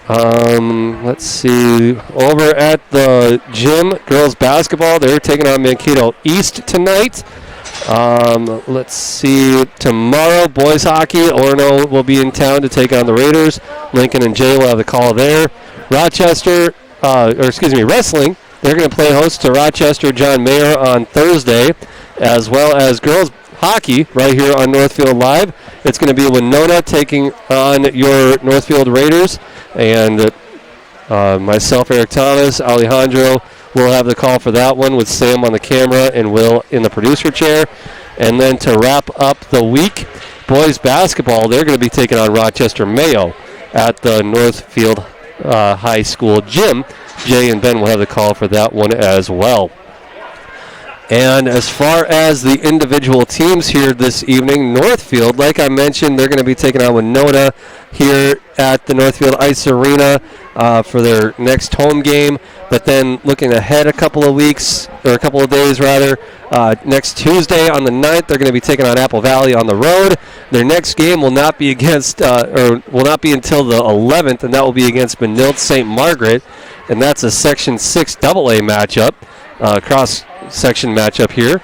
Let's see. Over at the gym, girls basketball, they're taking on Mankato East tonight. Let's see. Tomorrow, boys hockey, Orono will be in town to take on the Raiders. Lincoln and Jay will have the call there. Rochester, wrestling, they're going to play host to Rochester John Mayer on Thursday, as well as girls hockey right here on Northfield Live. It's going to be Winona taking on your Northfield Raiders, and myself, Eric Thomas, Alejandro will have the call for that one with Sam on the camera and Will in the producer chair. And then to wrap up the week, boys basketball, they're going to be taking on Rochester Mayo at the Northfield High School gym. Jay and Ben will have the call for that one as well. And as far as the individual teams here this evening, Northfield, like I mentioned, they're going to be taking on Winona here at the Northfield Ice Arena. for their next home game. But then looking ahead a couple of weeks, or a couple of days rather, next Tuesday on the 9th, they're going to be taking on Apple Valley on the road. Their next game will not be against, or will not be until the 11th, and that will be against Benilde St. Margaret, and that's a Section 6 AA matchup, cross-section matchup here.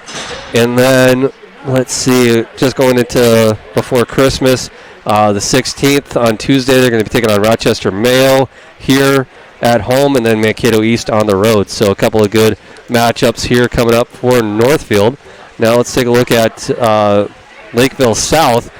And then, let's see, just going into before Christmas, the 16th on Tuesday, they're going to be taking on Rochester Mayo here at home, and then Mankato East on the road. So a couple of good matchups here coming up for Northfield. Now let's take a look at Lakeville South.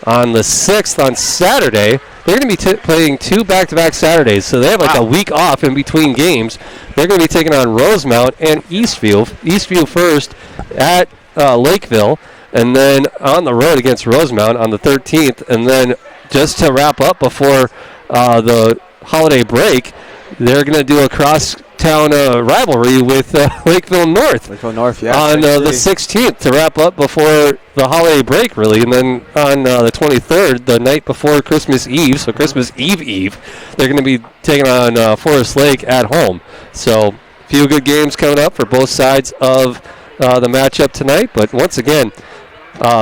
On the 6th on Saturday, they're going to be playing 2 back-to-back Saturdays, so they have like a week off in between games. They're going to be taking on Rosemount and Eastview. Eastview first at Lakeville, and then on the road against Rosemount on the 13th. And then just to wrap up before the holiday break, they're going to do a cross-town rivalry with Lakeville North. Lakeville North, yeah. On the 16th to wrap up before the holiday break, really. And then on the 23rd, the night before Christmas Eve, so Christmas Eve, they're going to be taking on Forest Lake at home. So a few good games coming up for both sides of the matchup tonight. But once again,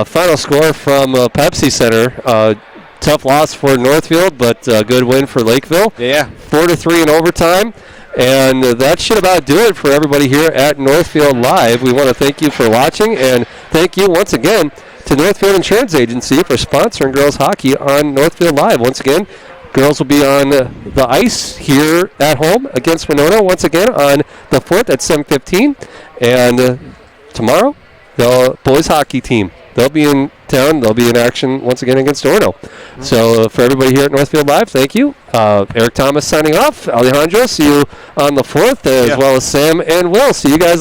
final score from Pepsi Center. Tough loss for Northfield, but a good win for Lakeville. Yeah. 4-3 in overtime. And that should about do it for everybody here at Northfield Live. We want to thank you for watching, and thank you once again to Northfield Insurance Agency for sponsoring girls hockey on Northfield Live. Once again, girls will be on the ice here at home against Winona once again on the 4th at 7:15. And tomorrow, the boys hockey team, they'll be in town. They'll be in action once again against Orono. So for everybody here at Northfield Live, thank you. Eric Thomas signing off. Alejandro, see you on the 4th, as well as Sam and Will. See you guys.